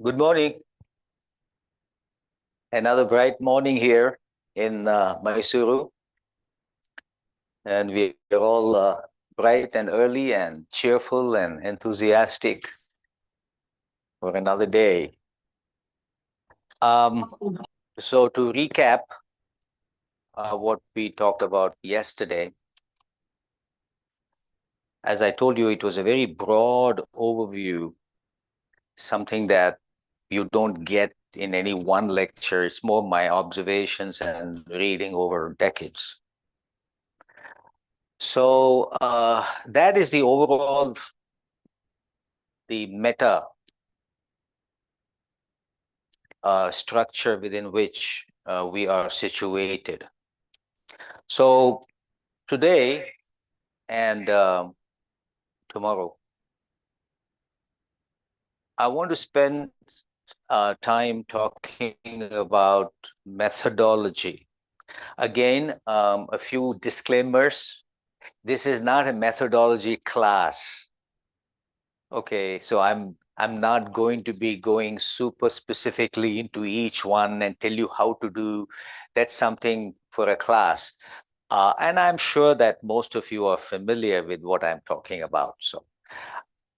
Good morning. Another bright morning here in Mysuru. And we are all bright and early and cheerful and enthusiastic for another day. So to recap what we talked about yesterday, as I told you, it was a very broad overview, something that you don't get in any one lecture. It's more my observations and reading over decades. So that is the overall, the meta structure within which we are situated. So today and tomorrow, I want to spend time talking about methodology. Again, a few disclaimers. This is not a methodology class. Okay, so I'm not going to be going super specifically into each one and tell you how to do. That's something for a class. And I'm sure that most of you are familiar with what I'm talking about. So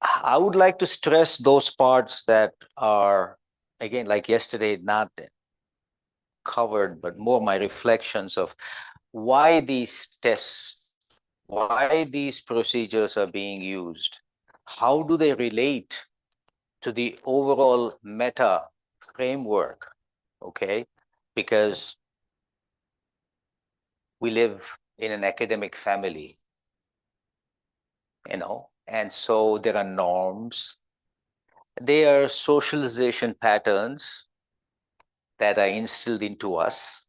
I would like to stress those parts that are, again, like yesterday, not covered, but more my reflections of why these tests, why these procedures are being used. How do they relate to the overall meta framework? Okay, because we live in an academic family, and so there are norms. There are socialization patterns that are instilled into us,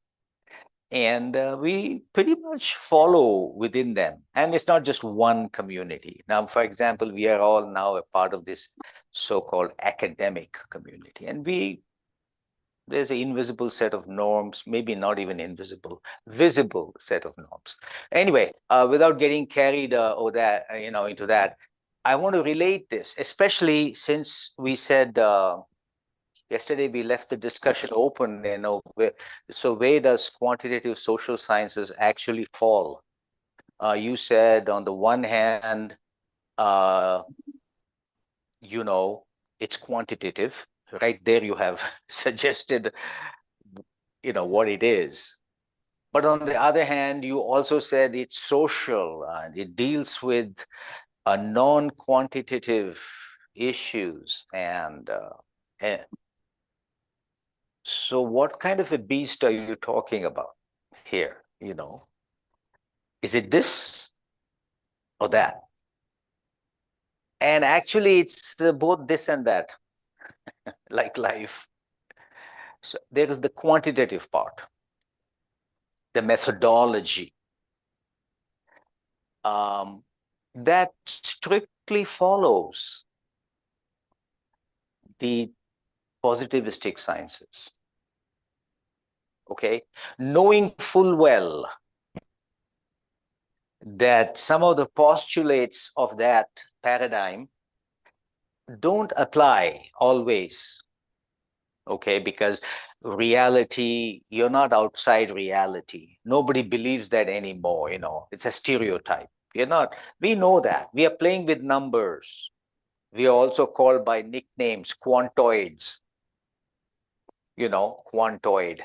and we pretty much follow within them. And it's not just one community. Now, for example, we are all now a part of this so-called academic community, and there's an invisible set of norms, maybe not even invisible, visible set of norms. Anyway, without getting carried into that, I want to relate this, especially since we said yesterday we left the discussion open, so where does quantitative social sciences actually fall? You said on the one hand, it's quantitative. Right there you have suggested, what it is. But on the other hand, you also said it's social and it deals with non-quantitative issues. And so what kind of a beast are you talking about here? Is it this or that? And actually, it's both this and that, like life. So there is the quantitative part, the methodology, that strictly follows the positivistic sciences. Okay, knowing full well that some of the postulates of that paradigm don't apply always. Okay, because reality, you're not outside reality. Nobody believes that anymore, it's a stereotype. We know that. We are playing with numbers. We are also called by nicknames, quantoids, quantoid.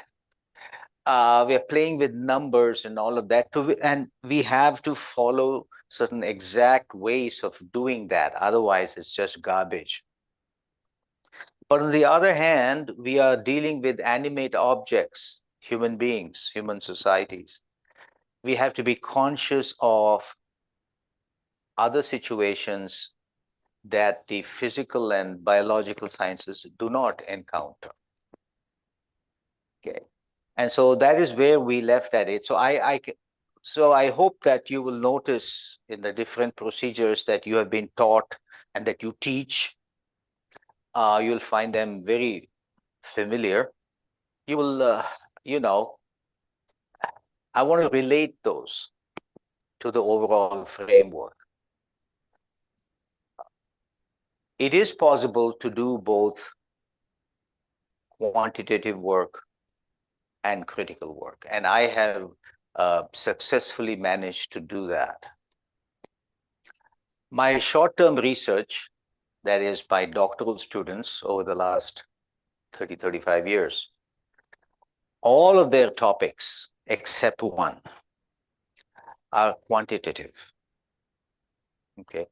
We are playing with numbers and all of that, and we have to follow certain exact ways of doing that. Otherwise, it's just garbage. But on the other hand, we are dealing with animate objects, human beings, human societies. We have to be conscious of other situations that the physical and biological sciences do not encounter. Okay. And so that is where we left at it. So I hope that you will notice in the different procedures that you have been taught and that you teach, you'll find them very familiar. You will, I want to relate those to the overall framework. It is possible to do both quantitative work and critical work. And I have successfully managed to do that. My short-term research, that is by doctoral students over the last 30, 35 years, all of their topics, except one, are quantitative. Okay.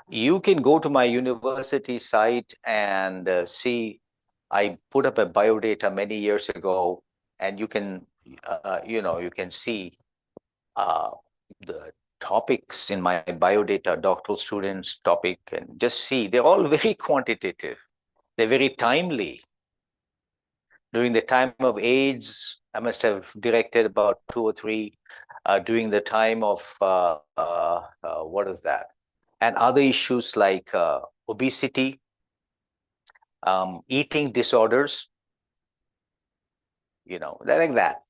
You can go to my university site and see, I put up a biodata many years ago, and you can, you can see the topics in my biodata, doctoral students topic, and just see, they're all very quantitative. They're very timely. During the time of AIDS, I must have directed about 2 or 3. During the time of, what is that? And other issues like obesity, eating disorders, like that.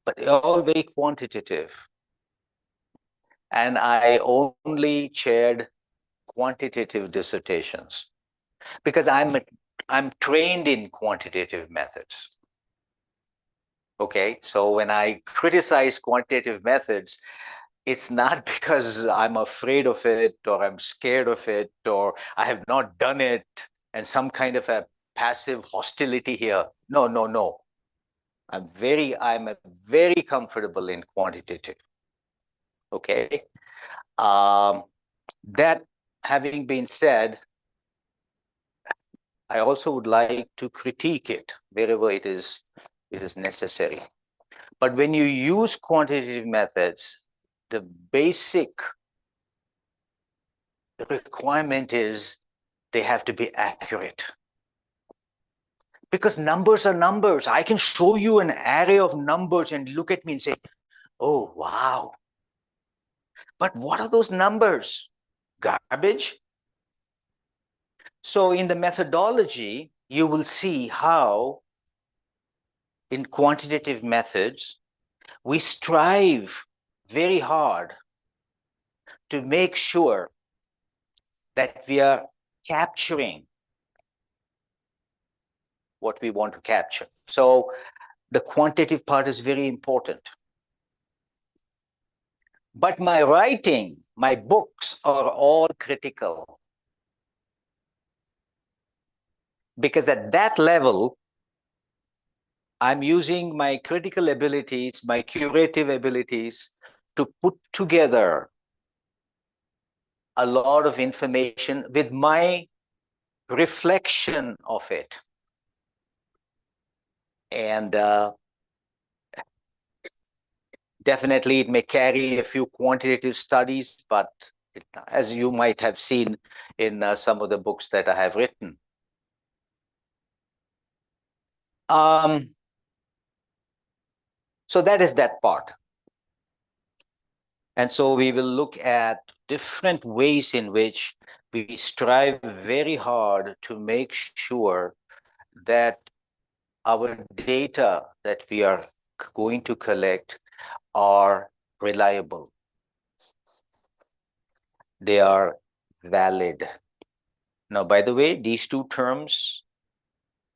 But they're all very quantitative. And I only chaired quantitative dissertations because I'm trained in quantitative methods. Okay, so when I criticize quantitative methods, it's not because I'm afraid of it or I'm scared of it or I have not done it and some kind of a passive hostility here. No, no, no. I'm very comfortable in quantitative. Okay. That having been said, I also would like to critique it wherever it is necessary. But when you use quantitative methods, the basic requirement is they have to be accurate. Because numbers are numbers. I can show you an array of numbers and look at me and say, oh, wow. But what are those numbers? Garbage? So in the methodology, you will see how in quantitative methods, we strive very hard to make sure that we are capturing what we want to capture. So the quantitative part is very important. But my writing, my books are all critical. Because at that level, I'm using my critical abilities, my curative abilities to put together a lot of information with my reflection of it. And definitely it may carry a few quantitative studies, but as you might have seen in some of the books that I have written. So that is that part. And so we will look at different ways in which we strive very hard to make sure that our data that we are going to collect are reliable. They are valid. Now, by the way, these two terms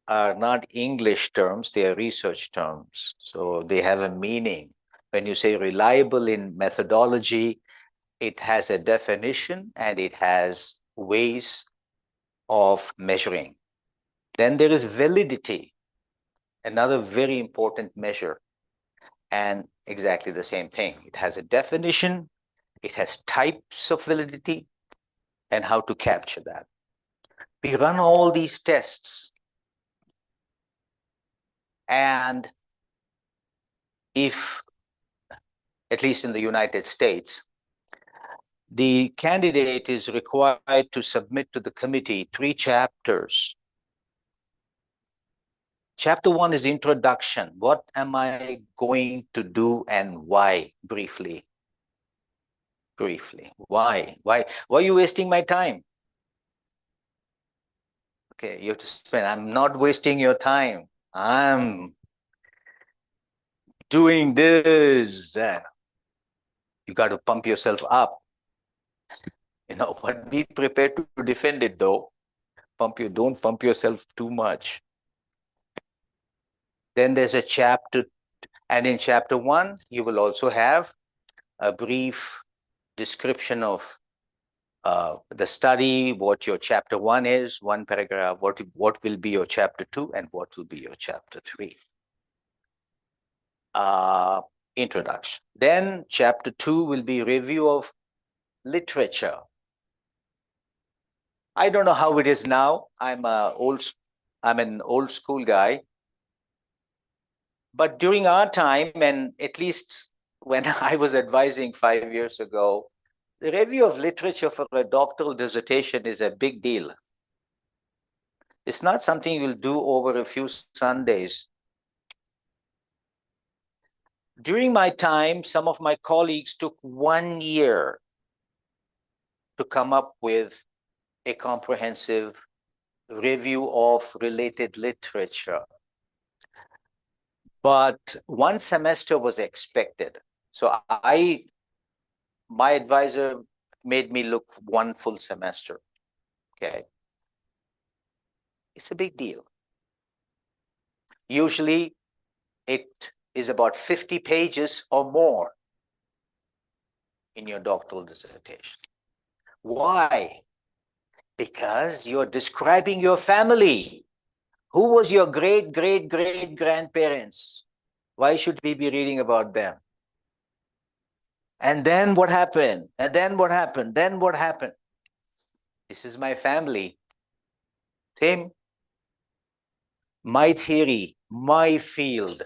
are not English terms, they are research terms. So they have a meaning. When you say reliable in methodology, it has a definition and it has ways of measuring. Then there is validity, another very important measure, and exactly the same thing. It has a definition, it has types of validity, and how to capture that. We run all these tests, and if, at least in the United States, the candidate is required to submit to the committee 3 chapters. Chapter 1 is introduction. What am I going to do and why? Briefly. Why? Why are you wasting my time? Okay, you have to spend. I'm not wasting your time. I'm doing this. And you got to pump yourself up. But be prepared to defend it though. Don't pump yourself too much. Then there's a chapter, and in chapter 1, you will also have a brief description of the study, what your chapter 1 is, one paragraph, what will be your chapter 2, and what will be your chapter 3. Introduction. Then chapter 2 will be review of literature. I don't know how it is now. I'm an old school guy. But during our time, and at least when I was advising 5 years ago, the review of literature for a doctoral dissertation is a big deal. It's not something you'll do over a few Sundays. During my time, some of my colleagues took 1 year to come up with a comprehensive review of related literature. But 1 semester was expected. So my advisor made me look 1 full semester. Okay. It's a big deal. Usually it is about 50 pages or more in your doctoral dissertation. Why? Because you're describing your family. Who was your great, great, great grandparents? Why should we be reading about them? And then what happened? And then what happened? Then what happened? This is my family. Same. My theory, my field,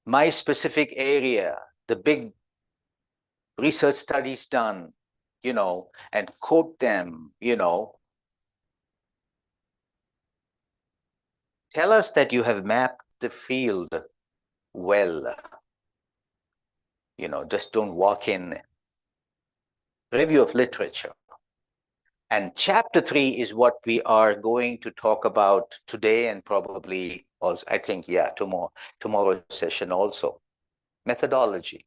my specific area, the big research studies done, and quote them, Tell us that you have mapped the field well. Just don't walk in. Review of literature. And chapter 3 is what we are going to talk about today, and probably also, I think, tomorrow's session also. Methodology.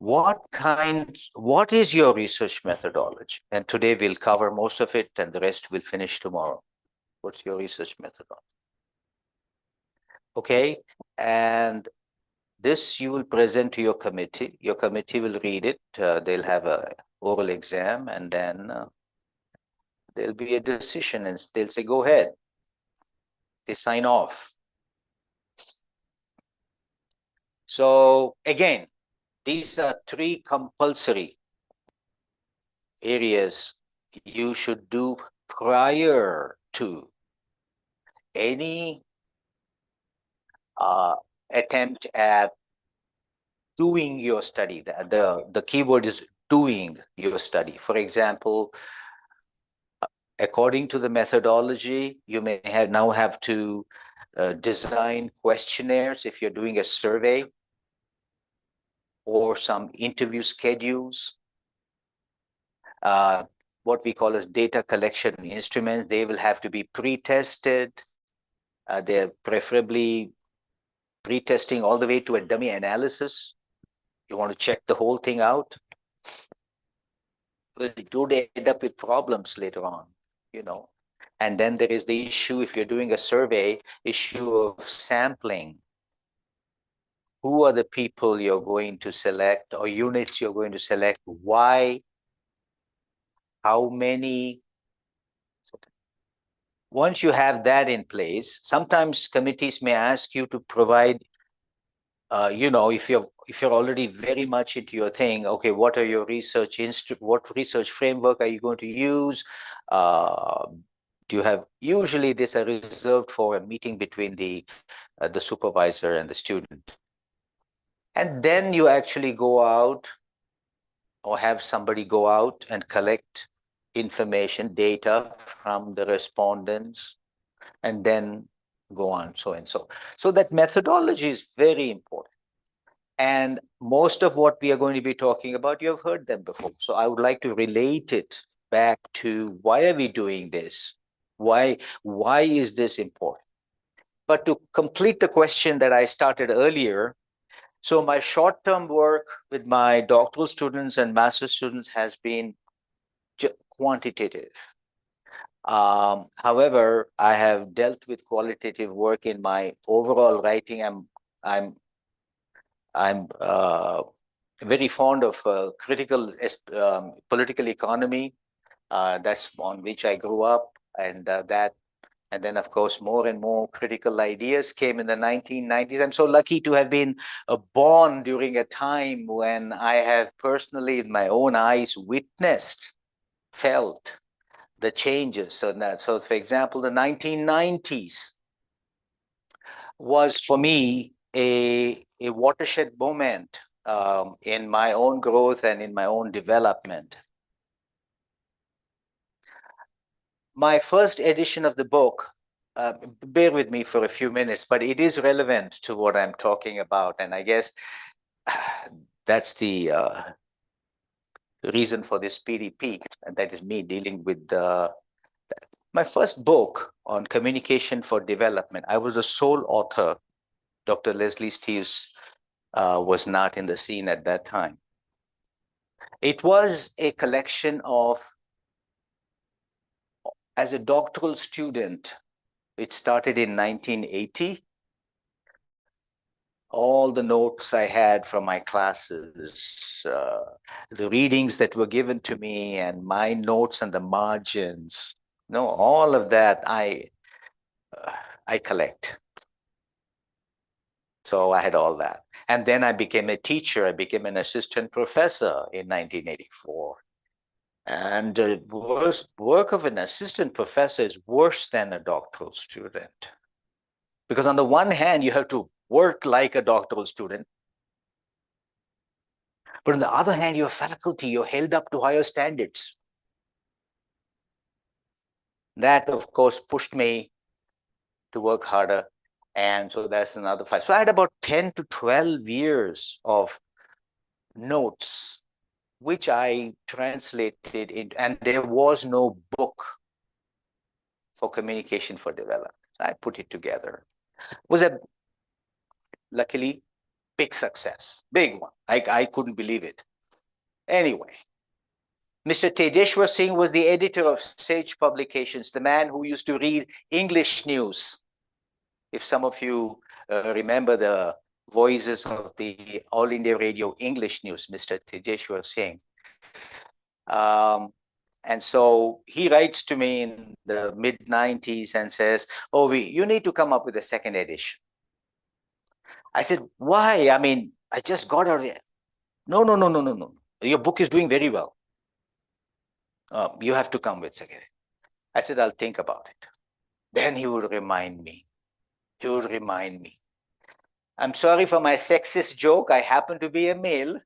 What is your research methodology? And today we'll cover most of it, and the rest we'll finish tomorrow. What's your research methodology? Okay, and this you will present to your committee. Your committee will read it. They'll have an oral exam, and then there'll be a decision, and they'll say, go ahead. They sign off. So again, these are 3 compulsory areas you should do prior to any attempt at doing your study. The keyword is doing your study. For example, according to the methodology, you may now have to design questionnaires if you're doing a survey, or some interview schedules. What we call as data collection instruments, they will have to be pre-tested. They're preferably pre-testing all the way to a dummy analysis. You want to check the whole thing out. Well, don't end up with problems later on, And then there is the issue, if you're doing a survey, issue of sampling. Who are the people you're going to select, or units you're going to select? Why? How many? Once you have that in place, sometimes committees may ask you to provide, if you're already very much into your thing, okay, what are your what research framework are you going to use? Do you have, usually these are reserved for a meeting between the supervisor and the student. And then you actually go out, or have somebody go out and collect information, data from the respondents, and then go on, so and so. So that methodology is very important. And most of what we are going to be talking about, you have heard them before. So I would like to relate it back to, why are we doing this? Why is this important? But to complete the question that I started earlier, so my short-term work with my doctoral students and master's students has been quantitative. However, I have dealt with qualitative work in my overall writing. I'm I'm very fond of critical political economy. That's on which I grew up, and and then of course more and more critical ideas came in the 1990s. I'm so lucky to have been born during a time when I have personally, in my own eyes, witnessed, felt the changes. So for example, the 1990s was for me a watershed moment in my own growth and in my own development. My first edition of the book, bear with me for a few minutes, but it is relevant to what I'm talking about. And I guess that's the reason for this PDP, and that is me dealing with my first book on communication for development. I was the sole author. Dr. Leslie Steves was not in the scene at that time. It was a collection of, as a doctoral student, it started in 1980. All the notes I had from my classes, the readings that were given to me, and my notes and the margins, no, all of that I collect. So I had all that. And then I became a teacher. I became an assistant professor in 1984. And the work of an assistant professor is worse than a doctoral student. Because on the one hand, you have to work like a doctoral student. But on the other hand, your faculty, you're held up to higher standards. That, of course, pushed me to work harder. And so that's another fight. So I had about 10 to 12 years of notes, which I translated into, and there was no book for communication for development. I put it together. It was a, luckily, big success, big one. I couldn't believe it. Anyway, Mr. Tejeshwar Singh was the editor of Sage Publications, the man who used to read English news. If some of you remember the voices of the All India Radio English news, Mr. Tejeshwar Singh. And so he writes to me in the mid-90s and says, "Oh, you need to come up with a second edition." I said, "Why? I mean, I just got out of it." No, no, no, no, no, no. Your book is doing very well. You have to come with second. I said, "I'll think about it." Then he would remind me. He would remind me. I'm sorry for my sexist joke. I happen to be a male.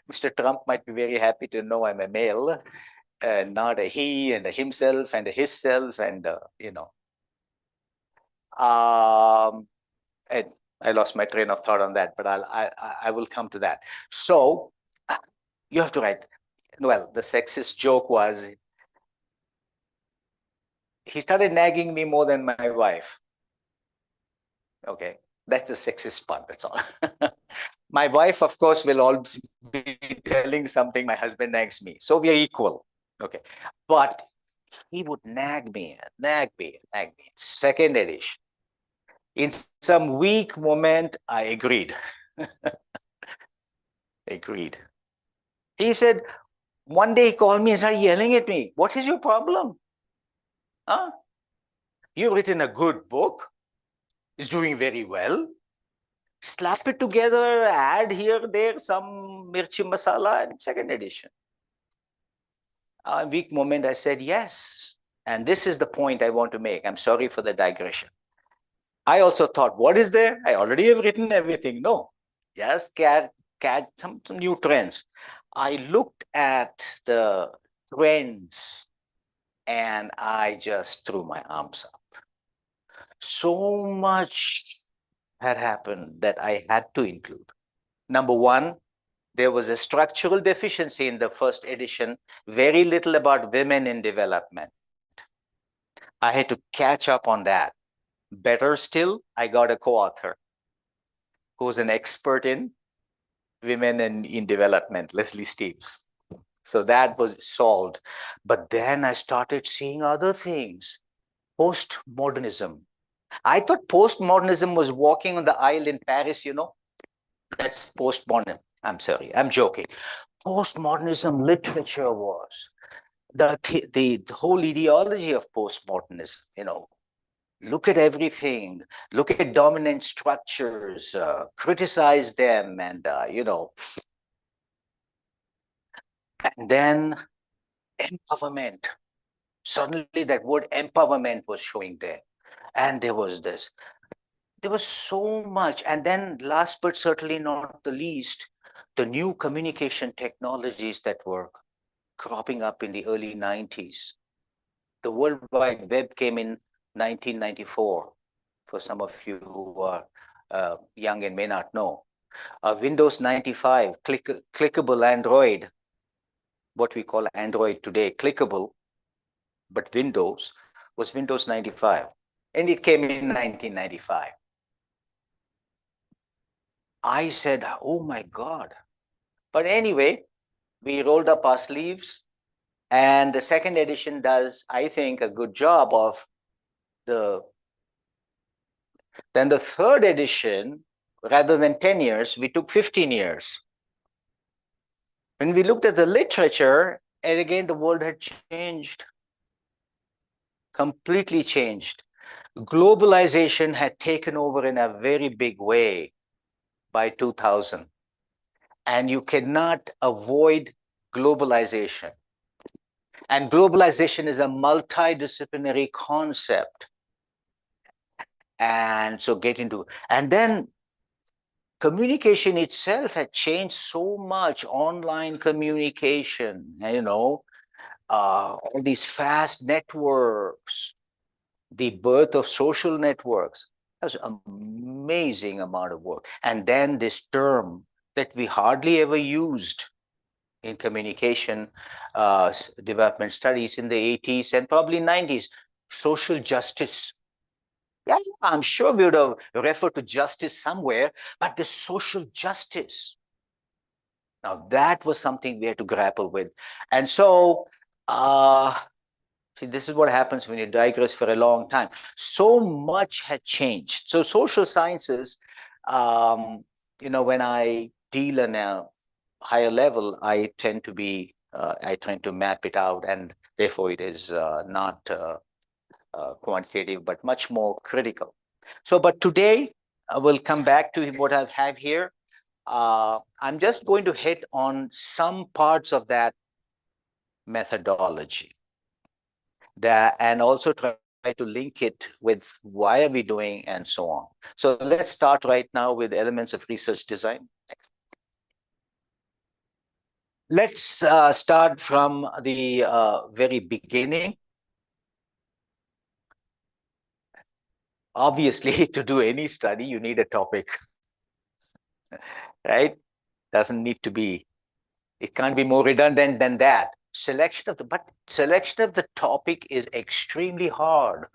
Mr. Trump might be very happy to know I'm a male, not a he and a himself and a hisself and, you know. And I lost my train of thought on that, but I will come to that. So you have to write. Well, the sexist joke was, he started nagging me more than my wife. Okay, that's the sexist part, that's all. My wife, of course, will always be telling something my husband nags me. So we are equal. Okay, but he would nag me, nag me, nag me. Second edition. In some weak moment, I agreed. Agreed. He said, one day he called me and started yelling at me. "What is your problem? Huh? You've written a good book. It's doing very well. Slap it together, add here, there, some mirchi masala, and second edition." A weak moment, I said, yes. And this is the point I want to make. I'm sorry for the digression. I also thought, what is there? I already have written everything. No, just catch some new trends. I looked at the trends and I just threw my arms up. So much had happened that I had to include. Number one, there was a structural deficiency in the first edition, very little about women in development. I had to catch up on that. Better still, I got a co-author who's an expert in women and in development, Leslie Steves. So that was solved. But then I started seeing other things. Postmodernism. I thought postmodernism was walking on the aisle in Paris, you know. That's postmodern. I'm sorry, I'm joking. Postmodernism literature was the whole ideology of postmodernism, you know. Look at everything, look at dominant structures, criticize them, and, you know, and then empowerment. Suddenly that word empowerment was showing there. And there was this. There was so much. And then last but certainly not the least, the new communication technologies that were cropping up in the early 90s. The World Wide Web came in 1994, for some of you who are young and may not know. Windows 95, clickable Android, what we call Android today, clickable, but Windows was Windows 95. And it came in 1995. I said, oh my God. But anyway, we rolled up our sleeves, and the second edition does, I think, a good job of the. Then the third edition, rather than 10 years, we took 15 years. When we looked at the literature, and again, the world had changed, completely changed. Globalization had taken over in a very big way by 2000. And you cannot avoid globalization. And globalization is a multidisciplinary concept. And so get into, and then communication itself had changed so much, online communication, you know, all these fast networks, the birth of social networks. That was an amazing amount of work. And then this term that we hardly ever used in communication development studies in the 80s and probably 90s, social justice. Yeah, I'm sure we would have referred to justice somewhere, but the social justice. Now that was something we had to grapple with. And so, see, this is what happens when you digress for a long time. So much had changed. So social sciences, you know, when I deal in a higher level, I tend to map it out, and therefore it is not quantitative, but much more critical. So, but today I will come back to what I have here. I'm just going to hit on some parts of that methodology, and also try to link it with why are we doing and so on. So let's start right now with elements of research design. Let's start from the very beginning. Obviously, to do any study, you need a topic, right? Doesn't need to be, it can't be more redundant than that. Selection of the topic is extremely hard.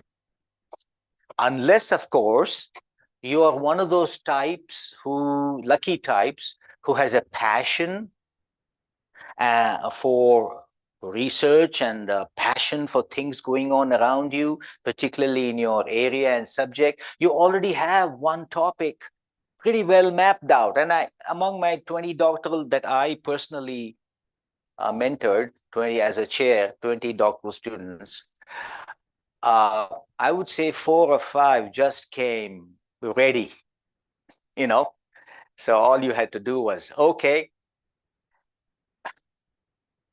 Unless, of course, you are one of those lucky types, who has a passion for research and passion for things going on around you, particularly in your area and subject. You already have one topic pretty well mapped out. And among my 20 doctoral that I personally mentored, 20 as a chair, 20 doctoral students, I would say 4 or 5 just came ready, you know. So all you had to do was, okay.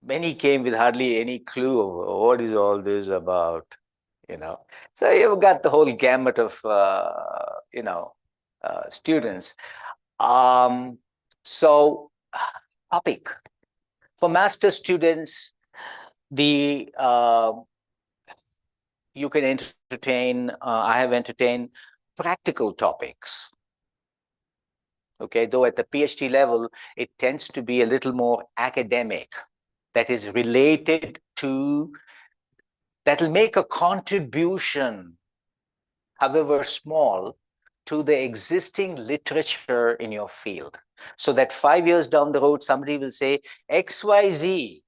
Many came with hardly any clue of what is all this about, you know. So you've got the whole gamut of, you know, students. So topic. For master students, the you can entertain, I have entertained practical topics. Okay, though at the PhD level, it tends to be a little more academic, that is related to, that will make a contribution, however small, to the existing literature in your field. So that 5 years down the road, somebody will say, XYZ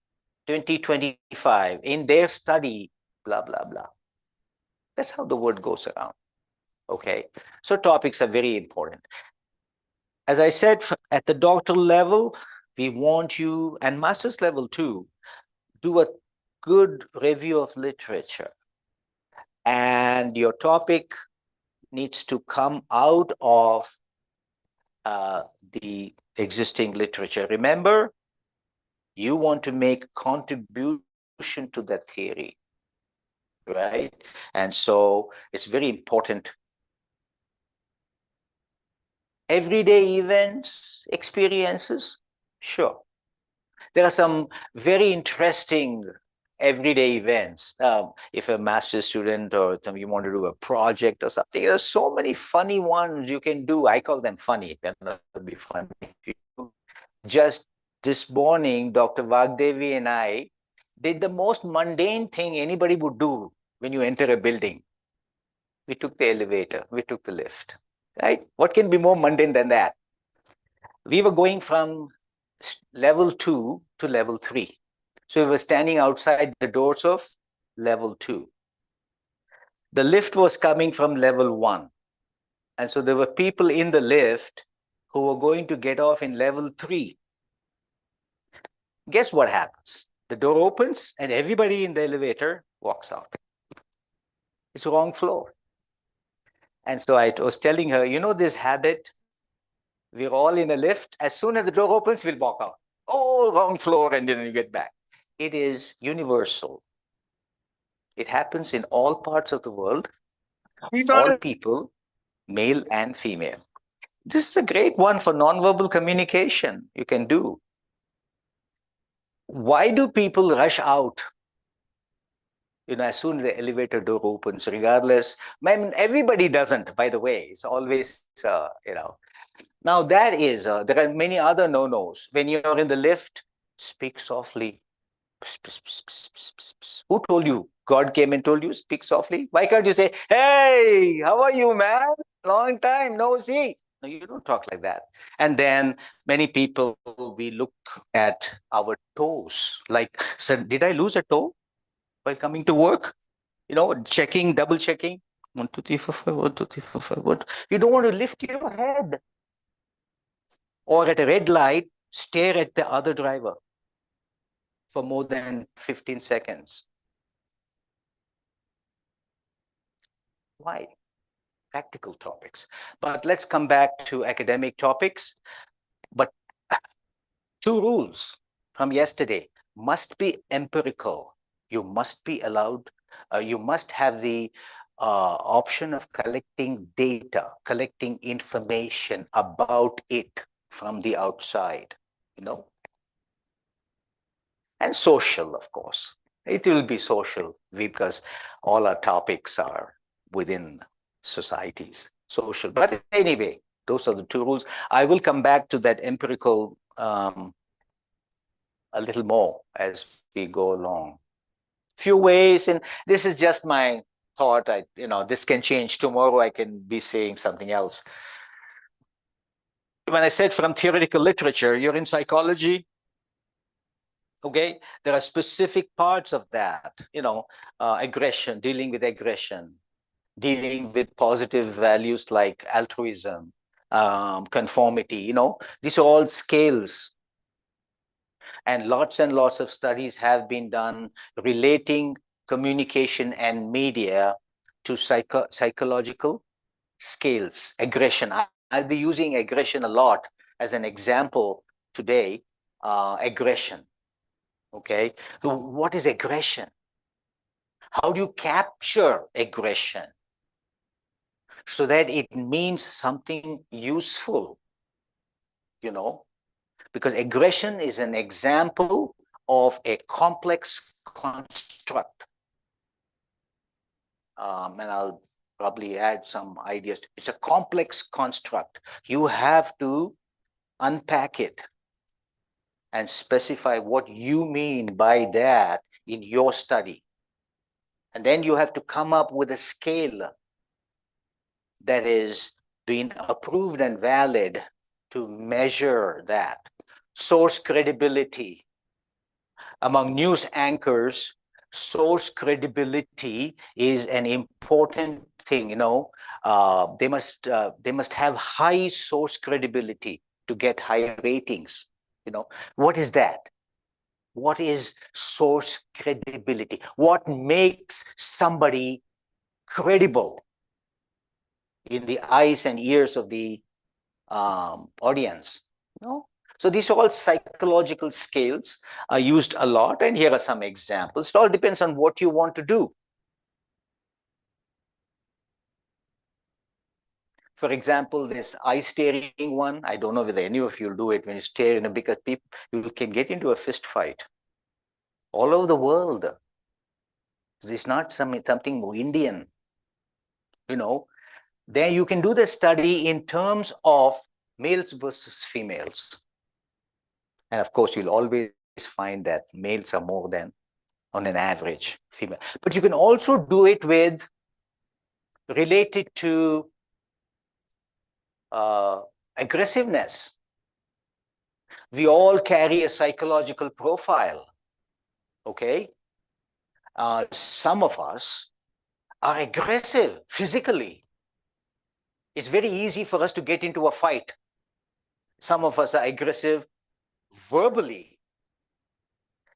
2025, in their study, blah, blah, blah. That's how the word goes around. Okay. So topics are very important. As I said, at the doctoral level, we want you, and master's level too, do a good review of literature. And your topic needs to come out of the existing literature. Remember, you want to make contribution to that theory, right? And so it's very important. Everyday events, experiences, sure. There are some very interesting everyday events. If a master's student or you want to do a project or something, there's so many funny ones you can do. I call them funny. They're not be funny. Just this morning, Dr. Vagdevi and I did the most mundane thing anybody would do when you enter a building. We took the elevator, we took the lift, right? What can be more mundane than that? We were going from level 2 to level 3. So we were standing outside the doors of level 2. The lift was coming from level 1. And so there were people in the lift who were going to get off in level 3. Guess what happens? The door opens and everybody in the elevator walks out. It's the wrong floor. And so I was telling her, you know this habit? We're all in a lift. As soon as the door opens, we'll walk out. Oh, wrong floor, and then you get back. It is universal. It happens in all parts of the world, all people, male and female. This is a great one for nonverbal communication you can do. Why do people rush out? You know, as soon as the elevator door opens, regardless. I mean, everybody doesn't, by the way. It's always, you know. Now that is, there are many other no-nos. When you're in the lift, speak softly. Psst, psst, psst, psst, psst, psst, psst. Who told you? God came and told you, speak softly? Why can't you say, hey, how are you, man? Long time, no see. No, you don't talk like that. And then many people, we look at our toes. Like, so did I lose a toe while coming to work? You know, checking, double checking. 1, 2, 3, 4, 5, 1, 2, 3, 4, 5, 1. You don't want to lift your head. Or at a red light, stare at the other driver for more than 15 seconds. Why? Practical topics. But let's come back to academic topics. But 2 rules from yesterday must be empirical. You must be allowed, you must have the option of collecting data, collecting information about it from the outside, you know. And social, of course. It will be social because all our topics are within societies, social. But anyway, those are the 2 rules. I will come back to that empirical a little more as we go along. Few ways, and this is just my thought. You know, this can change tomorrow. I can be saying something else. When I said from theoretical literature, you're in psychology. Okay, there are specific parts of that, you know, aggression, dealing with aggression, dealing with positive values like altruism, conformity, you know, these are all scales. And lots of studies have been done relating communication and media to psychological scales, aggression. I'll be using aggression a lot as an example today, aggression. Okay, so what is aggression? How do you capture aggression so that it means something useful, you know? Because aggression is an example of a complex construct. And I'll probably add some ideas. It's a complex construct. You have to unpack it and specify what you mean by that in your study. And then you have to come up with a scale that is being approved and valid to measure that. Source credibility, among news anchors, source credibility is an important thing. They must have high source credibility to get high ratings. What is that? What is source credibility? What makes somebody credible in the eyes and ears of the audience? So these are all psychological scales, are used a lot, and here are some examples. It all depends on what you want to do. For example, this eye staring one, I don't know whether any of you will do it when you stare in a, because people, you can get into a fist fight all over the world. This is not something Indian. Then you can do the study in terms of males versus females. And of course, you'll always find that males are more than, on an average, female. But you can also do it with related to aggressiveness. We all carry a psychological profile, okay? Some of us are aggressive physically. It's very easy for us to get into a fight. Some of us are aggressive verbally.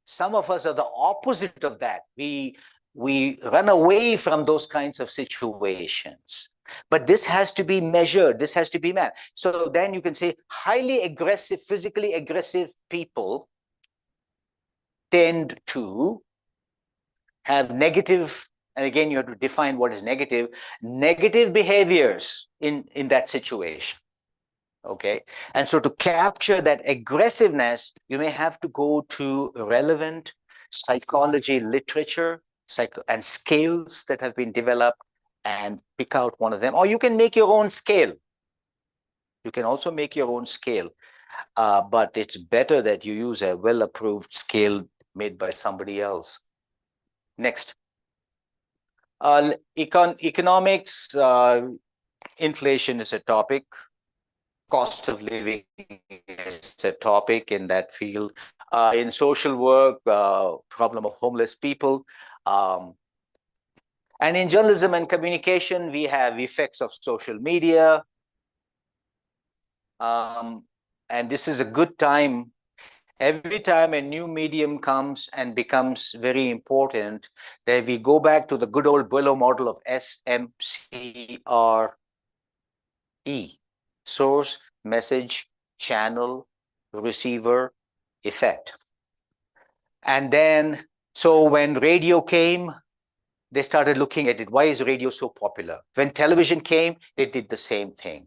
Some of us are the opposite of that. We run away from those kinds of situations. But this has to be measured. This has to be met. So then you can say highly aggressive, physically aggressive people tend to have negative, and again, you have to define what is negative behaviors in that situation. Okay. And so to capture that aggressiveness, you may have to go to relevant psychology literature and scales that have been developed and pick out one of them. Or you can make your own scale. You can also make your own scale. But it's better that you use a well-approved scale made by somebody else. Next. Economics, inflation is a topic. Cost of living is a topic in that field. In social work, problem of homeless people. And in journalism and communication, we have effects of social media. And this is a good time. Every time a new medium comes and becomes very important, that we go back to the good old Boileau model of SMCRE. Source, message, channel, receiver, effect. And then, so when radio came, they started looking at it. Why is radio so popular? When television came, they did the same thing.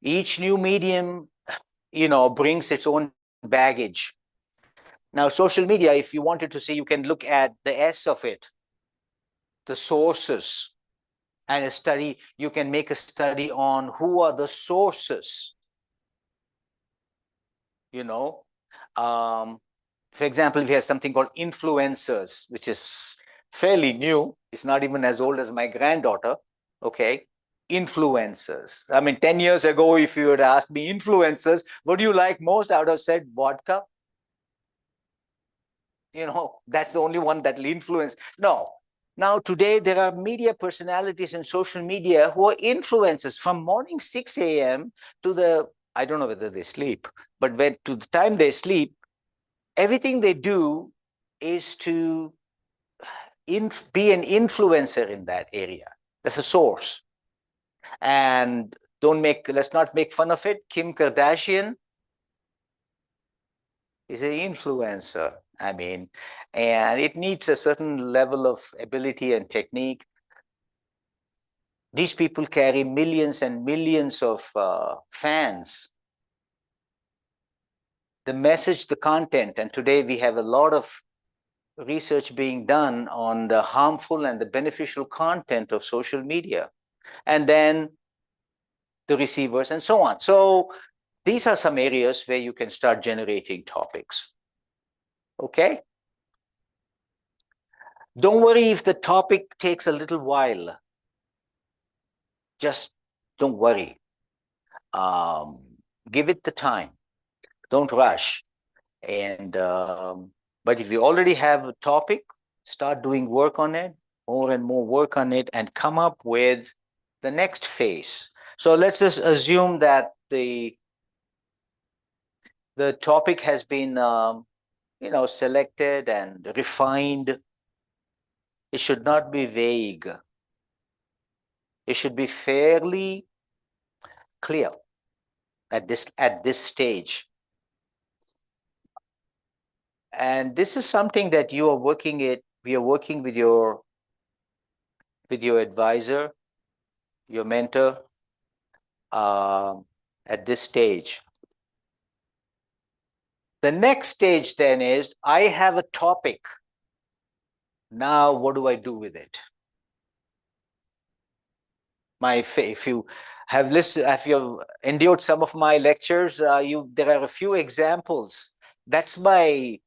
Each new medium, brings its own baggage. Now, social media, if you wanted to see, you can look at the S of it, the sources, and a study. You can make a study on who are the sources. For example, we have something called influencers, which is fairly new. It's not even as old as my granddaughter. Okay. Influencers. I mean, 10 years ago, if you had asked me influencers, what do you like most? I would have said vodka. That's the only one that will influence. No. Now, today, there are media personalities in social media who are influencers from morning 6 a.m. to I don't know whether they sleep, but to the time they sleep, everything they do is to be an influencer in that area. That's a source. And let's not make fun of it. Kim Kardashian is an influencer. I mean, and it needs a certain level of ability and technique. These people carry millions and millions of fans. The message, the content, and today we have a lot of research being done on the harmful and the beneficial content of social media, and then the receivers and so on. So these are some areas where you can start generating topics. Okay? Don't worry if the topic takes a little while. Just don't worry. Give it the time. Don't rush. And but if you already have a topic, start doing work on it, more and more work on it, and come up with the next phase. So let's just assume that the topic has been selected and refined. It should not be vague. It should be fairly clear at this stage. And this is something that we are working with your advisor, your mentor, at this stage. The next stage then is, I have a topic. Now, what do I do with it? If you have listened, if you've endured some of my lectures, there are a few examples. That's my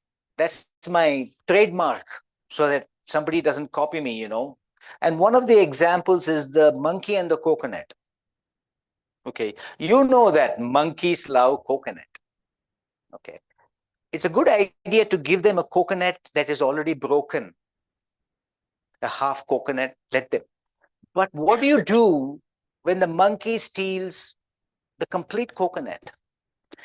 trademark, so that somebody doesn't copy me, And one of the examples is the monkey and the coconut. Okay, you know that monkeys love coconut. Okay, it's a good idea to give them a coconut that is already broken, a half coconut, let them. But what do you do when the monkey steals the complete coconut?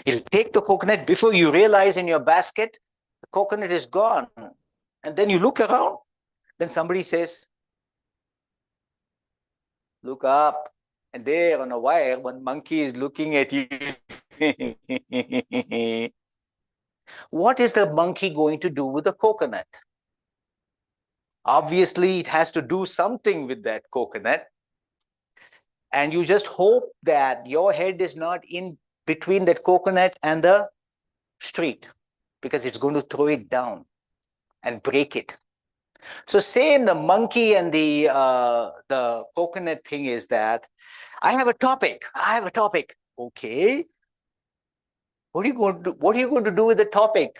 It'll take the coconut before you realize in your basket, the coconut is gone. And then you look around, then somebody says, look up. And there on a wire, one monkey is looking at you. What is the monkey going to do with the coconut? Obviously, it has to do something with that coconut. And you just hope that your head is not in between that coconut and the street, because it's going to throw it down and break it. So same, the monkey and the coconut thing is that I have a topic. Okay. What are you going to do with the topic?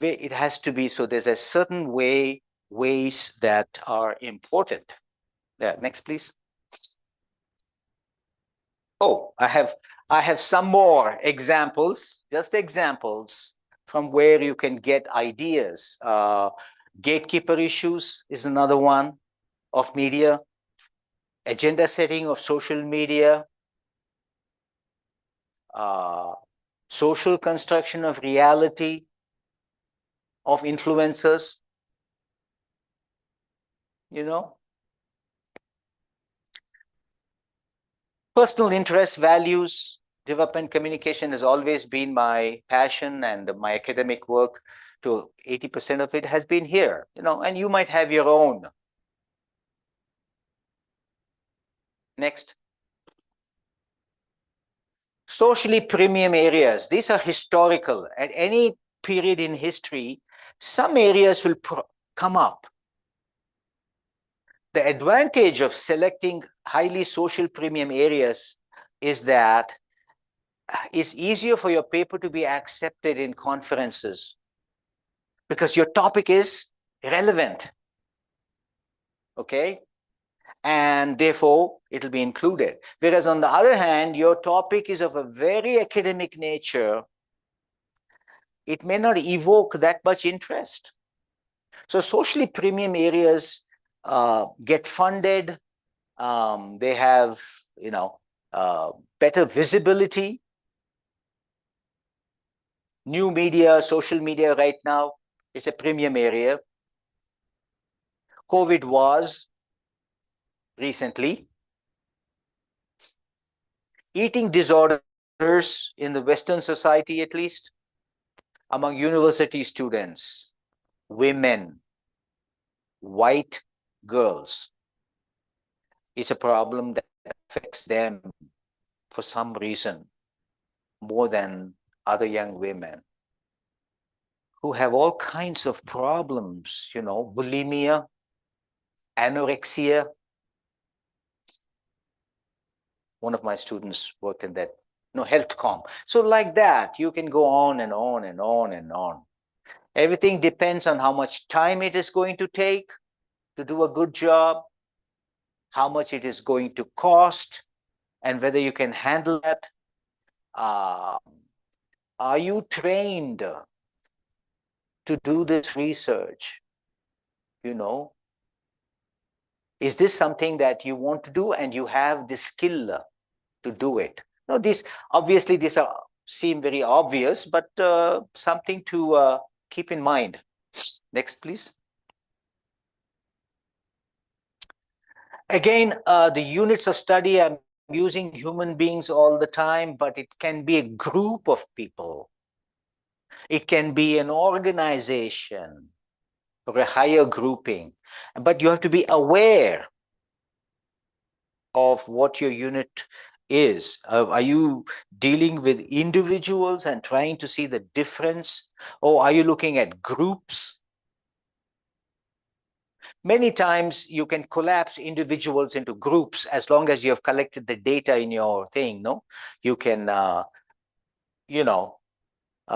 It has to be, so there's a certain ways that are important. Yeah, next, please. Oh, I have some more examples, just examples from where you can get ideas. Gatekeeper issues is another one of media. Agenda setting of social media. Social construction of reality of influencers. Personal interests, values, development, communication has always been my passion, and my academic work, to 80% of it has been here, and you might have your own. Next. Socially premium areas. These are historical. At any period in history, some areas will come up. The advantage of selecting highly social premium areas is that it's easier for your paper to be accepted in conferences because your topic is relevant. Okay? And therefore, it'll be included. Whereas on the other hand, your topic is of a very academic nature, it may not evoke that much interest. So socially premium areas get funded. They have, better visibility. New media, social media right now is a premium area. COVID was recently. Eating disorders in the Western society, at least, among university students, women, white girls. It's a problem that affects them for some reason more than other young women who have all kinds of problems, bulimia, anorexia. One of my students worked in that, health comm. So like that, you can go on and on and on and on. Everything depends on how much time it is going to take to do a good job, how much it is going to cost, and whether you can handle that. Are you trained to do this research? You know, is this something that you want to do and you have the skill to do it? Now, obviously these seem very obvious, but something to keep in mind. Next, please. Again, the units of study, I'm using human beings all the time, but it can be a group of people. It can be an organization or a higher grouping, but you have to be aware of what your unit is. Are you dealing with individuals and trying to see the difference, or are you looking at groups? Many times you can collapse individuals into groups as long as you have collected the data in your thing, no? You can,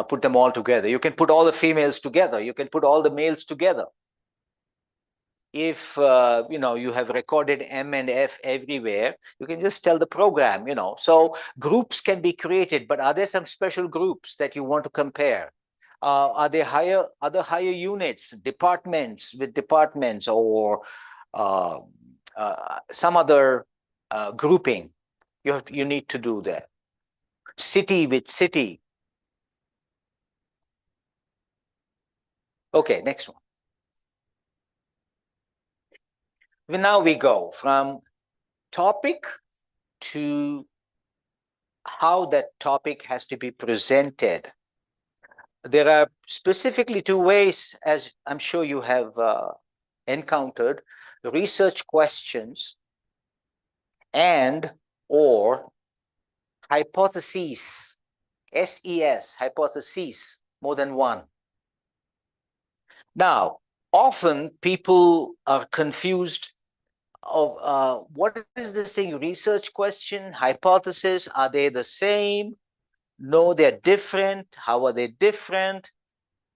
put them all together. You can put all the females together. You can put all the males together. If, you have recorded M and F everywhere, you can just tell the program, So groups can be created, but are there some special groups that you want to compare? Are there other higher units, departments with departments, or some other grouping? You need to do that. City with city. Okay, next one. Now we go from topic to how that topic has to be presented. There are specifically two ways, as I'm sure you have encountered, research questions and or hypotheses, SES, hypotheses, more than one. Now, often people are confused of what is this thing, research question, hypothesis, are they the same? No, they're different. How are they different?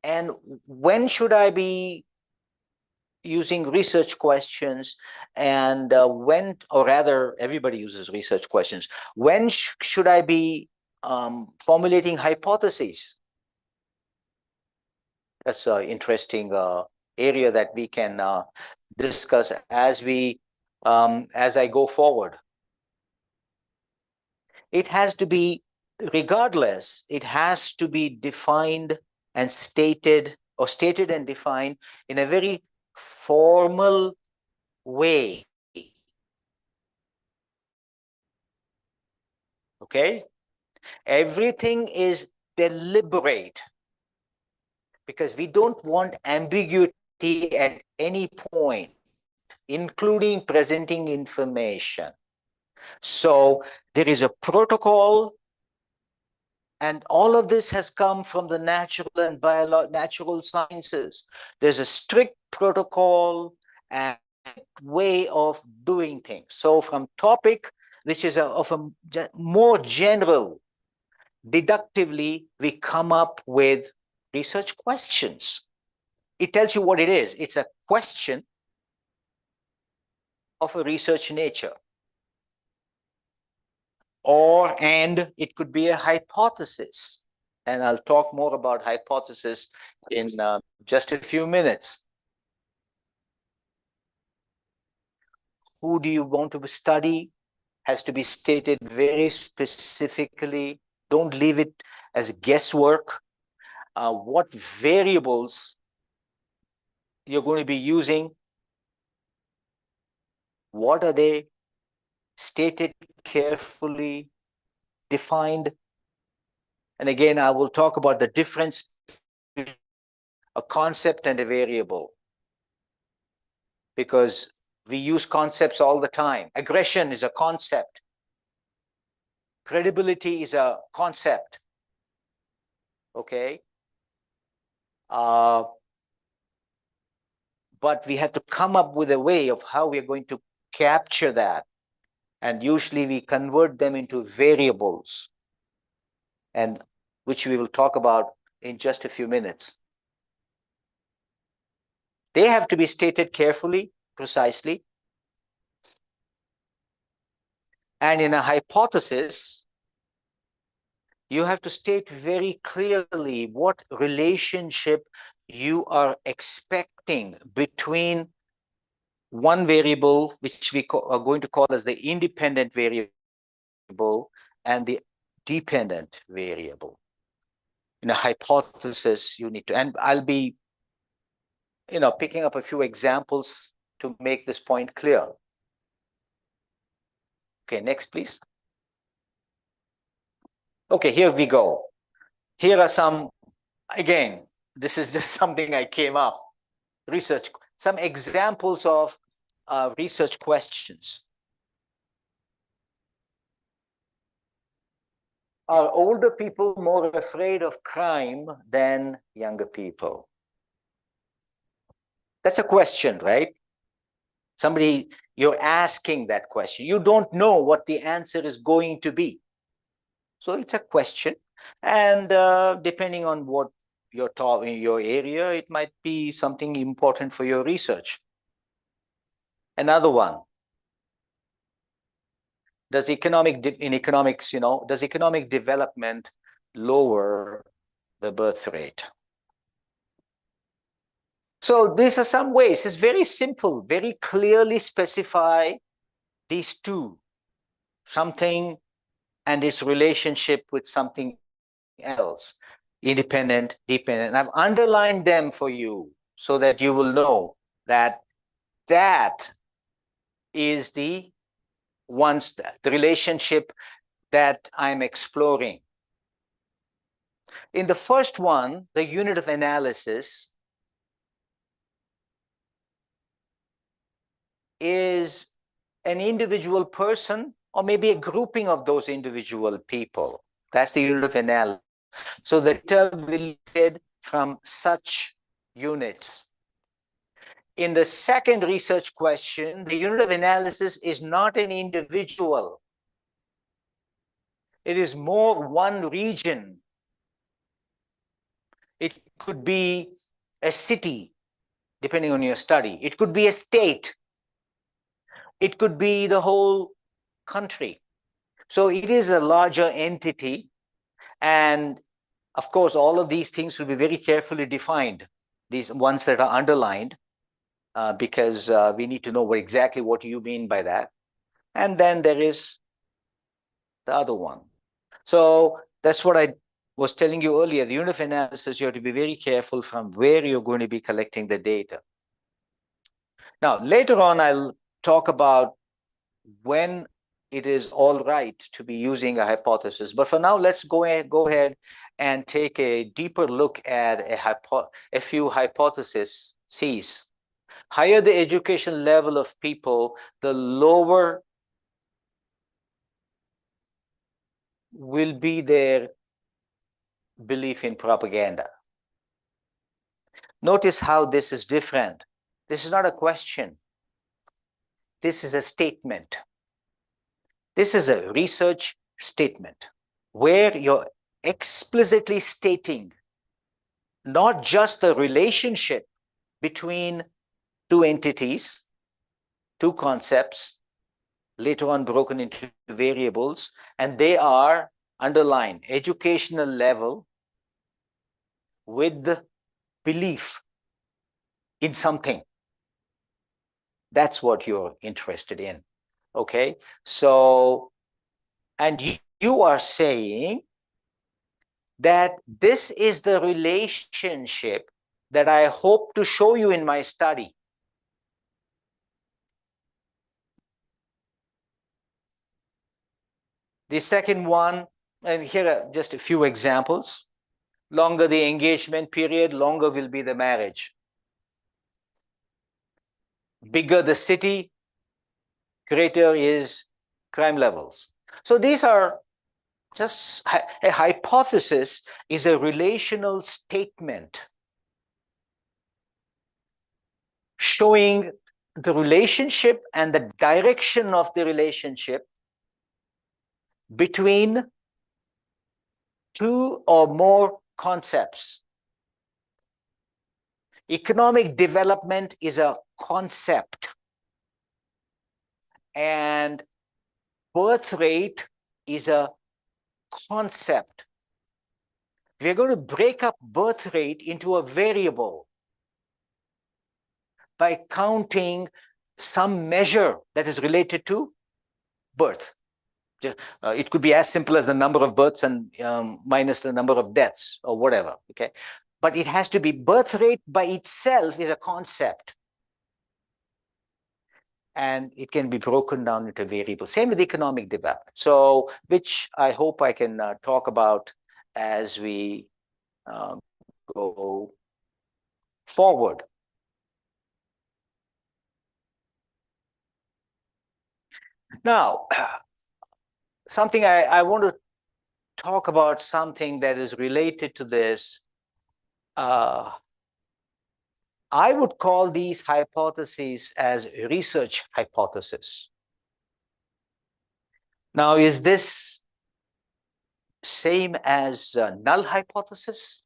And when should I be using research questions, and when, or rather, everybody uses research questions. When should I be formulating hypotheses? That's an interesting area that we can discuss as I go forward. It has to be, regardless, it has to be defined and stated, or stated and defined in a very formal way. Okay? Everything is deliberate because we don't want ambiguity at any point, including presenting information. So there is a protocol, and all of this has come from the natural and natural sciences. There's a strict protocol and way of doing things. So from topic, which is of a more general, deductively, we come up with research questions. It tells you what it is. It's a question of a research nature. And it could be a hypothesis. And I'll talk more about hypothesis in just a few minutes. Who do you want to study? Has to be stated very specifically. Don't leave it as guesswork. What variables you're going to be using? What are they? Stated carefully, defined. And again, I will talk about the difference between a concept and a variable, because we use concepts all the time. Aggression is a concept. Credibility is a concept. Okay? But we have to come up with a way of how we're going to capture that. And usually we convert them into variables, and which we will talk about in just a few minutes. They have to be stated carefully, precisely. And in a hypothesis, you have to state very clearly what relationship you are expecting between one variable, which we are going to call as the independent variable, and the dependent variable. In a hypothesis, you need to, and I'll be, picking up a few examples to make this point clear. Okay, next, please. Okay, here we go. Here are some, again, this is just something I came up, research, some examples of research questions. Are older people more afraid of crime than younger people? That's a question, right? Somebody, you're asking that question. You don't know what the answer is going to be. So it's a question. And depending on what you're taught in your area, it might be something important for your research. Another one. Does economic development lower the birth rate? So these are some ways. It's very simple, very clearly specify these two, something and its relationship with something else, independent, dependent. I've underlined them for you so that you will know that that is the relationship that I'm exploring. In the first one, the unit of analysis is an individual person or maybe a grouping of those individual people. That's the unit of analysis. So the data will be lifted from such units. In the second research question, the unit of analysis is not an individual. It is more one region. It could be a city, depending on your study. It could be a state. It could be the whole country. So it is a larger entity. And of course, all of these things will be very carefully defined, these ones that are underlined, because we need to know exactly what you mean by that. And then there is the other one. So that's what I was telling you earlier. The unit of analysis, you have to be very careful from where you're going to be collecting the data. Now, later on, I'll talk about when it is all right to be using a hypothesis. But for now, let's go ahead and take a deeper look at a few hypotheses. Higher the education level of people, the lower will be their belief in propaganda. Notice how this is different. This is not a question. This is a statement. This is a research statement where you're explicitly stating not just the relationship between two entities, two concepts, later on broken into variables, and they are underlined: educational level with belief in something. That's what you're interested in. Okay, so, and you are saying that this is the relationship that I hope to show you in my study. The second one, and here are just a few examples. Longer the engagement period, longer will be the marriage. Bigger the city, greater is crime levels. So these are just a hypothesis is a relational statement showing the relationship and the direction of the relationship between two or more concepts. Economic development is a concept, and birth rate is a concept. we're going to break up birth rate into a variable by counting some measure that is related to birth. It could be as simple as the number of births and minus the number of deaths or whatever, okay? But it has to be birth rate by itself is a concept. And it can be broken down into variables. Same with economic development. So, which I hope I can talk about as we go forward. Now, something I want to talk about something that is related to this. I would call these hypotheses as research hypotheses. Now, is this same as null hypothesis?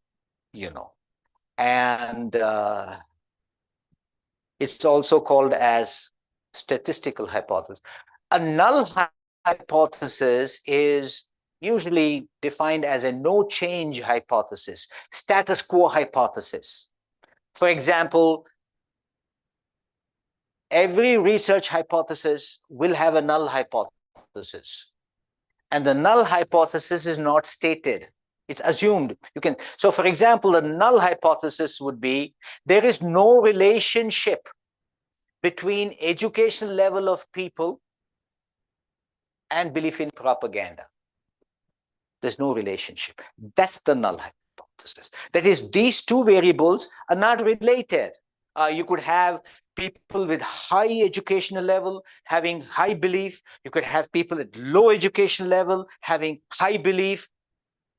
You know, and it's also called as statistical hypothesis. A null hypothesis is usually defined as a no change hypothesis, status quo hypothesis. For example, every research hypothesis will have a null hypothesis. And the null hypothesis is not stated. It's assumed. So for example, the null hypothesis would be there is no relationship between educational level of people and belief in propaganda. There's no relationship. That's the null hypothesis. That is, these two variables are not related. You could have people with high educational level having high belief. You could have people at low education level having high belief.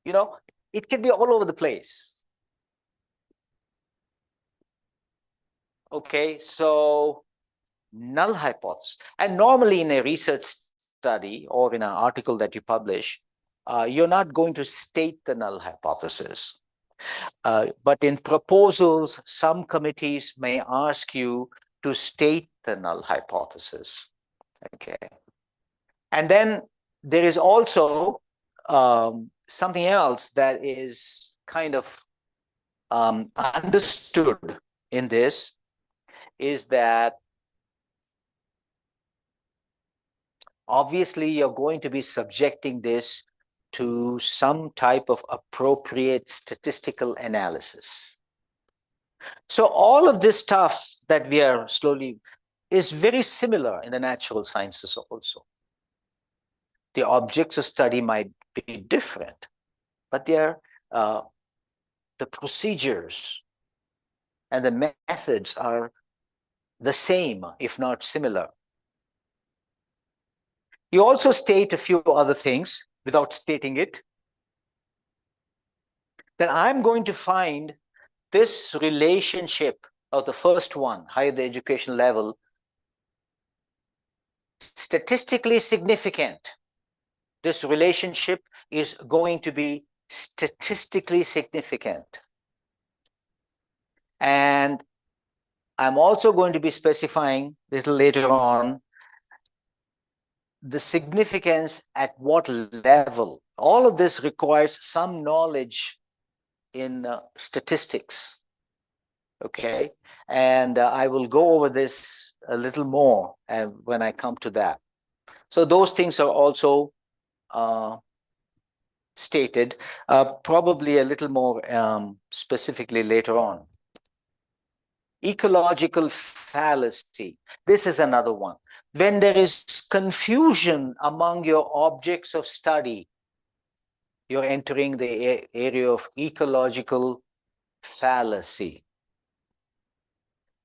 You know, it can be all over the place. Okay, so null hypothesis. And normally in a research study or in an article that you publish, you're not going to state the null hypothesis. But in proposals, some committees may ask you to state the null hypothesis. Okay. And then there is also something else that is kind of understood in this, is that obviously you're going to be subjecting this to some type of appropriate statistical analysis. So all of this stuff that we are slowly is very similar in the natural sciences also. The objects of study might be different, but they're the procedures and the methods are the same, if not similar. You also state a few other things without stating it. Then I'm going to find this relationship of the first one, higher the education level, statistically significant. This relationship is going to be statistically significant. And I'm also going to be specifying a little later on the significance at what level. All of this requires some knowledge in statistics. Okay, and I will go over this a little more when I come to that. So those things are also stated, probably a little more specifically later on. Ecological fallacy. This is another one. When there is confusion among your objects of study, you're entering the area of ecological fallacy.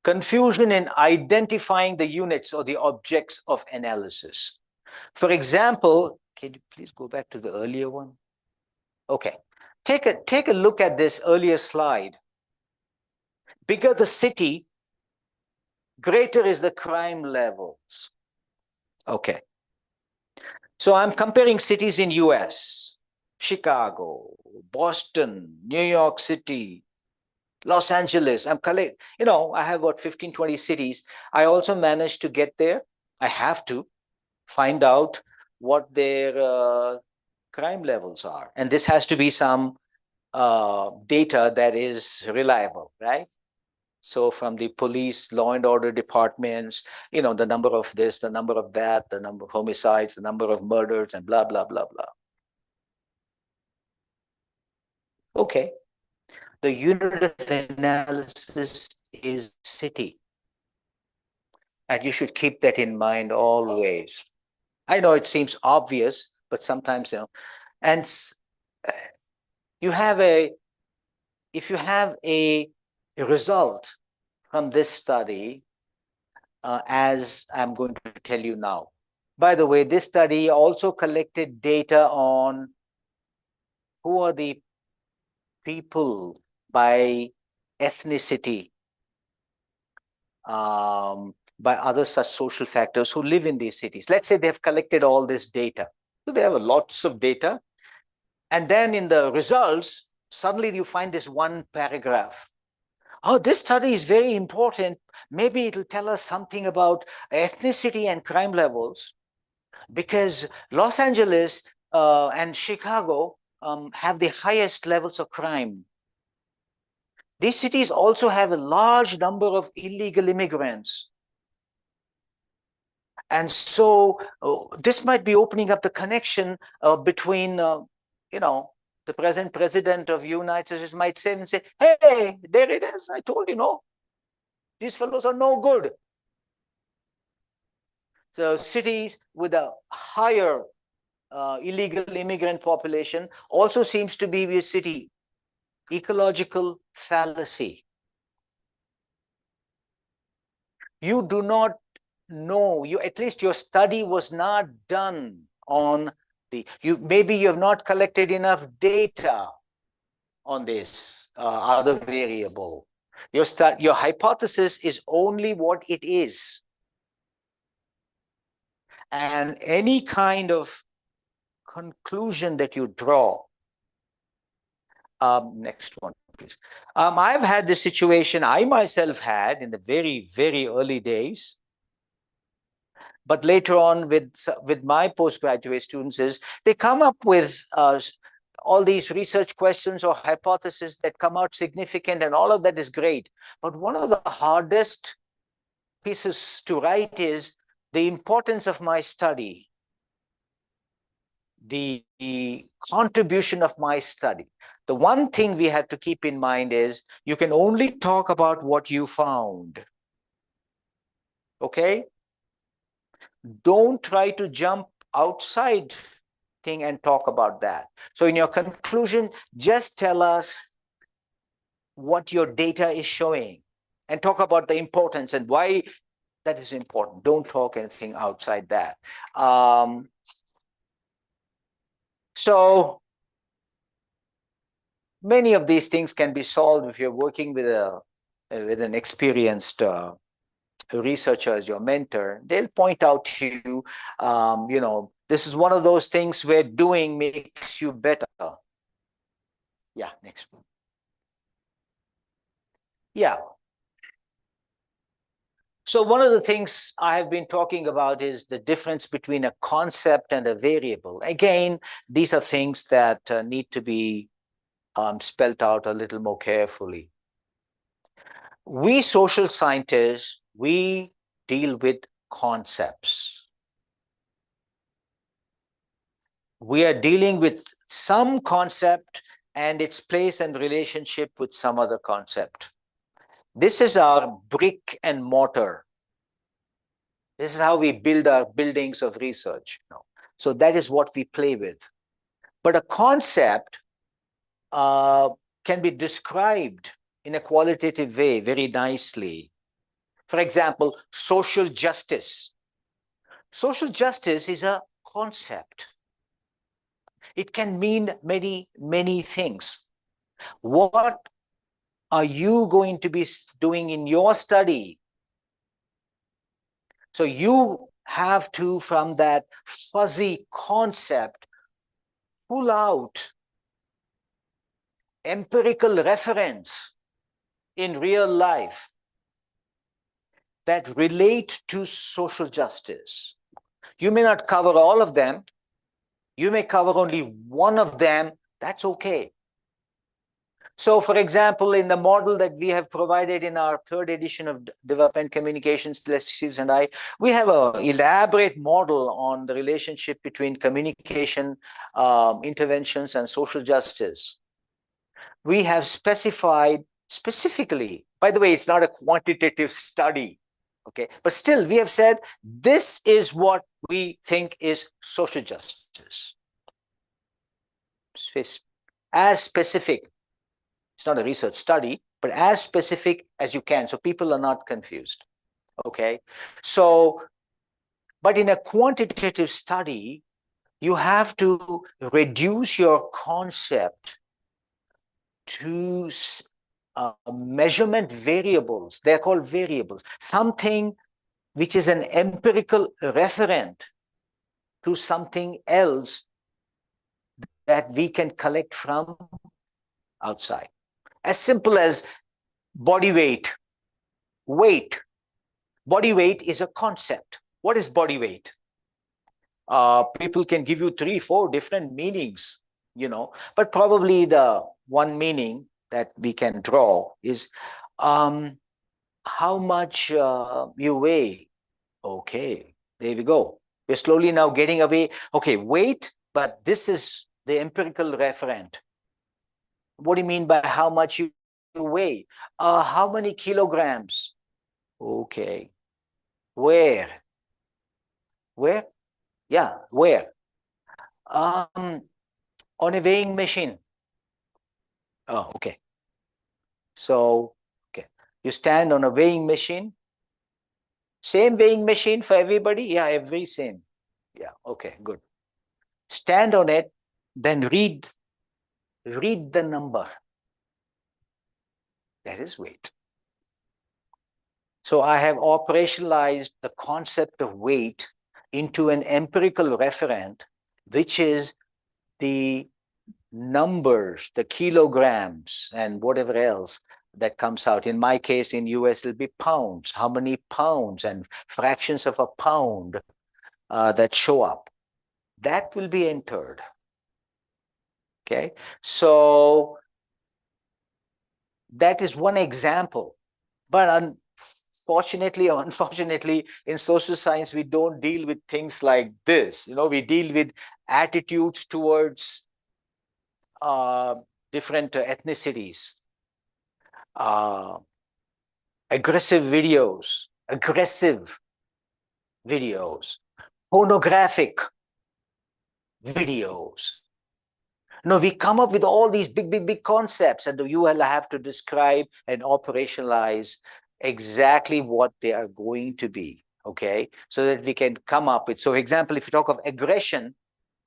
Confusion in identifying the units or the objects of analysis. For example, can you please go back to the earlier one? Okay, take a look at this earlier slide. Bigger the city, greater is the crime levels. Okay, so I'm comparing cities in US, Chicago, Boston, New York City, Los Angeles. I have about 15, 20 cities. I also managed to get there. I have to find out what their crime levels are. And this has to be some data that is reliable, right? So from the police, law and order departments, the number of this, the number of that, the number of homicides, the number of murders, and blah, blah, blah, blah. Okay. The unit of analysis is city. And you should keep that in mind always. I know it seems obvious, but sometimes, and you have if you have a result from this study, as I'm going to tell you now. By the way, this study also collected data on who are the people by ethnicity, by other such social factors who live in these cities. Let's say they've collected all this data. So they have lots of data. And then in the results, suddenly you find this one paragraph. Oh, this study is very important. Maybe it'll tell us something about ethnicity and crime levels, because Los Angeles and Chicago have the highest levels of crime. These cities also have a large number of illegal immigrants. And so this might be opening up the connection between, the present president of the United States might say and say, hey, there it is. I told you, no, these fellows are no good. So cities with a higher illegal immigrant population also seems to be a city. Ecological fallacy. You do not know, at least your study was not done on maybe you have not collected enough data on this other variable. Your hypothesis is only what it is. And any kind of conclusion that you draw. Next one, please. I've had this situation I myself had in the very, very early days. But later on with my postgraduate students is they come up with all these research questions or hypotheses that come out significant, and all of that is great. But one of the hardest pieces to write is the importance of my study, the contribution of my study. The one thing we have to keep in mind is you can only talk about what you found. Okay? Don't try to jump outside thing and talk about that. So in your conclusion, just tell us what your data is showing and talk about the importance and why that is important. Don't talk anything outside that. So many of these things can be solved if you're working with an experienced researcher as your mentor. They'll point out to you, this is one of those things where doing makes you better. Yeah, next one. Yeah. So one of the things I have been talking about is the difference between a concept and a variable. Again, these are things that need to be spelled out a little more carefully. We social scientists, we deal with concepts. We are dealing with some concept and its place and relationship with some other concept. This is our brick and mortar. This is how we build our buildings of research. So that is what we play with. But a concept can be described in a qualitative way very nicely. For example, social justice. Social justice is a concept. It can mean many, many things. What are you going to be doing in your study? So you have to, from that fuzzy concept, pull out empirical reference in real life that relate to social justice. You may not cover all of them. You may cover only one of them. That's okay. So, for example, in the model that we have provided in our third edition of Development Communications, Steve and I, we have an elaborate model on the relationship between communication interventions and social justice. We have specified specifically, by the way, it's not a quantitative study, okay, but still we have said this is what we think is social justice. As specific. It's not a research study, but as specific as you can, so people are not confused, okay? So, but in a quantitative study, you have to reduce your concept to measurement variables. They're called variables. Something which is an empirical referent to something else that we can collect from outside. As simple as body weight. Body weight is a concept. What is body weight? People can give you 3, 4 different meanings, you know, but probably the one meaning that we can draw is how much you weigh. Okay, there we go. We're slowly now getting away. Okay, weight, but this is the empirical referent. What do you mean by how much you weigh? How many kilograms? Okay. Where? Yeah, where? On a weighing machine. Oh, okay. So, okay. You stand on a weighing machine. Same weighing machine for everybody? Yeah, every same. Yeah, okay, good. Stand on it, then read the number. That is weight. So I have operationalized the concept of weight into an empirical referent, which is the numbers, the kilograms and whatever else that comes out. In my case, in US, it'll be pounds. How many pounds and fractions of a pound that show up. That will be entered. Okay, so that is one example. But unfortunately or unfortunately, in social science, we don't deal with things like this. You know, we deal with attitudes towards different ethnicities, aggressive videos, pornographic videos. No, we come up with all these big concepts, and you will have to describe and operationalize exactly what they are going to be, okay? So that we can come up with, so for example, if you talk of aggression,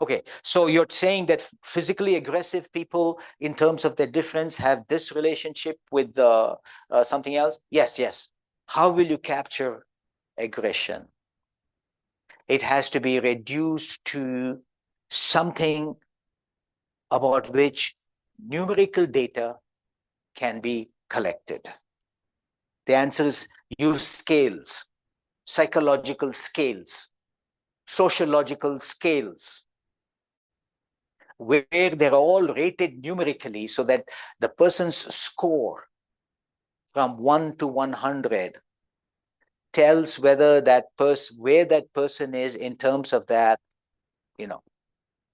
okay, so you're saying that physically aggressive people, in terms of their difference, have this relationship with something else? Yes. How will you capture aggression? It has to be reduced to something about which numerical data can be collected. The answer is use scales, psychological scales, sociological scales, where they're all rated numerically so that the person's score from 1 to 100 tells whether where that person is in terms of that, you know.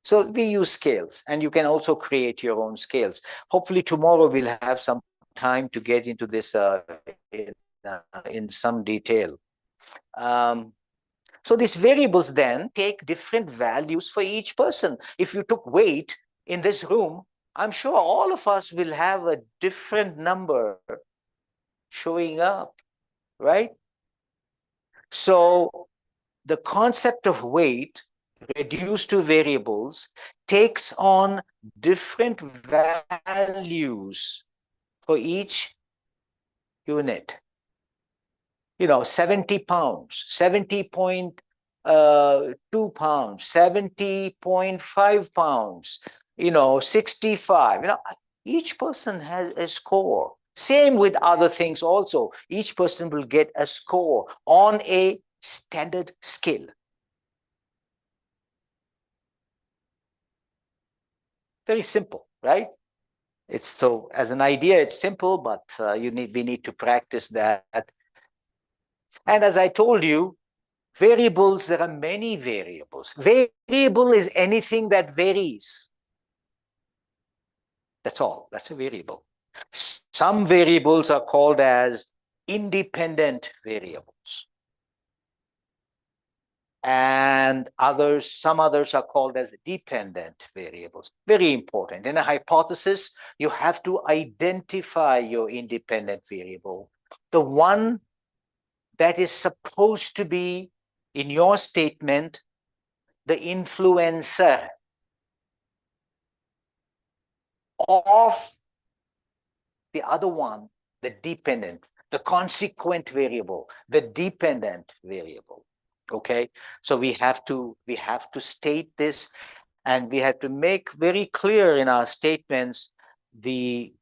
So we use scales, and you can also create your own scales. Hopefully tomorrow we'll have some time to get into this in some detail. So these variables then take different values for each person. If you took weight in this room, I'm sure all of us will have a different number showing up, right? So the concept of weight reduced to variables takes on different values for each unit. You know, 70 pounds, 70.2 pounds, 70.5 pounds, you know, 65. You know, each person has a score. Same with other things also. Each person will get a score on a standard scale. Very simple, right? It's so, as an idea, it's simple, but we need to practice that. And as I told you, variables, there are many variables. Variable is anything that varies. That's all. That's a variable. Some variables are called as independent variables. And some others are called as dependent variables. Very important. In a hypothesis, you have to identify your independent variable, the one that is supposed to be, in your statement, the influencer of the other one, the dependent, the consequent variable, the dependent variable. Okay, so we have to state this, and we have to make very clear in our statements the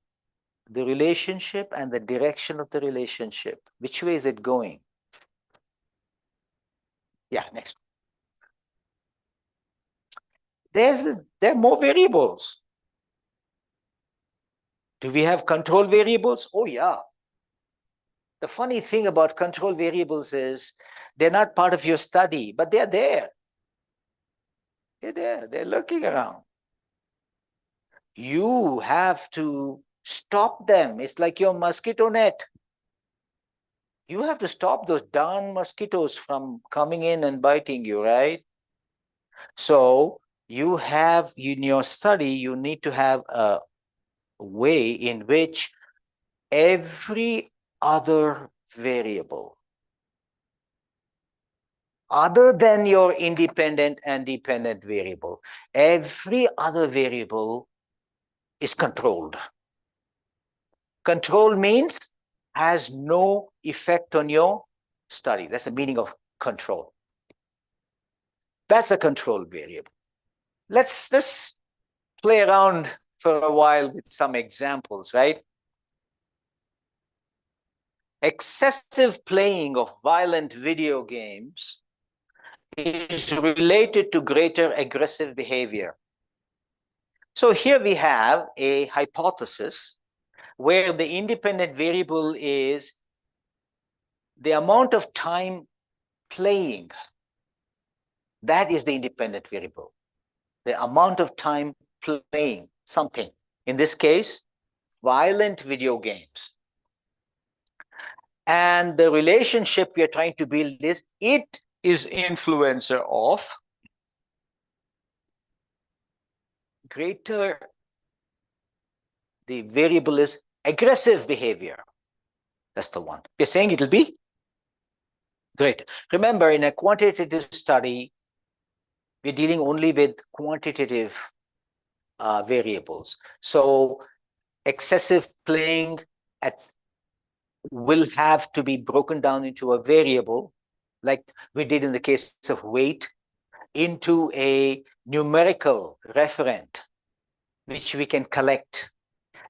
relationship and the direction of the relationship. Which way is it going? Yeah, next. There are more variables. Do we have control variables? Oh, yeah. The funny thing about control variables is they're not part of your study, but they're there. They're there. They're lurking around. You have to stop them. It's like your mosquito net. You have to stop those darn mosquitoes from coming in and biting you, right? So you have, in your study, you need to have a way in which every other variable, other than your independent and dependent variable, every other variable is controlled. Control means has no effect on your study. That's the meaning of control. That's a control variable. Let's play around for a while with some examples, right? Excessive playing of violent video games is related to greater aggressive behavior. So here we have a hypothesis where the independent variable is the amount of time playing. That is the independent variable. The amount of time playing something. In this case, violent video games. And the relationship we are trying to build is, it is influencer of greater, the variable is aggressive behavior. That's the one. We're saying it'll be great. Remember, in a quantitative study, we're dealing only with quantitative variables. So excessive playing will have to be broken down into a variable, like we did in the case of weight, into a numerical referent, which we can collect,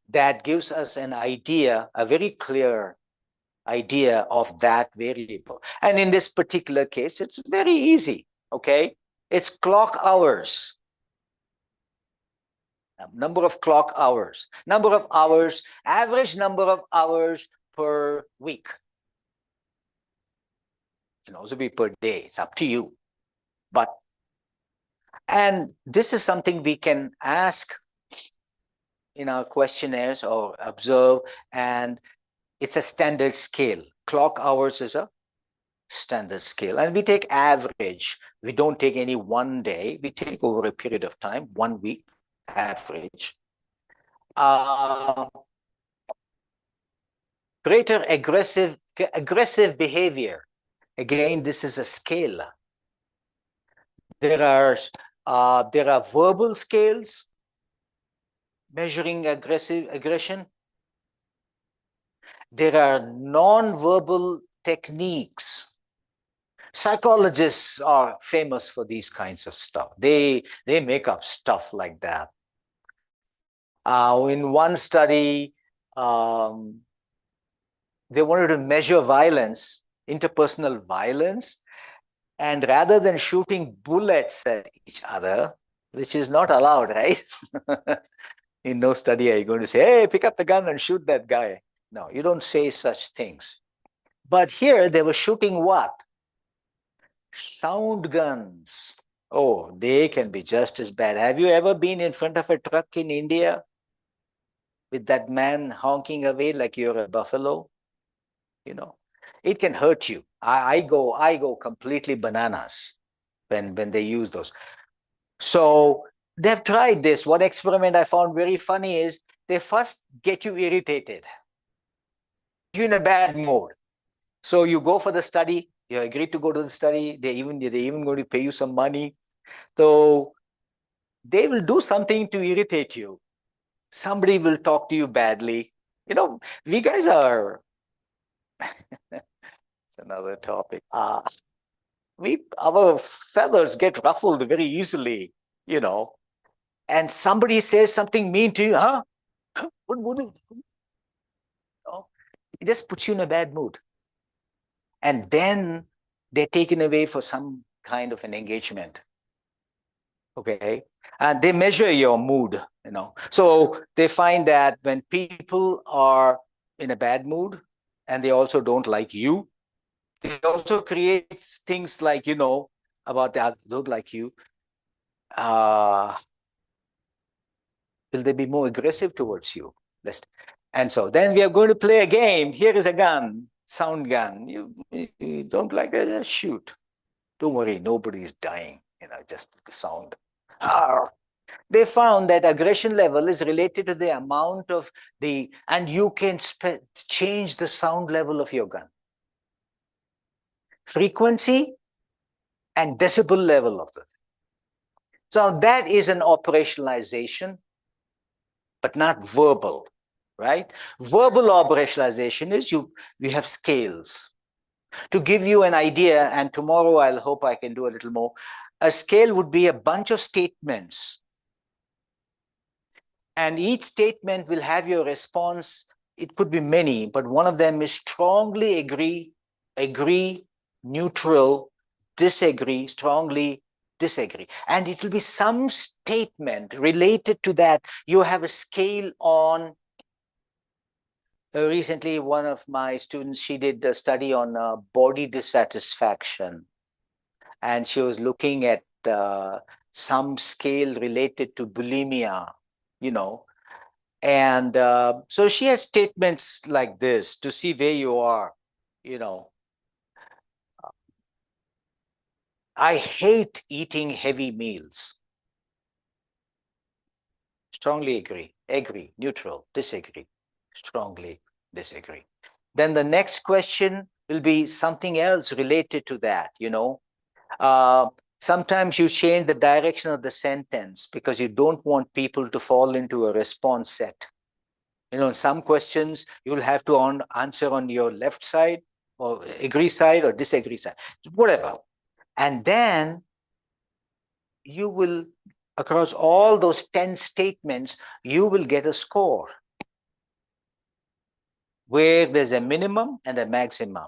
that gives us an idea, a very clear idea of that variable. And in this particular case, it's very easy, okay? It's clock hours. Number of clock hours. Number of hours, average number of hours per week. It can also be per day. It's up to you. And this is something we can ask in our questionnaires or observe, and it's a standard scale. Clock hours is a standard scale, and we take average. We don't take any one day. We take over a period of time, 1 week average. Greater aggressive behavior. Again, this is a scale. There are verbal scales measuring aggression. There are non-verbal techniques. Psychologists are famous for these kinds of stuff. They make up stuff like that. In one study, they wanted to measure violence, interpersonal violence, and rather than shooting bullets at each other, which is not allowed, right? In no study are you going to say, hey, pick up the gun and shoot that guy. No, you don't say such things. But here they were shooting what? Sound guns. Oh, they can be just as bad. Have you ever been in front of a truck in India with that man honking away like you're a buffalo? You know, it can hurt you. I go completely bananas when they use those. So they've tried this. One experiment I found very funny is they first get you irritated, you're in a bad mood. So you go for the study, you agree to go to the study, they're even going to pay you some money. So they will do something to irritate you. Somebody will talk to you badly. You know, we guys are, it's another topic. Our feathers get ruffled very easily, you know, and somebody says something mean to you, huh? What, you know, it just puts you in a bad mood. And then they're taken away for some kind of an engagement. Okay. And they measure your mood, you know. So they find that when people are in a bad mood and they also don't like you, they also create things like, you know, about that don't like you. Will they be more aggressive towards you? And so then we are going to play a game. Here is a gun, sound gun. You don't like it, just shoot. Don't worry, nobody's dying, you know, just sound. They found that aggression level is related to the amount of and you can change the sound level of your gun. Frequency and decibel level of the thing. So that is an operationalization, but not verbal, right? Verbal operationalization is we have scales. To give you an idea, and tomorrow I'll hope I can do a little more, a scale would be a bunch of statements. And each statement will have your response. It could be many, but one of them is strongly agree, neutral, disagree, strongly disagree. And it will be some statement related to that. You have a scale on. Recently, one of my students, she did a study on body dissatisfaction. And she was looking at some scale related to bulimia, you know. And so she had statements like this to see where you are, you know. I hate eating heavy meals. Strongly agree, neutral, disagree, strongly disagree. Then the next question will be something else related to that, you know. Sometimes you change the direction of the sentence because you don't want people to fall into a response set. You know, some questions you'll have to answer on your left side or agree side or disagree side, whatever. And then you will, across all those 10 statements, you will get a score where there's a minimum and a maximum.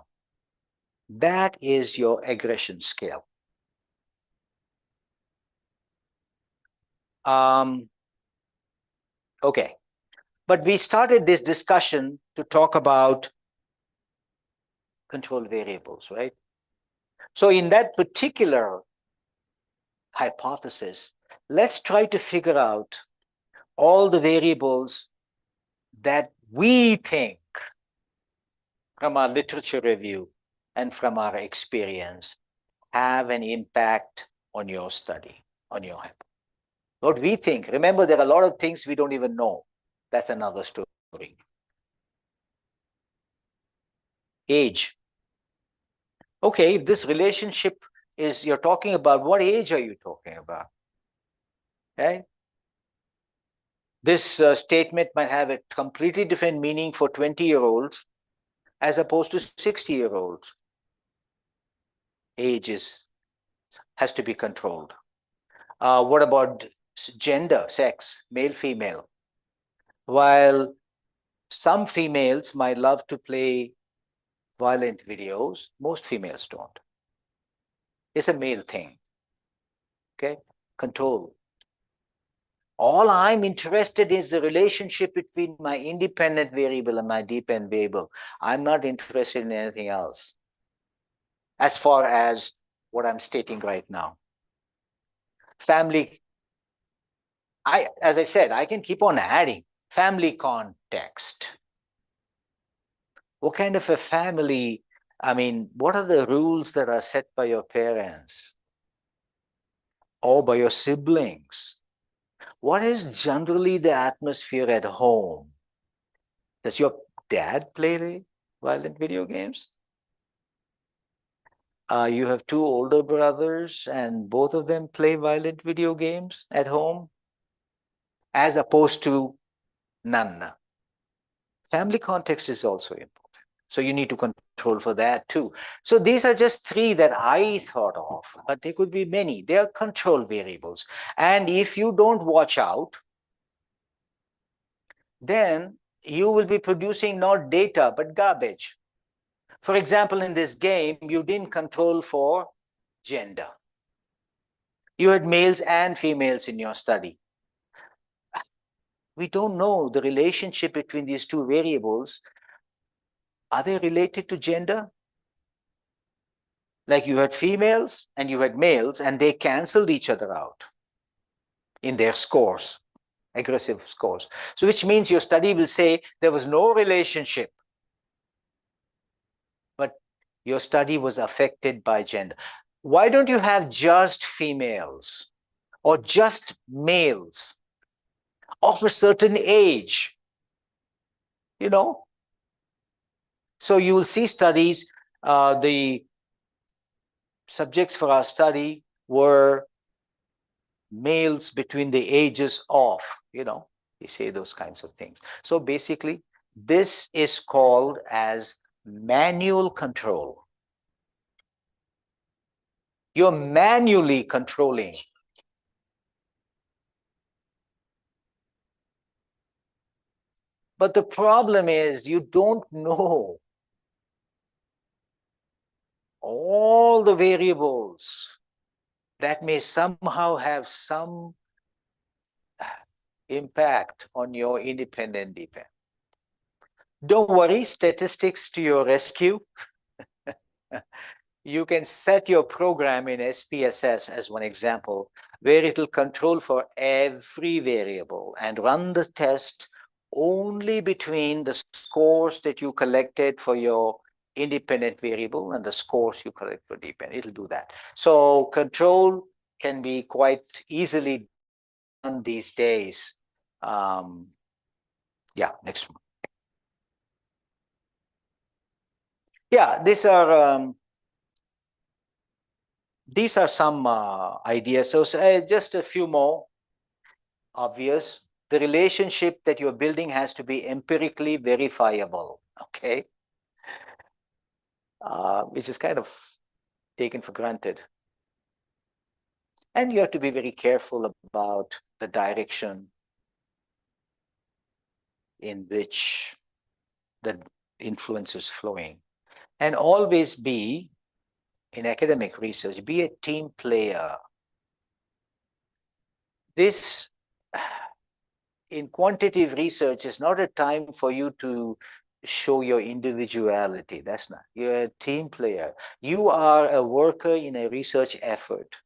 That is your aggression scale. Okay. But we started this discussion to talk about control variables, right? So in that particular hypothesis, let's try to figure out all the variables that we think from our literature review and from our experience have an impact on your study, on your hypothesis. What we think, remember, there are a lot of things we don't even know. That's another story. Age. Okay, if this relationship is, you're talking about, what age are you talking about? Okay. This statement might have a completely different meaning for 20-year-olds as opposed to 60-year-olds. Age has to be controlled. What about gender, sex, male, female? While some females might love to play violent videos, most females don't. It's a male thing. Okay, control. All I'm interested in is the relationship between my independent variable and my dependent variable. I'm not interested in anything else as far as what I'm stating right now. Family, as I said, I can keep on adding family context. What kind of a family? I mean, what are the rules that are set by your parents or by your siblings? What is generally the atmosphere at home? Does your dad play violent video games? You have two older brothers and both of them play violent video games at home, as opposed to none. Family context is also important. So you need to control for that too. So these are just three that I thought of, but there could be many. They are control variables. And if you don't watch out, then you will be producing not data, but garbage. For example, in this game, you didn't control for gender. You had males and females in your study. We don't know the relationship between these two variables. Are they related to gender? Like you had females and you had males, and they canceled each other out in their scores, aggressive scores. So which means your study will say there was no relationship, but your study was affected by gender. Why don't you have just females or just males of a certain age? You know, so you will see studies, the subjects for our study were males between the ages of, you say those kinds of things. So basically, this is called as manual control. You're manually controlling. But the problem is you don't know all the variables that may somehow have some impact on your independent dependent. Don't worry, statistics to your rescue. You can set your program in SPSS as one example, where it will control for every variable and run the test only between the scores that you collected for your independent variable and the scores you collect for dependent. It'll do that. So control can be quite easily done these days. Yeah, next one. Yeah, these are some ideas. So just a few more obvious. The relationship that you're building has to be empirically verifiable, okay? Which is kind of taken for granted. And you have to be very careful about the direction in which the influence is flowing. And always be, in academic research, be a team player. This, in quantitative research, is not a time for you to show your individuality. That's not. You're a team player. You are a worker in a research effort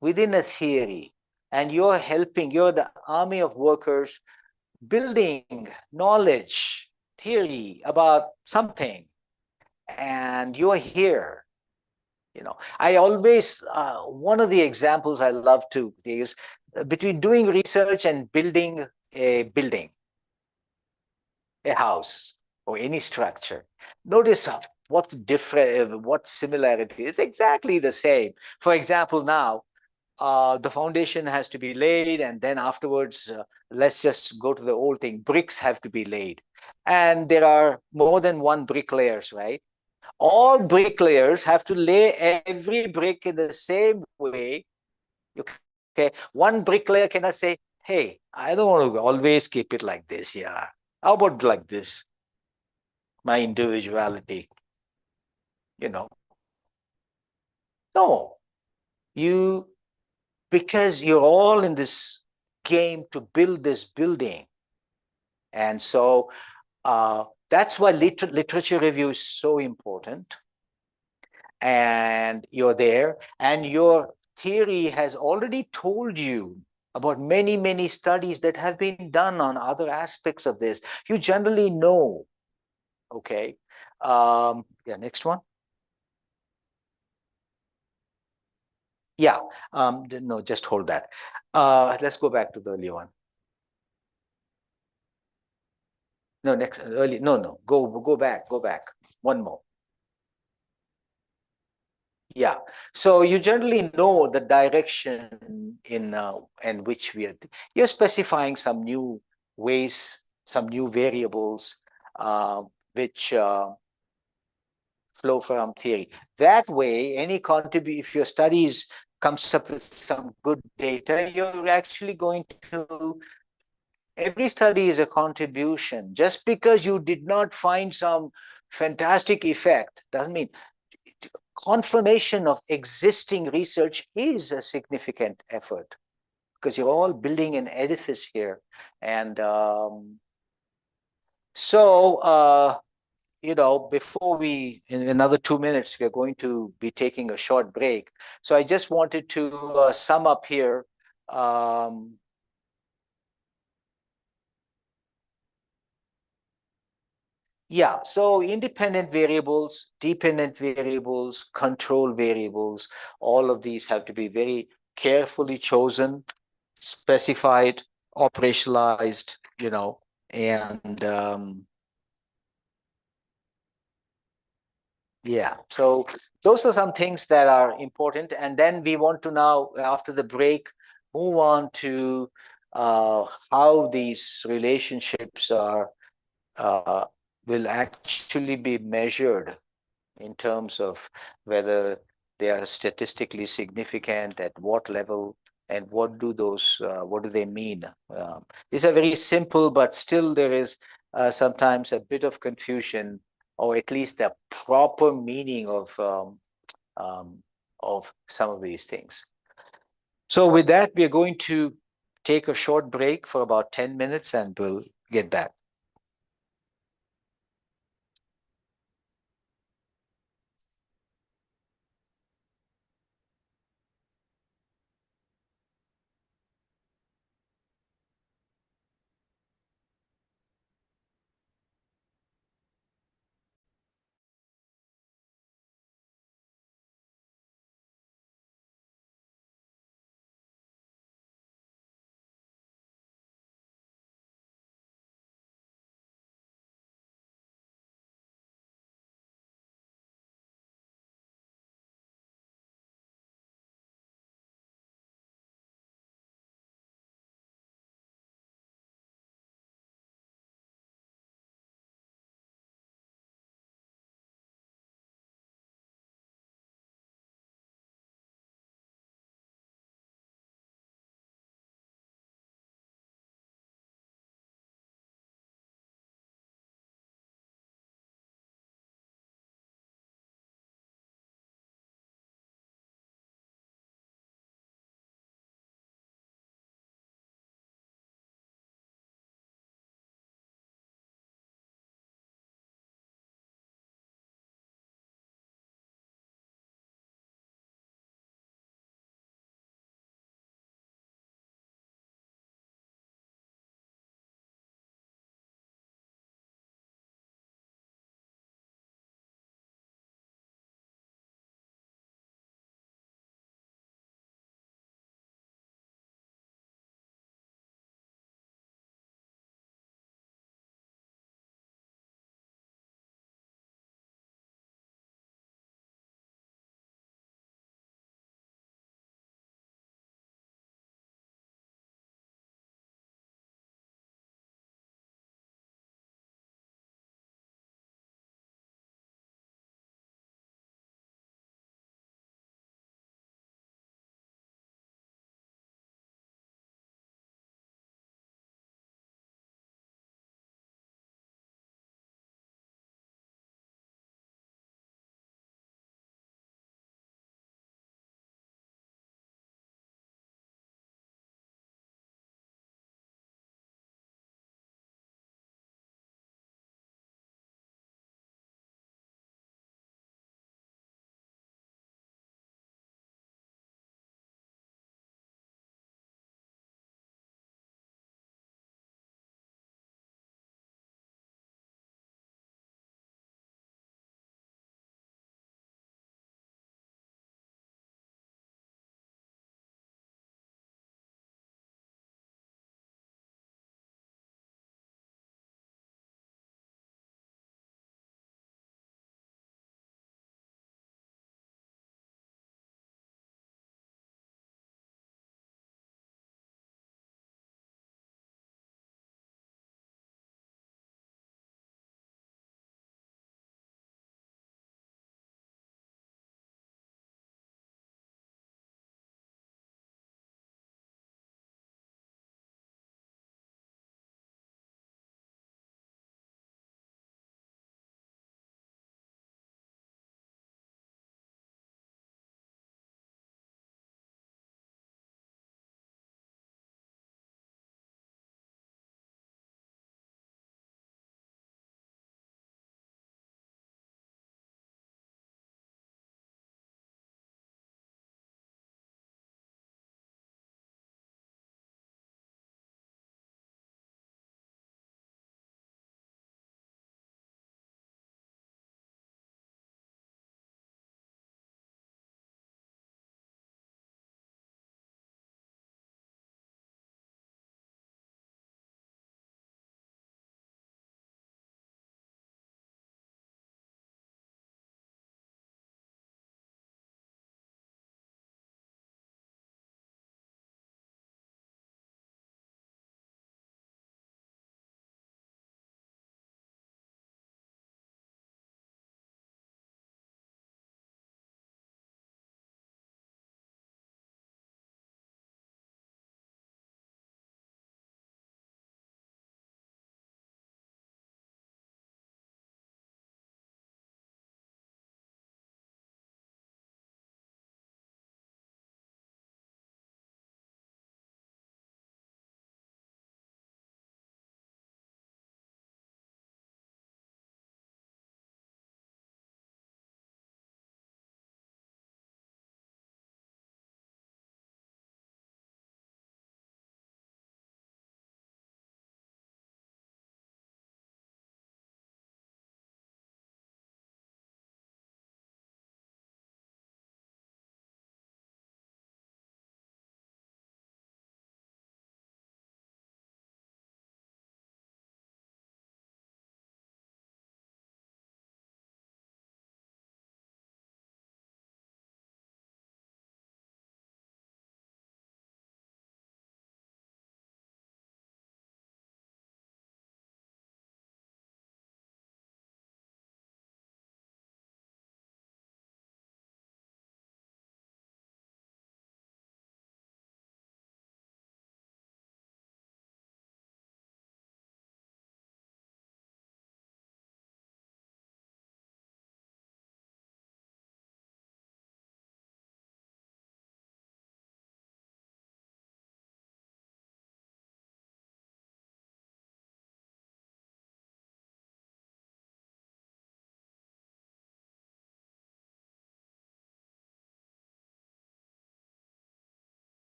within a theory, and you're helping, you're the army of workers building knowledge, theory about something, and you're here. I always, one of the examples I love to use between doing research and building a building, a house, or any structure. Notice what's different, what similarity is exactly the same. For example, now the foundation has to be laid, and then afterwards, let's just go to the old thing. Bricks have to be laid, and there are more than one bricklayers, right? All bricklayers have to lay every brick in the same way. Okay, one bricklayer cannot say, "Hey, I don't want to always keep it like this. Yeah, how about like this?" My individuality, No, because you're all in this game to build this building. And so that's why literature review is so important. And you're there, and your theory has already told you about many, many studies that have been done on other aspects of this. You generally know, okay? Yeah, next one. Yeah, no, just hold that. Let's go back to the earlier one. No, next, early, no, no, go back, one more. Yeah, so you generally know the direction in which you're specifying some new ways, some new variables, which flow from theory. That way, if your studies comes up with some good data, you're actually going to, every study is a contribution. Just because you did not find some fantastic effect doesn't mean confirmation of existing research is a significant effort, because you're all building an edifice here. And before in another 2 minutes, we're going to be taking a short break. So I just wanted to sum up here. Um, Yeah, so independent variables, dependent variables, control variables, all of these have to be very carefully chosen, specified, operationalized, and yeah. So those are some things that are important. And then we want to now, after the break, move on to how these relationships uh, will actually be measured in terms of whether they are statistically significant, at what level, and what do they mean. These are very simple, but still there is sometimes a bit of confusion, or at least the proper meaning of some of these things. So with that, we are going to take a short break for about 10 minutes, and we'll get back.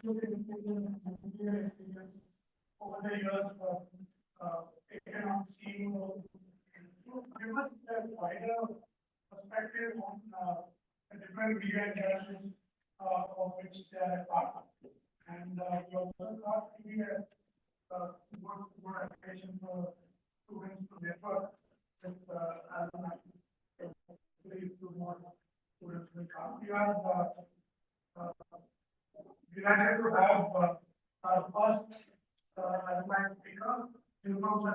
over the years taken on seeing give us a wider perspective on the different media interactions of which they are a part. And we also thought to be a good application for students to network with alumni. To more students will come. We are delighted to have our first alumni speaker, Philomena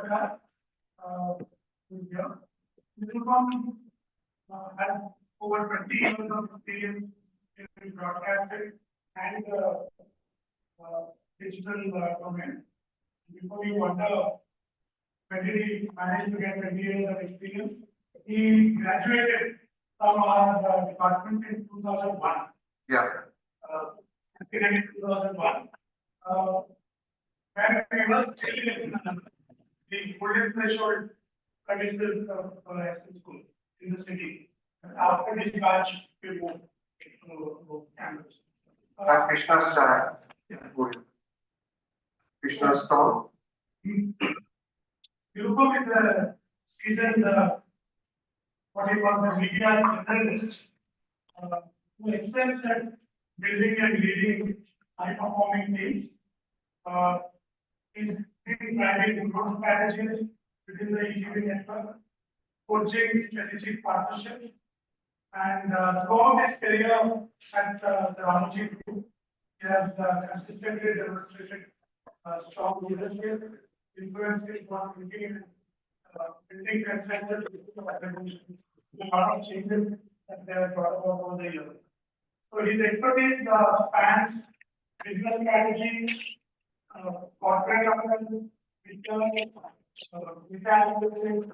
here. Philomena has over 20 years of experience in broadcasting and digital domain. Before you wonder when did he manage to get 20 years of experience, he graduated from our department in 2001. Yeah. In 2001. When we were still in the golden threshold premises of SM school in the city. After discharge, we moved to campus. Krishna's Krishna's town. Yurupam is a seasoned, what he calls a media journalist, who excels at building and leading high-performing teams. He's been driving growth strategies within the EGV network, coaching strategic partnerships, and throughout his career at the RG Group, he has consistently demonstrated strong leadership, influencing on thinking, building consensus, a lot of changes that they have brought about over the years. So his expertise spans business strategy, corporate governance, return, analytics,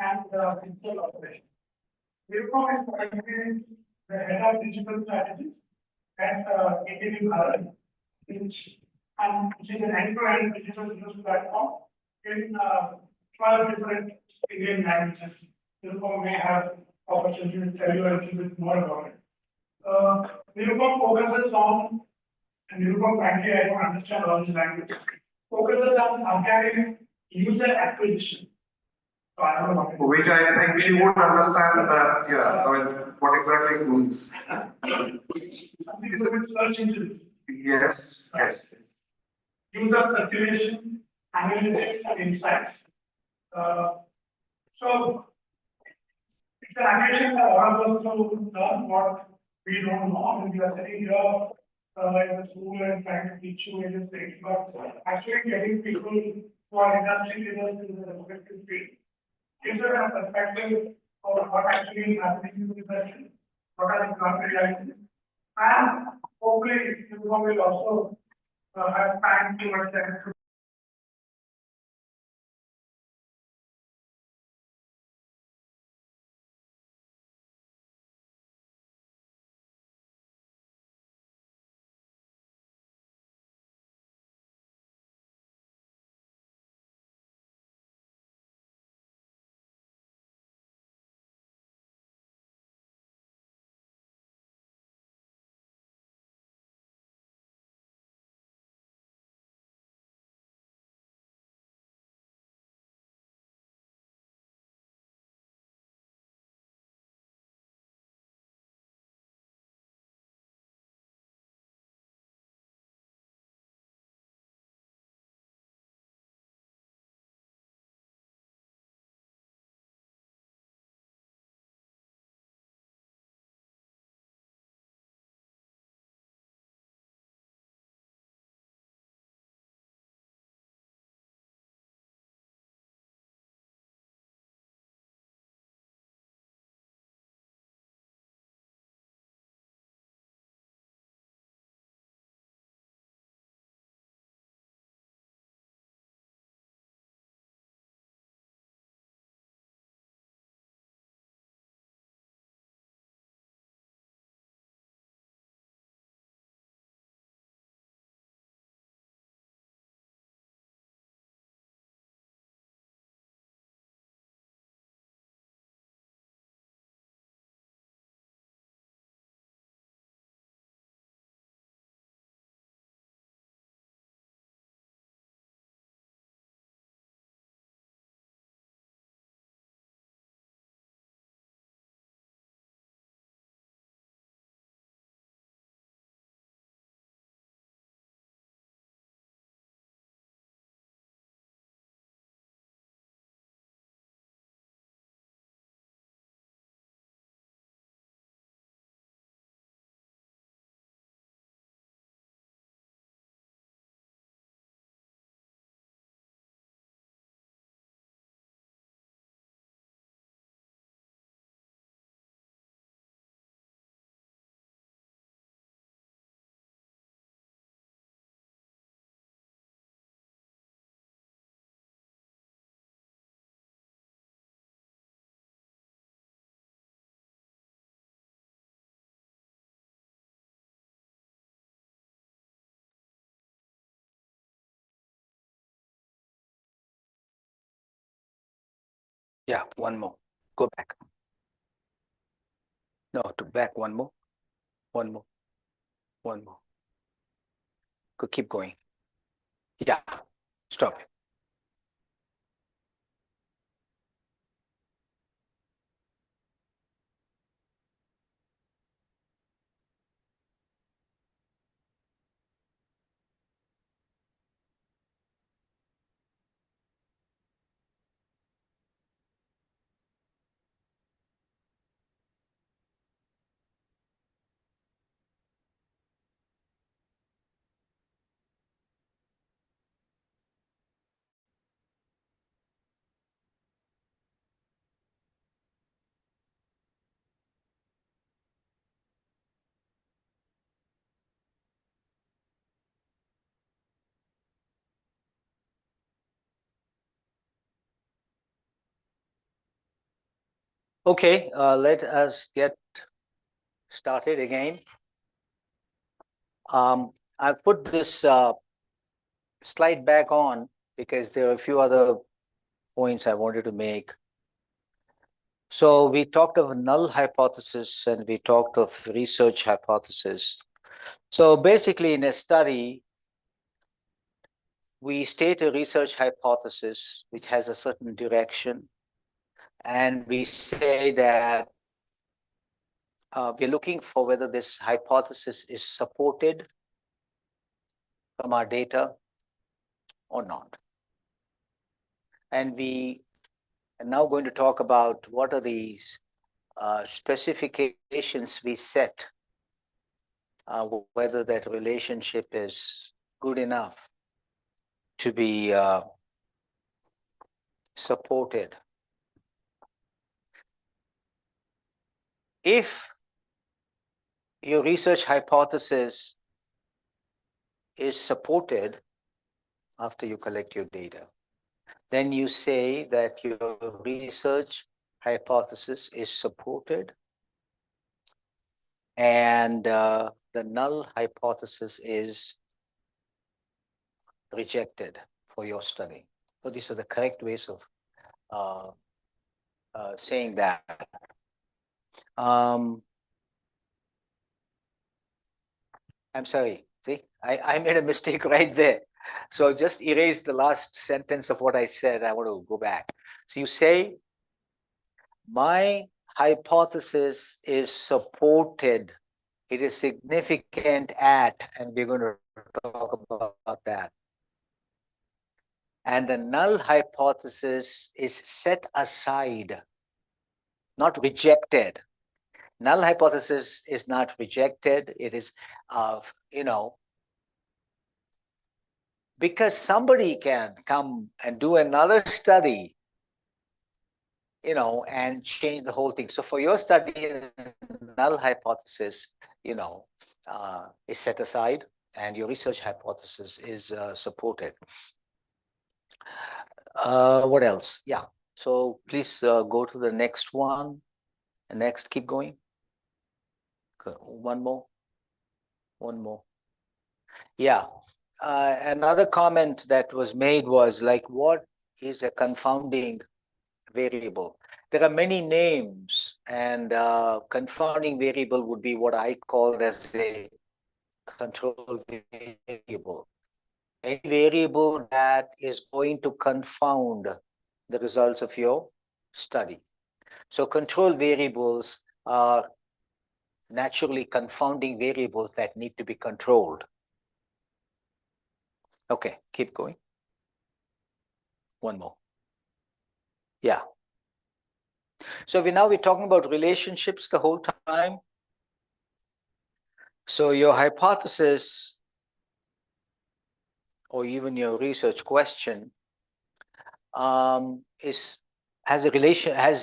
and digital operations. Yurupam is currently the head of digital strategies at FDP, which is an end-to-end digital news platform in 12 different Indian languages. Yurupam may have opportunity to tell you a little bit more about it. Yurupam focuses on, and Yurupam frankly I don't understand all these languages, focuses on organic user acquisition. So I don't know which I think she would understand that, yeah, I mean, what exactly it means. Something to do with search engines. Yes, yes. User circulation, analytics, and insights. So it's an occasion for all of us to learn what we don't know. And we are sitting here in the school and trying to teach you various things, but actually getting people who are industry leaders in the respective field gives us a perspective of what actually is happening in the industry, what are the current realities, and hopefully you will also have time to attend Yeah, one more. Go back. No, to back one more. One more. One more. Go, keep going. Yeah, stop. Okay, let us get started again. I put this slide back on because there are a few other points I wanted to make. So we talked of null hypothesis and we talked of research hypothesis. So basically in a study, we state a research hypothesis which has a certain direction, and we say that we're looking for whether this hypothesis is supported from our data or not. And we are now going to talk about what are these specifications we set, whether that relationship is good enough to be supported. If your research hypothesis is supported after you collect your data, then you say that your research hypothesis is supported and the null hypothesis is rejected for your study. So these are the correct ways of saying that. I'm sorry, see, I made a mistake right there. So just erase the last sentence of what I said. I want to go back. So you say, my hypothesis is supported. It is significant at, and we're going to talk about that. And the null hypothesis is set aside, not rejected. Null hypothesis is not rejected. It is, because somebody can come and do another study, and change the whole thing. So for your study, the null hypothesis, is set aside and your research hypothesis is supported. What else? Yeah. So please go to the next one. And next, keep going. One more. One more. Yeah. Another comment that was made was like, what is a confounding variable? There are many names, and confounding variable would be what I call as a control variable. Any variable that is going to confound the results of your study. So control variables are naturally confounding variables that need to be controlled. Okay, keep going. One more. Yeah. So we're talking about relationships the whole time. So your hypothesis or even your research question has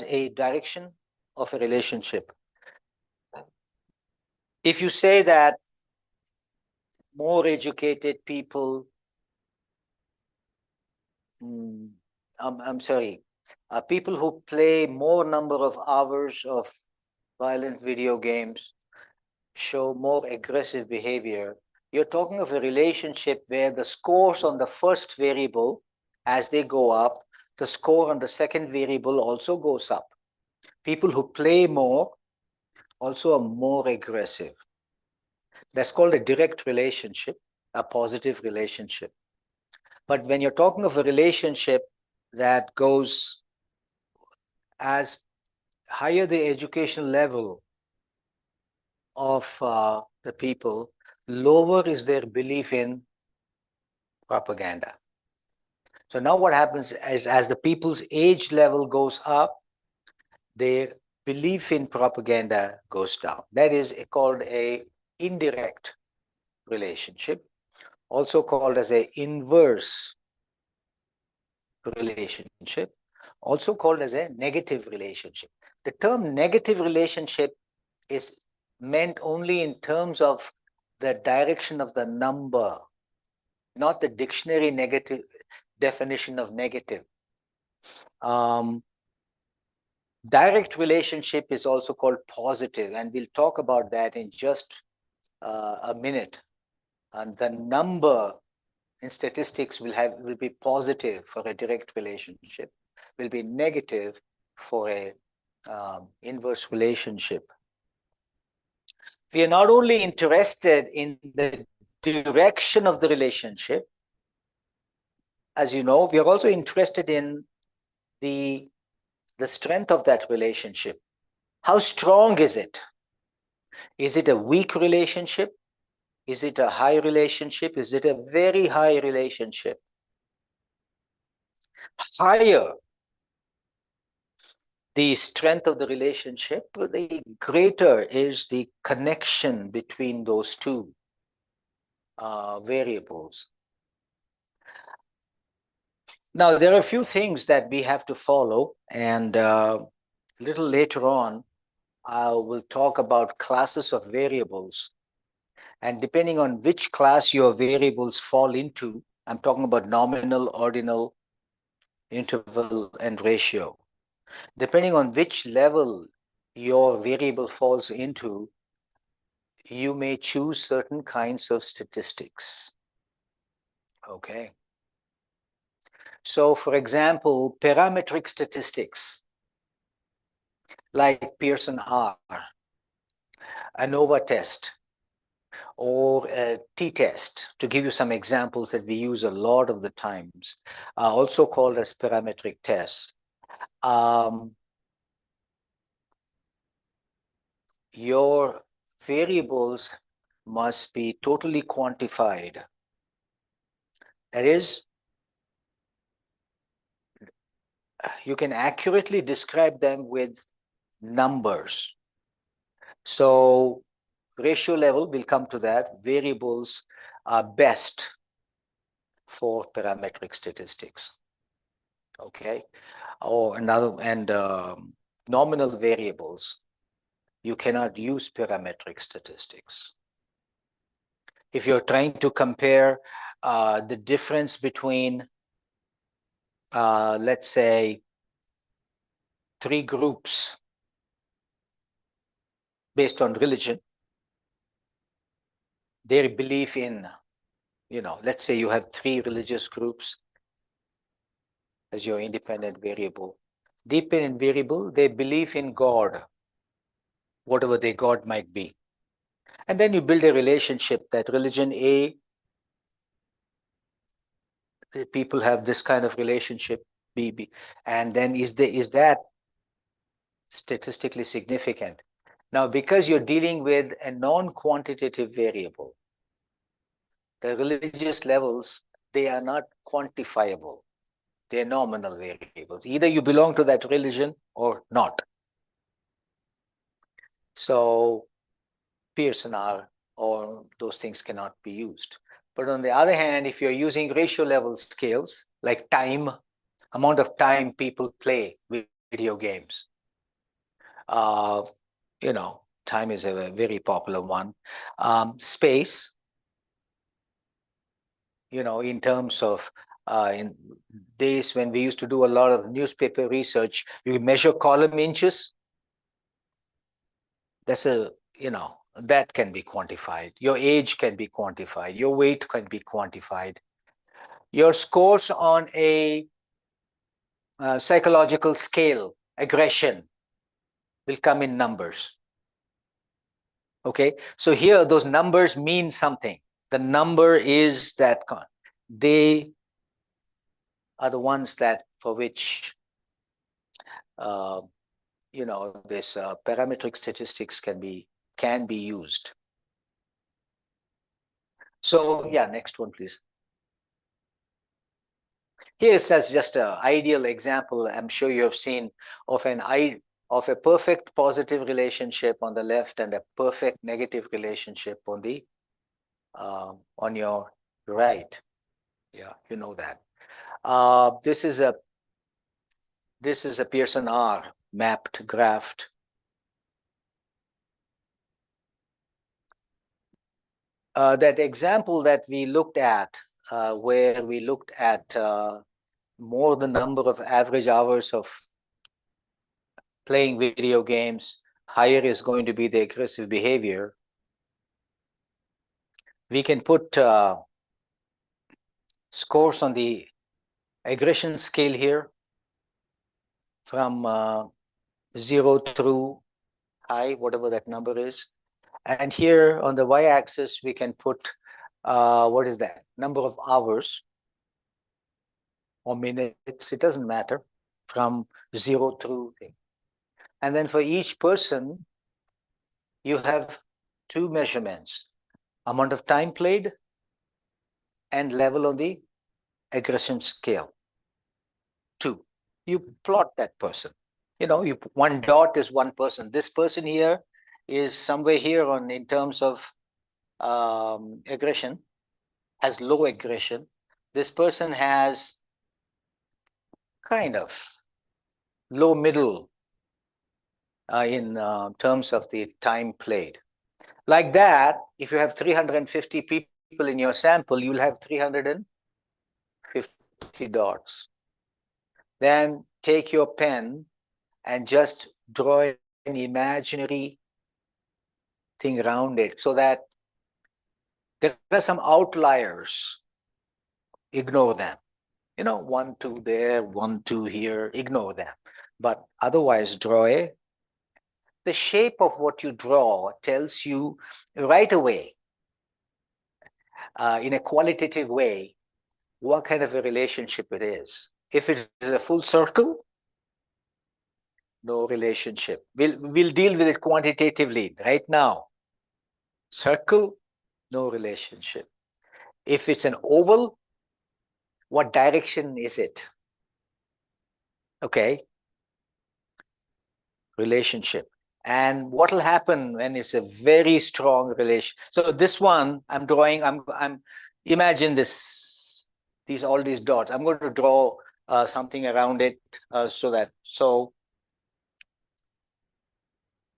a direction of a relationship. If you say that more educated people, I'm sorry, people who play more number of hours of violent video games show more aggressive behavior, you're talking of a relationship where the scores on the first variable, as they go up, the score on the second variable also goes up. People who play more also are more aggressive. That's called a direct relationship, a positive relationship. But when you're talking of a relationship that goes as higher the education level of the people, lower is their belief in propaganda. So now what happens is, as the people's age level goes up, their belief in propaganda goes down. That is called a indirect relationship, also called as a inverse relationship, also called as a negative relationship. The term negative relationship is meant only in terms of the direction of the number, not the dictionary negative definition of negative. Direct relationship is also called positive, and we'll talk about that in just a minute. And the number in statistics will be positive for a direct relationship, will be negative for a inverse relationship. We are not only interested in the direction of the relationship, as you know, we are also interested in the strength of that relationship. How strong is it? Is it a weak relationship? Is it a high relationship? Is it a very high relationship? Higher the strength of the relationship, the greater is the connection between those two variables. Now, there are a few things that we have to follow, and a little later on, I will talk about classes of variables. And depending on which class your variables fall into, I'm talking about nominal, ordinal, interval, and ratio. Depending on which level your variable falls into, you may choose certain kinds of statistics. Okay. So, for example, parametric statistics like Pearson R, ANOVA test, or a t-test, to give you some examples that we use a lot of the times, also called as parametric tests. Your variables must be totally quantified. That is, you can accurately describe them with numbers. So ratio level, we'll come to that. Variables are best for parametric statistics. Okay, or another, and nominal variables, you cannot use parametric statistics. If you're trying to compare the difference between, let's say, 3 groups based on religion, their belief in, let's say you have 3 religious groups as your independent variable. Dependent variable, they believe in God, whatever their God might be. And then you build a relationship that religion A, the people have this kind of relationship, B, and then is that statistically significant? Now, because you're dealing with a non-quantitative variable, the religious levels, they are not quantifiable. They're nominal variables. Either you belong to that religion or not. So Pearson R or those things cannot be used. But on the other hand, if you're using ratio level scales, like time, amount of time people play video games, time is a very popular one. Space, in terms of in days when we used to do a lot of newspaper research, you measure column inches. That's that can be quantified. Your age can be quantified. Your weight can be quantified. Your scores on a psychological scale, aggression will come in numbers. Okay, so here those numbers mean something. The number is that they are the ones that for which this parametric statistics can be used. So yeah, next one, please. Here is just an ideal example. I'm sure you have seen of a perfect positive relationship on the left and a perfect negative relationship on the on your right. Yeah, you know that. This is a Pearson R mapped graphed. That example that we looked at, where we looked at more the number of average hours of playing video games, higher is going to be the aggressive behavior. We can put scores on the aggression scale here from 0 through high, whatever that number is. And here on the y-axis, we can put, what is that? Number of hours or minutes, it doesn't matter, from 0 through. And then for each person, you have two measurements, amount of time played and level on the aggression scale. Two. You plot that person. One dot is one person. This person here is somewhere here in terms of aggression, has low aggression. This person has kind of low middle in terms of the time played. Like that, if you have 350 people in your sample, you'll have 350 dots. Then take your pen and just draw an imaginary thing around it so that there are some outliers. Ignore them. 1, 2 there, 1, 2 here, ignore them. But otherwise, the shape of what you draw tells you right away, in a qualitative way, what kind of a relationship it is. If it is a full circle, no relationship. We'll deal with it quantitatively right now. Circle, no relationship. If it's an oval, what direction is it? Okay. Relationship. And what will happen when it's a very strong relation? So this one I'm drawing, I'm imagine all these dots. I'm going to draw something around it so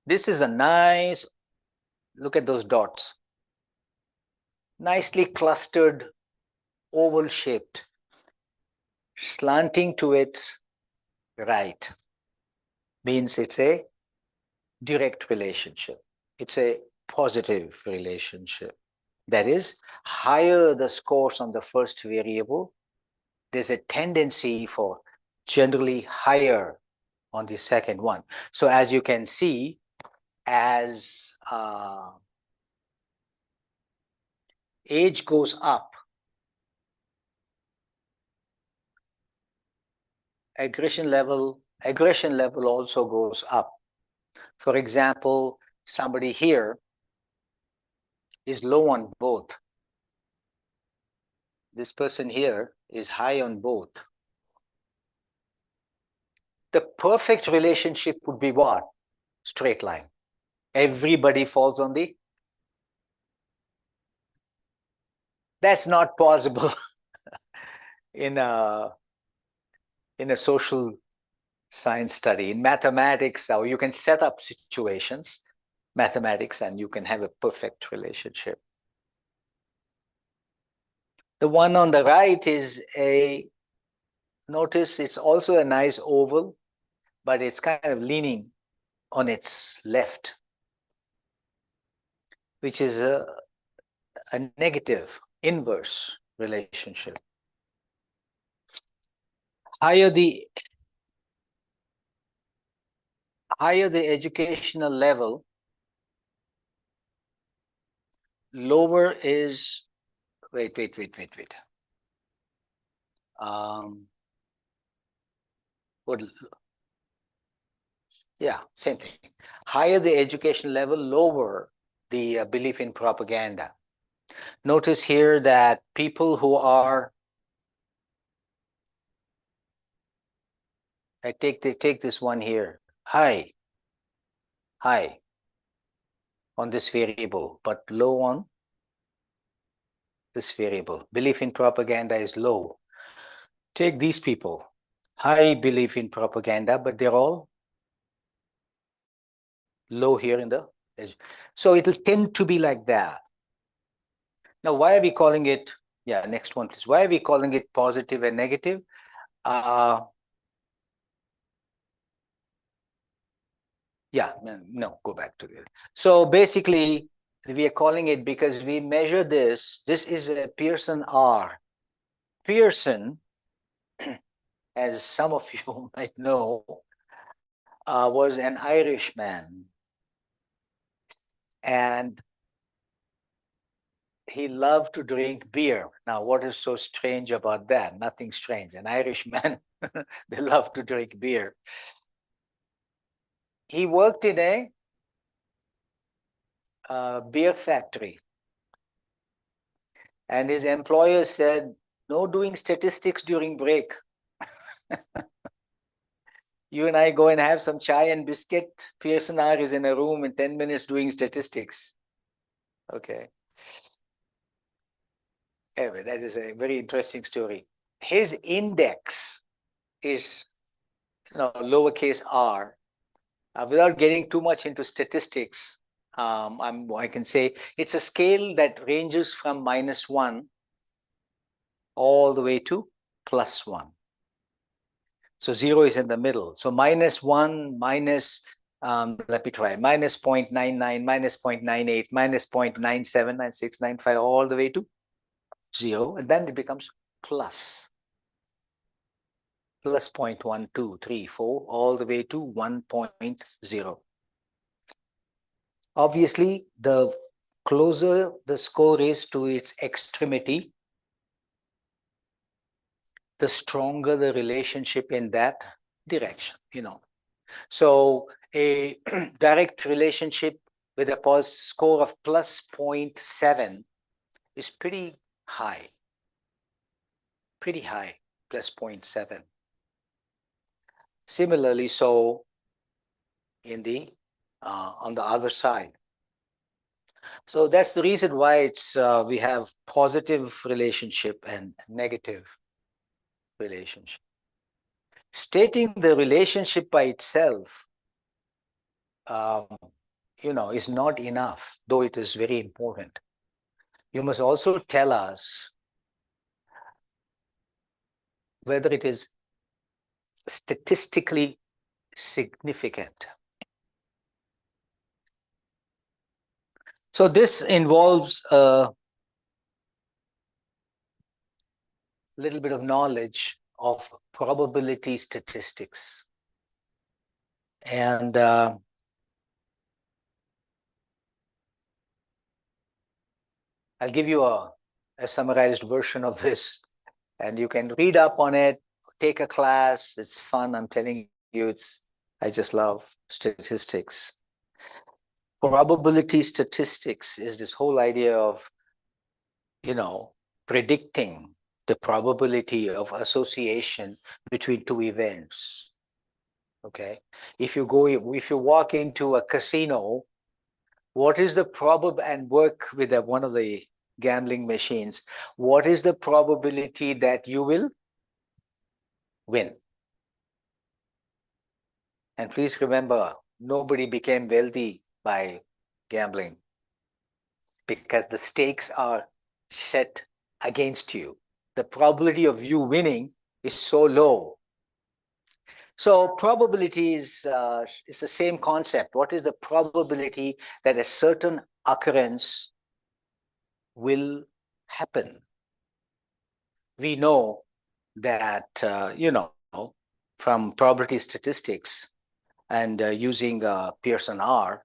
this is a nice, look at those dots. Nicely clustered, oval shaped, slanting to its right. Means it's a direct relationship. It's a positive relationship. That is, higher the scores on the first variable, there's a tendency for generally higher on the second one. So as you can see, as age goes up, aggression level also goes up. For example, somebody here is low on both. This person here is high on both. The perfect relationship would be what? Straight line. Everybody falls on the. That's not possible in a social science study. In mathematics, you can set up situations, mathematics, and you can have a perfect relationship. The one on the right is notice it's also a nice oval, but it's kind of leaning on its left, which is a negative, inverse relationship. Higher the higher the educational level, lower is, wait. What, yeah, same thing. Higher the education level, lower the belief in propaganda. Notice here that people who are, I take this one here, high on this variable, but low on this variable. Belief in propaganda is low. Take these people, high belief in propaganda, but they're all low here in the edge. So it'll tend to be like that. Now, why are we calling it, yeah, next one, please. Why are we calling it positive and negative? Yeah, no, go back to it. So basically, we are calling it because we measure this. This is a Pearson R. Pearson, as some of you might know, was an Irishman. And he loved to drink beer. Now, what is so strange about that? Nothing strange. An Irishman, they love to drink beer. He worked in a beer factory. And his employer said, no doing statistics during break. You and I go and have some chai and biscuit. Pearson R is in a room in 10 minutes doing statistics. Okay. Anyway, that is a very interesting story. His index is, lowercase r. Without getting too much into statistics, I can say it's a scale that ranges from -1 all the way to +1. So 0 is in the middle. So -1, let me try, -0.99, -0.98, -0.979695, all the way to 0. And then it becomes plus 0.1234, all the way to 1.0. Obviously, the closer the score is to its extremity, the stronger the relationship in that direction, So a direct relationship with a score of plus 0.7 is pretty high, plus 0.7. Similarly, so in the on the other side. So that's the reason why it's we have positive relationship and negative relationship. Stating the relationship by itself, is not enough, though it is very important. You must also tell us whether it is statistically significant. So this involves a little bit of knowledge of probability statistics. And I'll give you a summarized version of this, and you can read up on it, take a class. It's fun. I'm telling you, I just love statistics. Probability statistics is this whole idea of, predicting the probability of association between two events. Okay. If you walk into a casino, what is the and work with one of the gambling machines, what is the probability that you will win? And please remember, nobody became wealthy by gambling, because the stakes are set against you. The probability of you winning is so low. So probability is the same concept. What is the probability that a certain occurrence will happen? We know that, from probability statistics, and using Pearson R,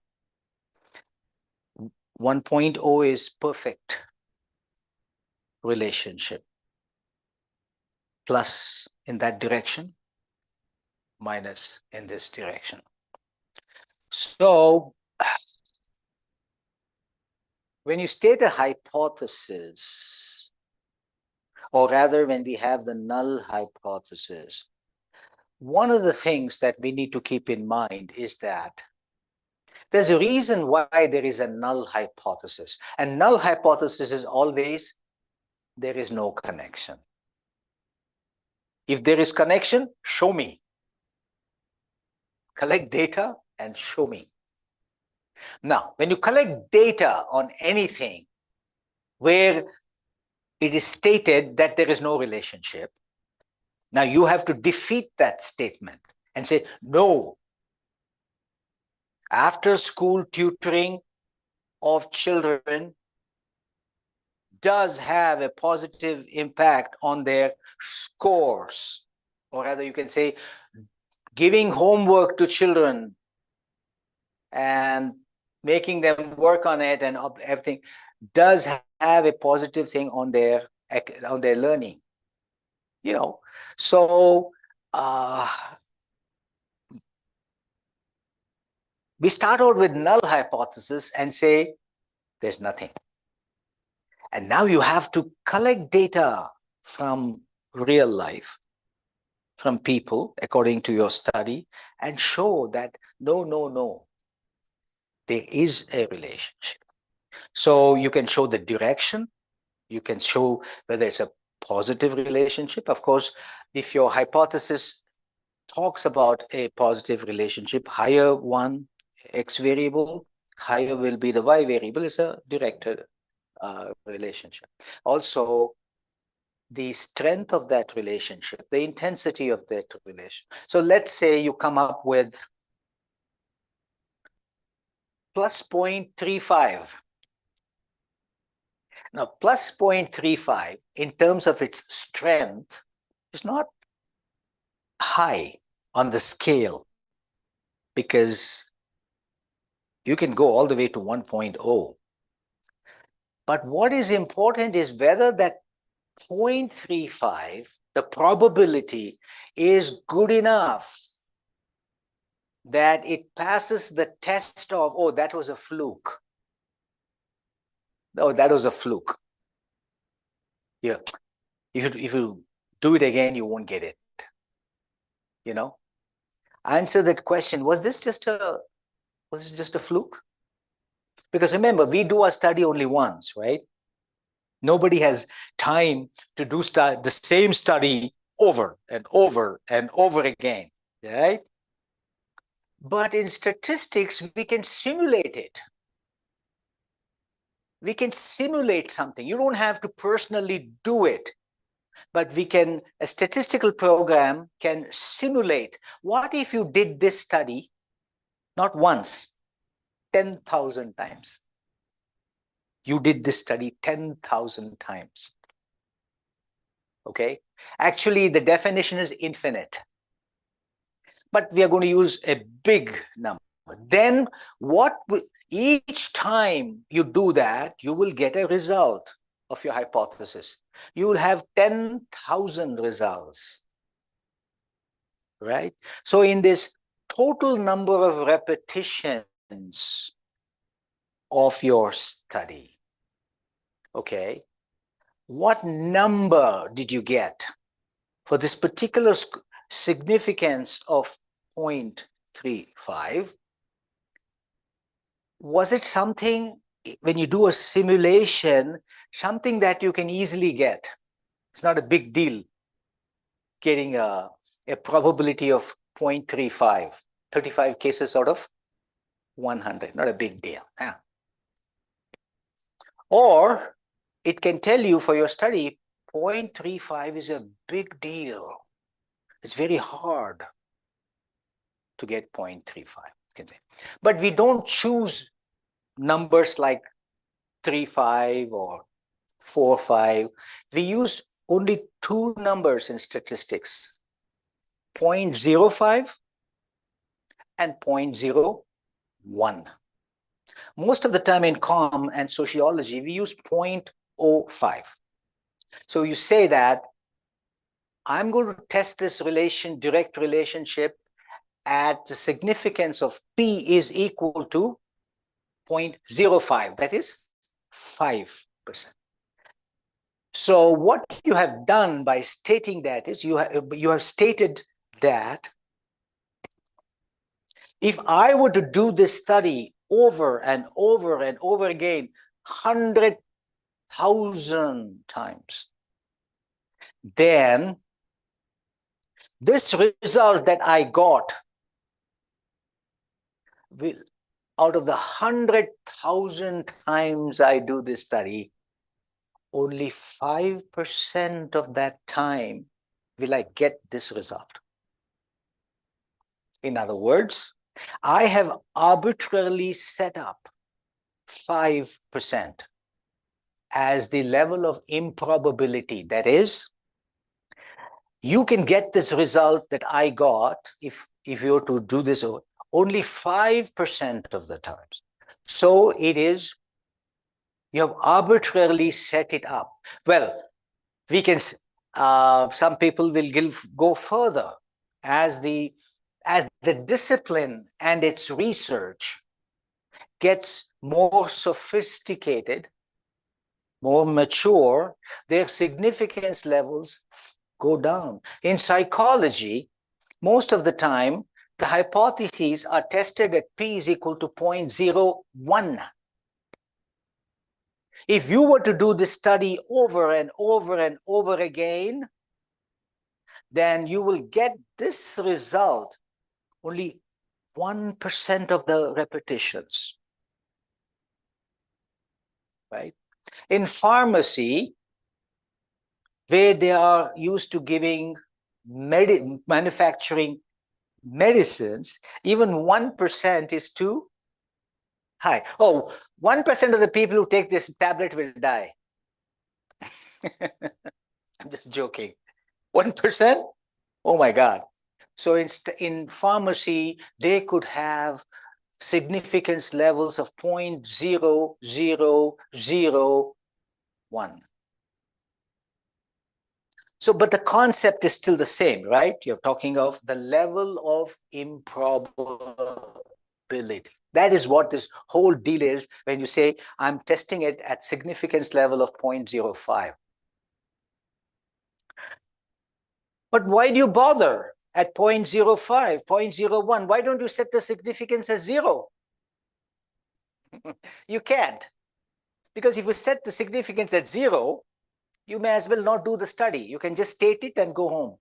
1.0 is perfect relationship. Plus in that direction, minus in this direction. So when you state a hypothesis, or rather when we have the null hypothesis, one of the things that we need to keep in mind is that there's a reason why there is a null hypothesis. And null hypothesis is always there is no connection. If there is connection, show me. Collect data and show me. Now, when you collect data on anything where it is stated that there is no relationship, now you have to defeat that statement and say, no, after school tutoring of children does have a positive impact on their scores, or rather you can say giving homework to children and making them work on it and everything does have a positive thing on their learning, you know. So we start out with null hypothesis and say there's nothing. And now you have to collect data from real life, from people, according to your study, and show that no, there is a relationship. So you can show the direction, you can show whether it's a positive relationship. Of course, if your hypothesis talks about a positive relationship, higher one, X variable, higher will be the Y variable, is a directed relationship. Also, the strength of that relationship, the intensity of that relation. So let's say you come up with plus 0.35. Now, plus 0.35 in terms of its strength is not high on the scale, because you can go all the way to 1.0. But what is important is whether that 0.35, the probability is good enough that it passes the test of, oh, that was a fluke. Oh, that was a fluke. Yeah. If you do it again, you won't get it. You know? Answer that question. Was this just a fluke? Because remember, we do our study only once, right? Nobody has time to do the same study over and over and over again, right? But in statistics, we can simulate it. We can simulate something. You don't have to personally do it, but a statistical program can simulate. What if you did this study not once, 10,000 times? You did this study 10,000 times. Okay? Actually, the definition is infinite. But we are going to use a big number. Then each time you do that, you will get a result of your hypothesis. You will have 10,000 results, right? So in this total number of repetitions of your study, okay, what number did you get for this particular significance of 0.35? Was it something, when you do a simulation, something that you can easily get? It's not a big deal getting a probability of 0.35, 35 cases out of 100, not a big deal. Yeah. Or it can tell you for your study, 0.35 is a big deal. It's very hard to get 0.35. But we don't choose numbers like 3.5 or 4.5. We use only two numbers in statistics, 0.05 and 0.01. Most of the time in comm and sociology, we use 0.05. So you say that I'm going to test this direct relationship at the significance of P is equal to 0.05, that is 5%. So what you have done by stating that is you have stated that if I were to do this study over and over and over again, 100,000 times, then this result that I got will, out of the 100,000 times I do this study, only 5% of that time will I get this result. In other words, I have arbitrarily set up 5% as the level of improbability. That is, you can get this result that I got if you were to do this only 5% of the times. So it is, you have arbitrarily set it up. Well, we can, some people will go further as the discipline and its research gets more sophisticated, more mature, their significance levels go down. In psychology, most of the time, the hypotheses are tested at P is equal to 0.01. If you were to do this study over and over and over again, then you will get this result only 1% of the repetitions, right? In pharmacy, where they are used to giving manufacturing medicines, even 1% is too high. Oh, 1% of the people who take this tablet will die. I'm just joking. 1%? Oh my God. So in pharmacy, they could have significance levels of 0.0001. So, but the concept is still the same, right? You're talking of the level of improbability. That is what this whole deal is when you say, I'm testing it at significance level of 0.05. But why do you bother at 0.05, 0.01? Why don't you set the significance as 0? You can't. Because if you set the significance at 0, you may as well not do the study. You can just state it and go home,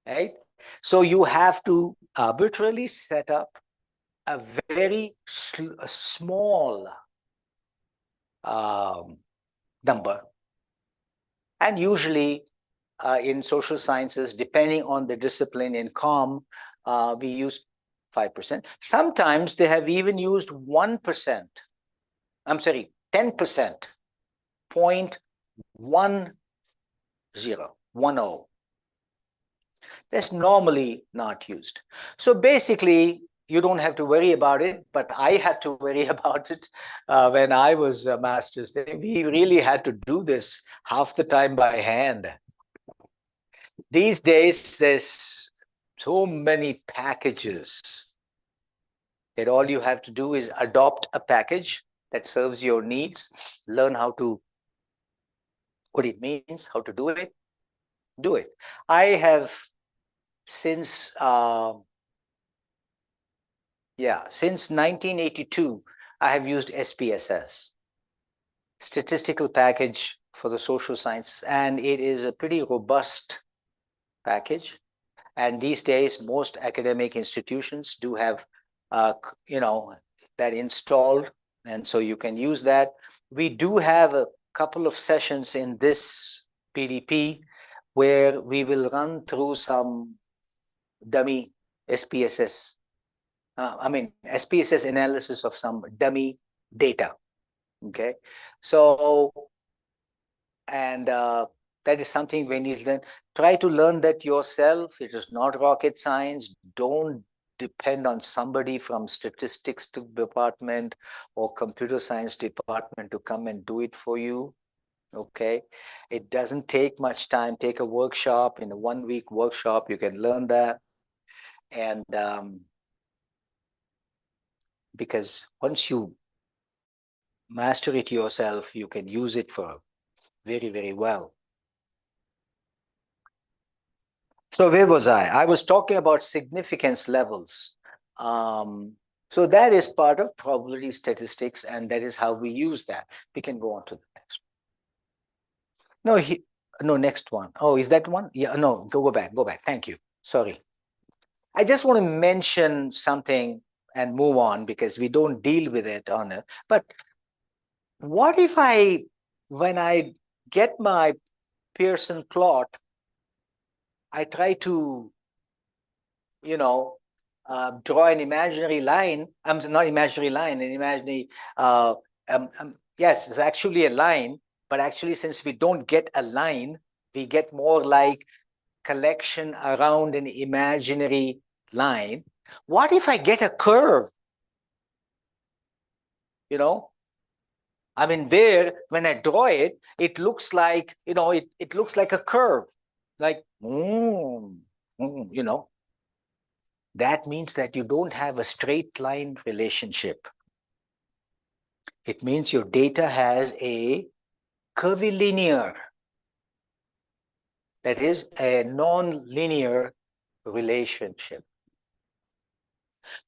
right? So you have to arbitrarily set up a very small number. And usually in social sciences, depending on the discipline, in comm, we use 5%. Sometimes they have even used 1%. I'm sorry, 10%, 0.10. That's normally not used. So basically, you don't have to worry about it, but I had to worry about it when I was a master's. We really had to do this half the time by hand. These days, there's so many packages that all you have to do is adopt a package that serves your needs, learn how to, what it means, how to do it, do it. I have since 1982, I have used SPSS, Statistical Package for the Social Sciences, and it is a pretty robust package. And these days, most academic institutions do have, that installed, and so you can use that. We do have a couple of sessions in this PDP where we will run through some dummy SPSS, SPSS analysis of some dummy data, okay? So, and that is something when you learn, try to learn that yourself. It is not rocket science. Don't depend on somebody from statistics department or computer science department to come and do it for you. Okay, it doesn't take much time. Take a workshop. In a 1-week workshop, you can learn that. And because once you master it yourself, you can use it for very, very well. So where was I? I was talking about significance levels. So that is part of probability statistics, and that is how we use that. We can go on to the next. No, next one. Oh, is that one? Yeah, no, go back. Thank you. Sorry. I just want to mention something and move on because we don't deal with it on it. But what if when I get my Pearson plot, I try to, draw an imaginary line. Not imaginary line, an imaginary, yes, it's actually a line, but actually since we don't get a line, we get more like collection around an imaginary line. What if I get a curve? I mean, when I draw it, it looks like, it looks like a curve, like, that means that you don't have a straight line relationship. It means your data has a curvilinear, that is a non-linear relationship.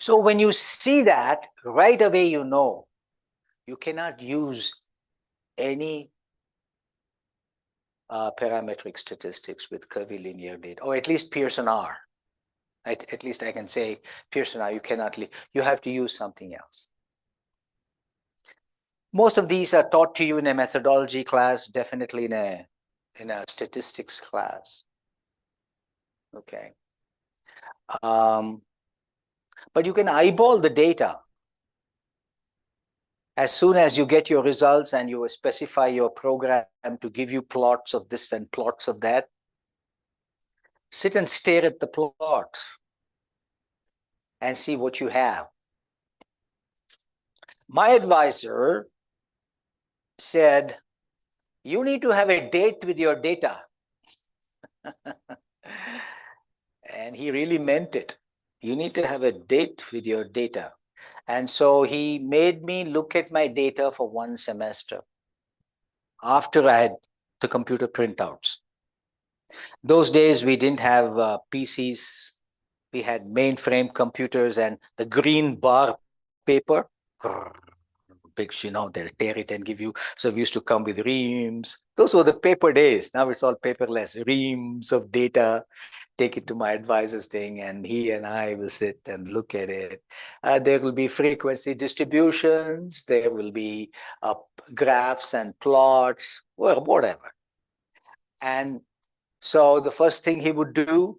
So when you see that, right away you know you cannot use any parametric statistics with curvilinear data, or at least Pearson R. At least I can say Pearson R, you cannot, you have to use something else. Most of these are taught to you in a methodology class, definitely in a statistics class. Okay. But you can eyeball the data. As soon as you get your results and you specify your program to give you plots of this and plots of that, sit and stare at the plots and see what you have. My advisor said, you need to have a date with your data. And he really meant it. You need to have a date with your data. And so he made me look at my data for 1 semester after I had the computer printouts. Those days we didn't have PCs. We had mainframe computers and the green bar paper. Big, they'll tear it and give you. So we used to come with reams. Those were the paper days. Now it's all paperless. Reams of data. Take it to my advisor's thing, and he and I will sit and look at it. There will be frequency distributions. There will be graphs and plots, or whatever. And so the first thing he would do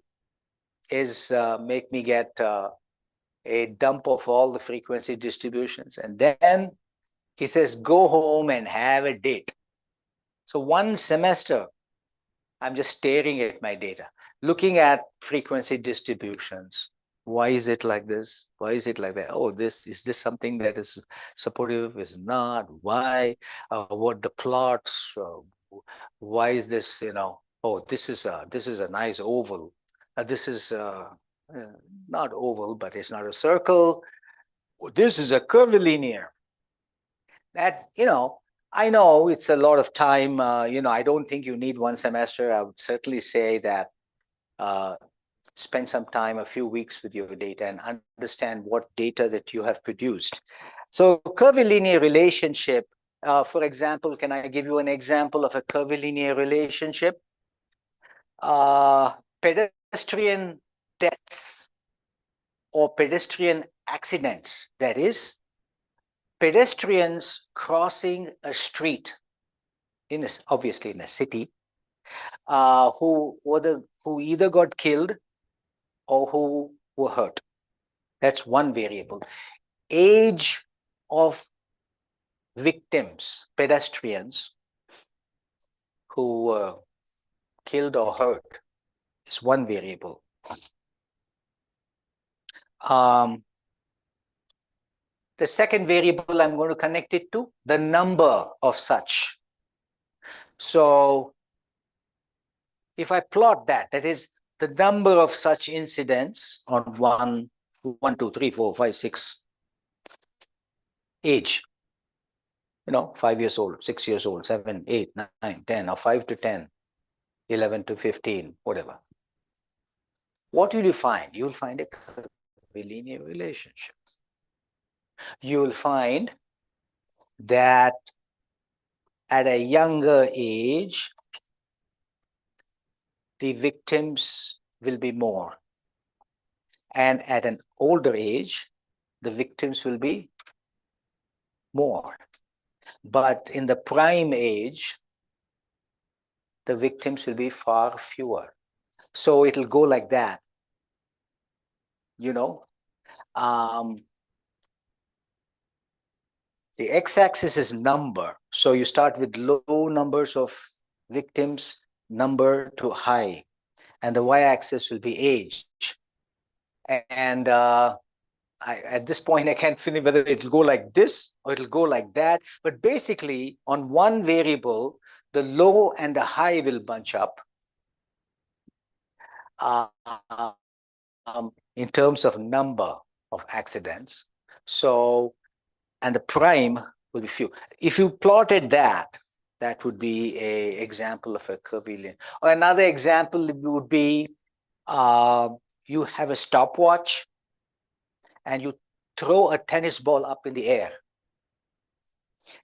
is make me get a dump of all the frequency distributions. And then he says, go home and have a date. So 1 semester, I'm just staring at my data, looking at frequency distributions. Why is it like this? Why is it like that? Oh, is this something that is supportive? Is not? Why? What the plots? Why is this? Oh, this is a nice oval. This is not oval, but it's not a circle. This is a curvilinear. That I know it's a lot of time. I don't think you need 1 semester. I would certainly say that spend some time, a few weeks with your data and understand what data that you have produced. So curvilinear relationship, for example, can I give you an example of a curvilinear relationship? Pedestrian deaths or pedestrian accidents, that is, pedestrians crossing a street, obviously in a city, who either got killed or who were hurt. That's one variable. Age of victims, pedestrians who were killed or hurt is one variable. The second variable, I'm going to connect it to the number of such. So if I plot that, that is the number of such incidents on 1, 2, 3, 4, 5, 6 age, 5 years old, 6 years old, 7, 8, 9, 10, or 5 to 10, 11 to 15, whatever. What will you find? You'll find a linear relationship. You will find that at a younger age, the victims will be more. And at an older age, the victims will be more. But in the prime age, the victims will be far fewer. So it'll go like that. The x-axis is number. So you start with low numbers of victims, number to high. And the y-axis will be age. And at this point, I can't finish whether it'll go like this or it'll go like that. But basically, on one variable, the low and the high will bunch up in terms of number of accidents. So, and the prime will be few. If you plotted that, that would be an example of a curvilinear. Or another example would be you have a stopwatch and you throw a tennis ball up in the air.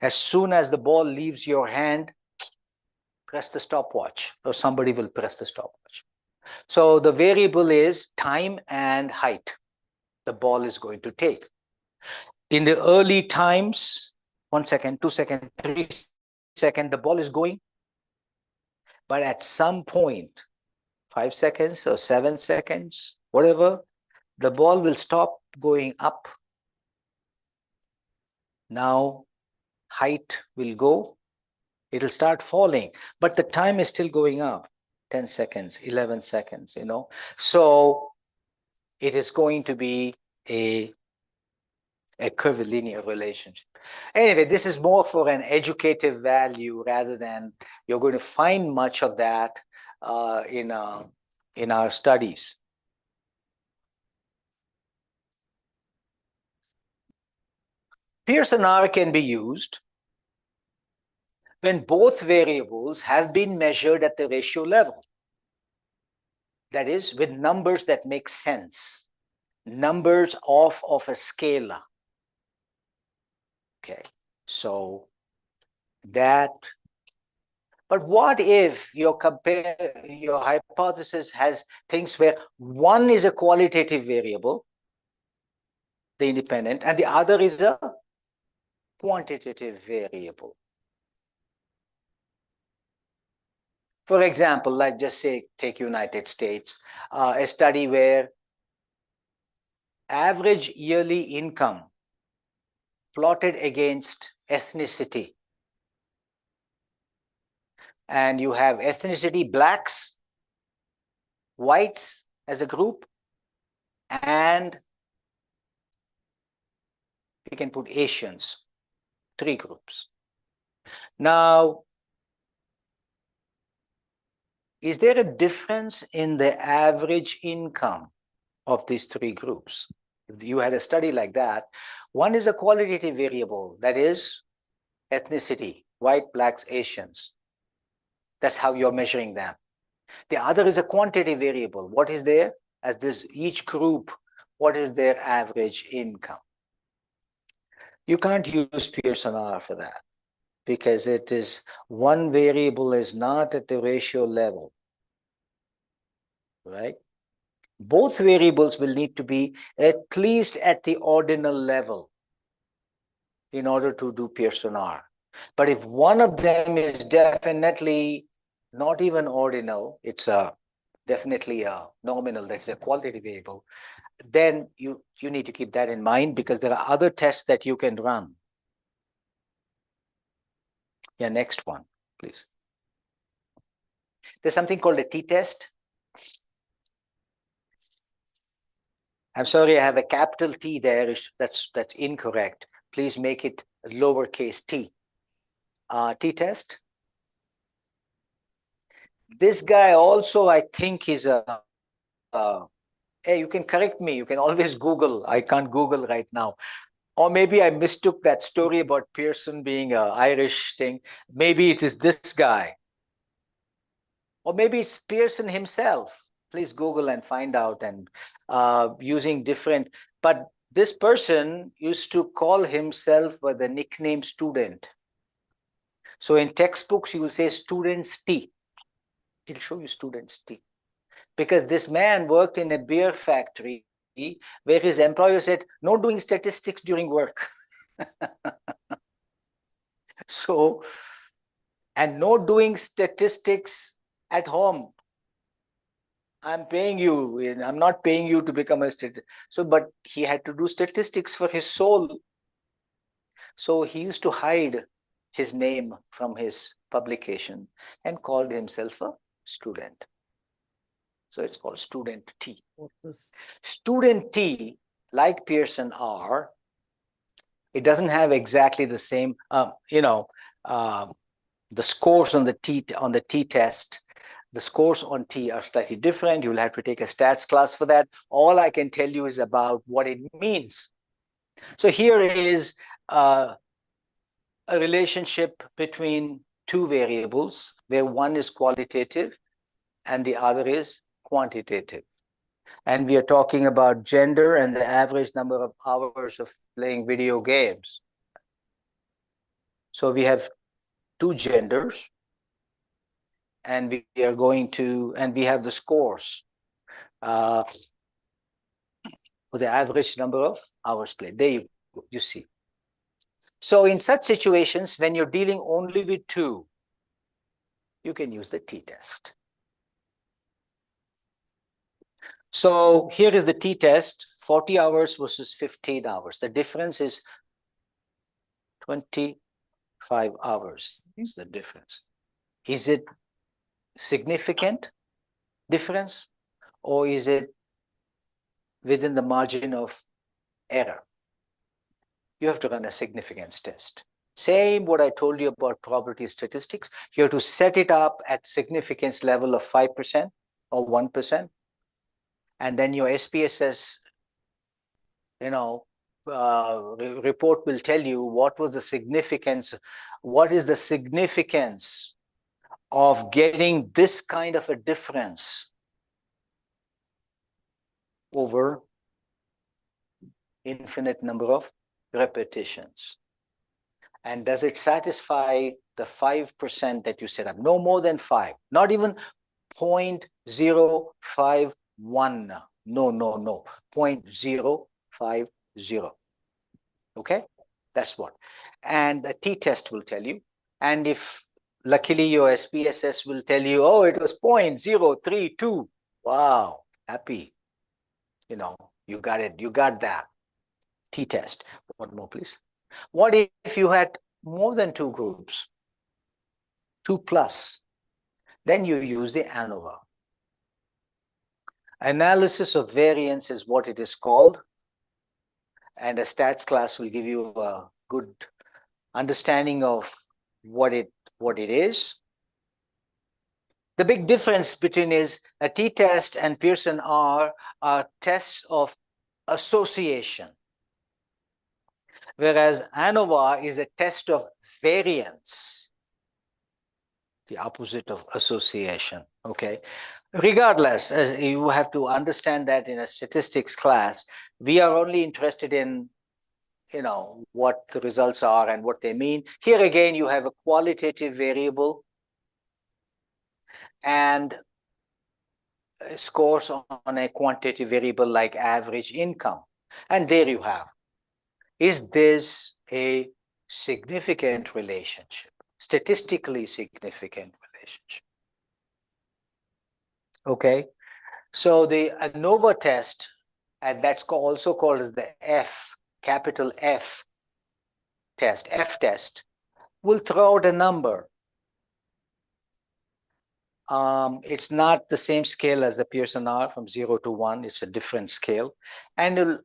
As soon as the ball leaves your hand, press the stopwatch, or somebody will press the stopwatch. So the variable is time and height the ball is going to take. In the early times, 1 second, 2 seconds, 3 seconds, the ball is going. But at some point, 5 seconds or 7 seconds, whatever, the ball will stop going up. Now, height will go. It'll start falling, but the time is still going up. 10 seconds, 11 seconds, So it is going to be a curvilinear relationship. Anyway, this is more for an educative value rather than you're going to find much of that in our studies. Pearson R can be used when both variables have been measured at the ratio level. That is, with numbers that make sense, numbers of a scalar. Okay, so that, but what if your hypothesis has things where one is a qualitative variable, the independent, and the other is a quantitative variable? For example, like just say, take United States, a study where average yearly income plotted against ethnicity. And you have ethnicity, blacks, whites as a group, and we can put Asians, 3 groups. Now, is there a difference in the average income of these 3 groups? If you had a study like that, one is a qualitative variable, that is ethnicity, white, blacks, Asians. That's how you're measuring them. The other is a quantitative variable. What is there? As this each group, what is their average income? You can't use Pearson R for that because it is one variable is not at the ratio level, right? Both variables will need to be at least at the ordinal level in order to do Pearson R. But if one of them is definitely not even ordinal, it's definitely a nominal, that's a qualitative variable, then you need to keep that in mind because there are other tests that you can run. Yeah, next one, please. There's something called a t-test. I'm sorry, I have a capital T there. That's incorrect. Please make it lowercase t. T-test. This guy also, I think, is a hey, you can correct me. You can always Google. I can't Google right now. Or maybe I mistook that story about Pearson being an Irish thing. Maybe it is this guy. Or maybe it's Pearson himself. Please Google and find out, and using different. But this person used to call himself by the nickname student. So in textbooks, you will say students T. It'll show you students T. Because this man worked in a beer factory where his employer said, no doing statistics during work. So, and no doing statistics at home. I'm paying you, I'm not paying you to become a statistician. So, but he had to do statistics for his soul. So he used to hide his name from his publication and called himself a student. So it's called student T. Student T, like Pearson R, it doesn't have exactly the same, the scores on the t-test, the scores on T are slightly different. You'll have to take a stats class for that. All I can tell you is about what it means. So here is a relationship between two variables where one is qualitative and the other is quantitative. And we are talking about gender and the average number of hours of playing video games. So we have two genders, and we are going to, and we have the scores for the average number of hours played. There you go, you see. So in such situations, when you're dealing only with two, you can use the t-test. So here is the t-test, 40 hours versus 15 hours. The difference is 25 hours is the difference. Is it significant difference, or is it within the margin of error? You have to run a significance test. Same what I told you about probability statistics. You have to set it up at significance level of 5% or 1%. And then your SPSS, report will tell you what was the significance, what is the significance of getting this kind of a difference over infinite number of repetitions. And does it satisfy the 5% that you set up? No more than 5, not even 0.051. No, 0.050. Okay, that's what. And the t-test will tell you. And if luckily your SPSS will tell you, oh, it was 0.032. Wow, happy. You got it. You got that. T-test. One more, please. What if you had more than two groups, 2+? Then you use the ANOVA. Analysis of variance is what it is called. And a stats class will give you a good understanding of what it is. The big difference between is a t-test and Pearson R are tests of association, whereas ANOVA is a test of variance, the opposite of association. Okay, regardless, as you have to understand that in a statistics class, we are only interested in what the results are and what they mean. Here again, you have a qualitative variable and scores on a quantitative variable like average income. And there you have. Is this a significant relationship? Statistically significant relationship. Okay. So the ANOVA test, and that's also called as the capital F test, will throw out a number. It's not the same scale as the Pearson R from 0 to 1. It's a different scale. And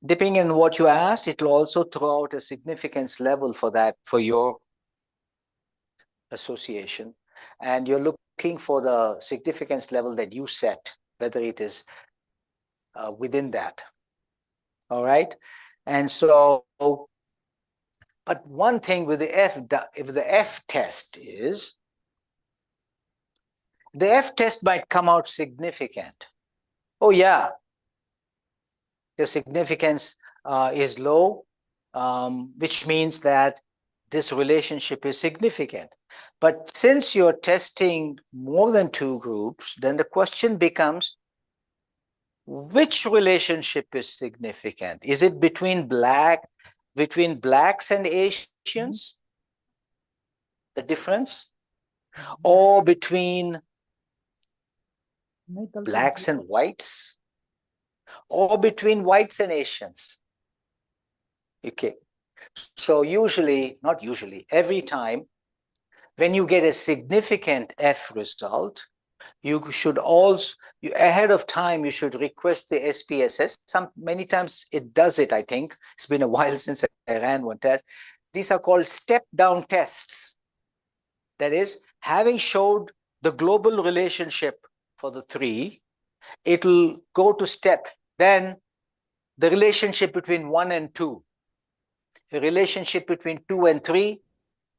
depending on what you asked, it will also throw out a significance level for that, for your association. And you're looking for the significance level that you set, whether it is within that. All right. And so, but one thing with the F test is, the F test might come out significant. Oh yeah, the significance is low, which means that this relationship is significant. But since you're testing more than two groups, then the question becomes, which relationship is significant? Is it between blacks and Asians, the difference? Or between blacks and whites? Or between whites and Asians? Okay. So usually, not usually, every time when you get a significant F result, you should also, ahead of time, you should request the SPSS. Many times it does it, I think. It's been a while since I ran one test. These are called step-down tests. That is, having showed the global relationship for the three, it will go to step. Then the relationship between 1 and 2, the relationship between 2 and 3,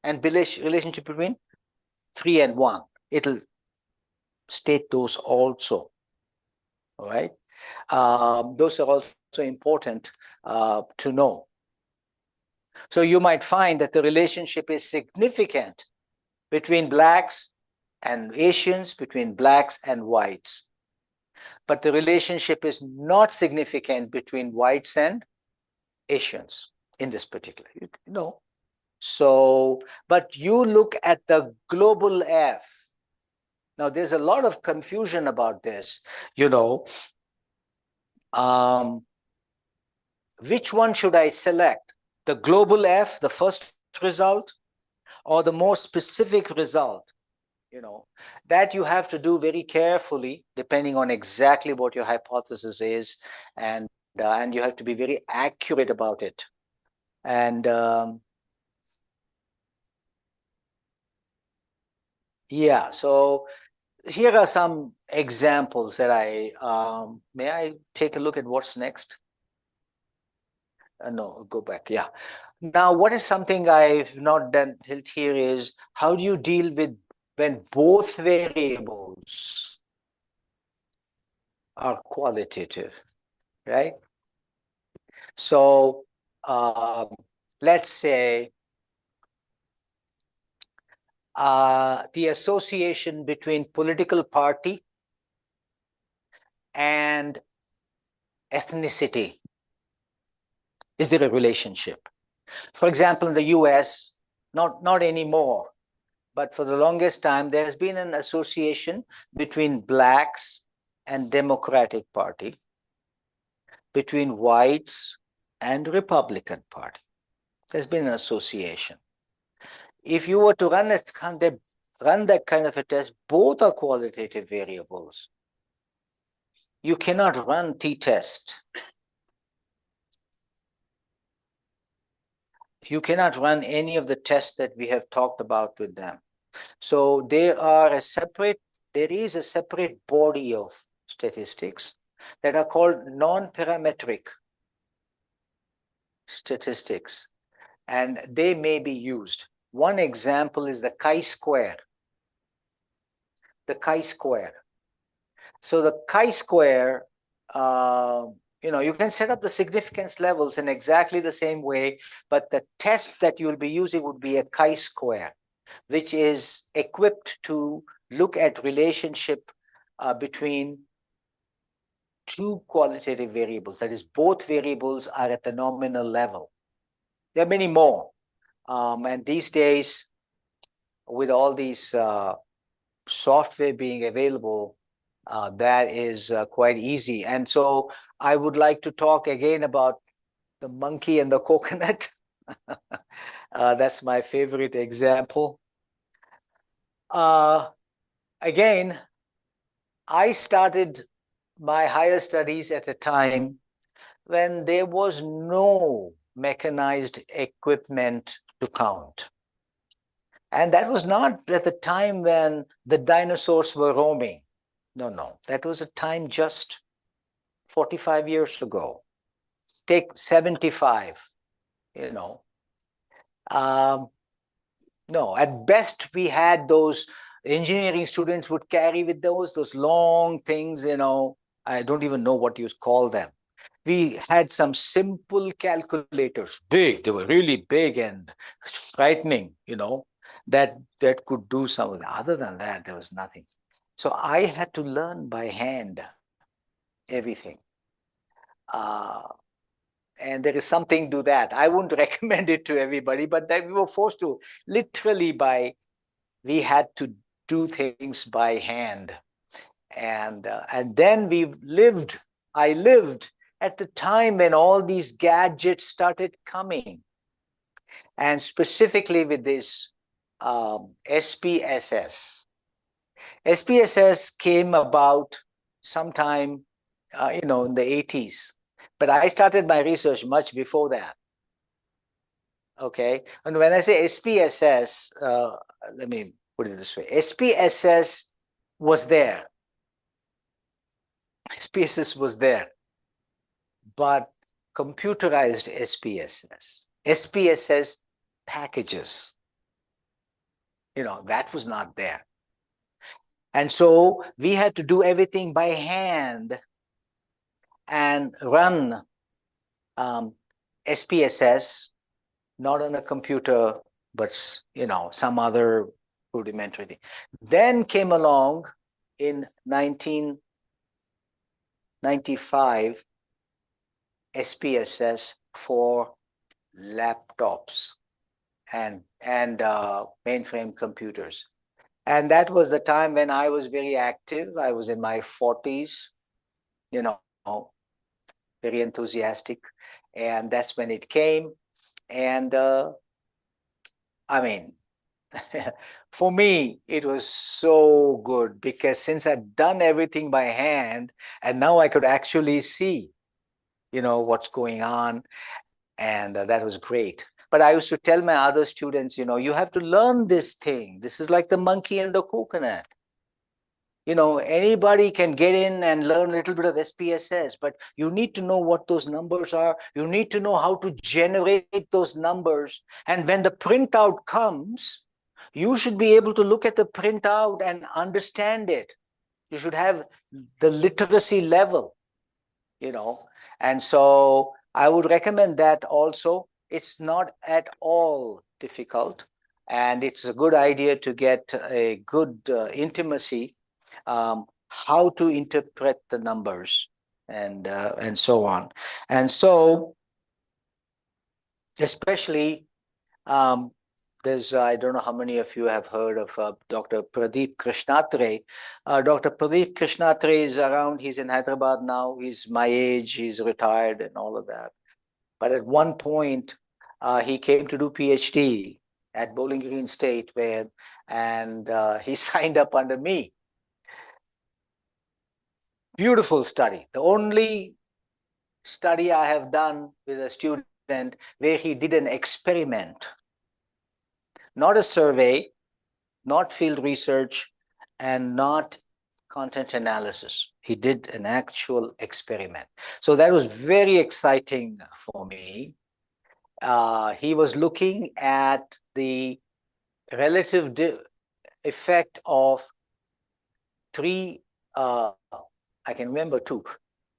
and relationship between 3 and 1. It'll state those also. All right. Those are also important to know. So you might find that the relationship is significant between blacks and Asians, between blacks and whites. But the relationship is not significant between whites and Asians in this particular, So, but you look at the global F. Now, there's a lot of confusion about this, which one should I select? The global F, the first result, or the more specific result? That you have to do very carefully, depending on exactly what your hypothesis is, and you have to be very accurate about it. And yeah, so here are some examples that may I take a look at what's next? No, go back. Yeah. Now, what is something I've not done here is, how do you deal with when both variables are qualitative, right? So let's say the association between political party and ethnicity. Is there a relationship? For example, in the US, not anymore, but for the longest time, there has been an association between blacks and Democratic Party, between whites and Republican Party. There's been an association. If you were to run that kind of a test, both are qualitative variables. You cannot run t-test. You cannot run any of the tests that we have talked about with them. So there is a separate body of statistics that are called non-parametric statistics, and they may be used. One example is the chi-square. The chi-square. So the chi-square, you can set up the significance levels in exactly the same way, but the test that you'll be using would be a chi-square, which is equipped to look at relationship between two qualitative variables. That is, both variables are at the nominal level. There are many more. And these days, with all these software being available, that is quite easy. And so I would like to talk again about the monkey and the coconut. That's my favorite example. again, I started my higher studies at a time when there was no mechanized equipment to count. And that was not at the time when the dinosaurs were roaming. No, no, that was a time just 45 years ago. Take 75, you know. No, at best we had those engineering students would carry with those long things, you know. I don't even know what you call them. We had some simple calculators, big, they were really big and frightening, you know, that could do some of that. Other than that, there was nothing. So I had to learn by hand everything. Uh, and there is something to that. I wouldn't recommend it to everybody, but that we were forced to literally we had to do things by hand. And then I lived at the time when all these gadgets started coming. And specifically with this SPSS. SPSS came about sometime, in the 80s. But I started my research much before that. Okay. And when I say SPSS, let me put it this way. SPSS was there. SPSS was there. But computerized SPSS packages, that was not there. And so we had to do everything by hand and run SPSS, not on a computer, but some other rudimentary thing. Then came along in 1995 SPSS for laptops and mainframe computers. And that was the time when I was very active. I was in my 40s, very enthusiastic. And that's when it came. And I mean, for me, it was so good because since I'd done everything by hand, and now I could actually see, what's going on. And that was great. But I used to tell my other students, you have to learn this thing. This is like the monkey and the coconut. Anybody can get in and learn a little bit of SPSS, but you need to know what those numbers are. You need to know how to generate those numbers. And when the printout comes, you should be able to look at the printout and understand it. You should have the literacy level, And so I would recommend that also. It's not at all difficult. And it's a good idea to get a good intimacy, how to interpret the numbers and so on. And so, especially, there's, I don't know how many of you have heard of Dr. Pradeep Krishnatre. Dr. Pradeep Krishnatre is around. He's in Hyderabad now. He's my age. He's retired and all of that. But at one point, he came to do PhD at Bowling Green State, and he signed up under me. Beautiful study. The only study I have done with a student where he did an experiment. Not a survey, not field research, and not content analysis. He did an actual experiment. So that was very exciting for me. He was looking at the relative effect of three, I can remember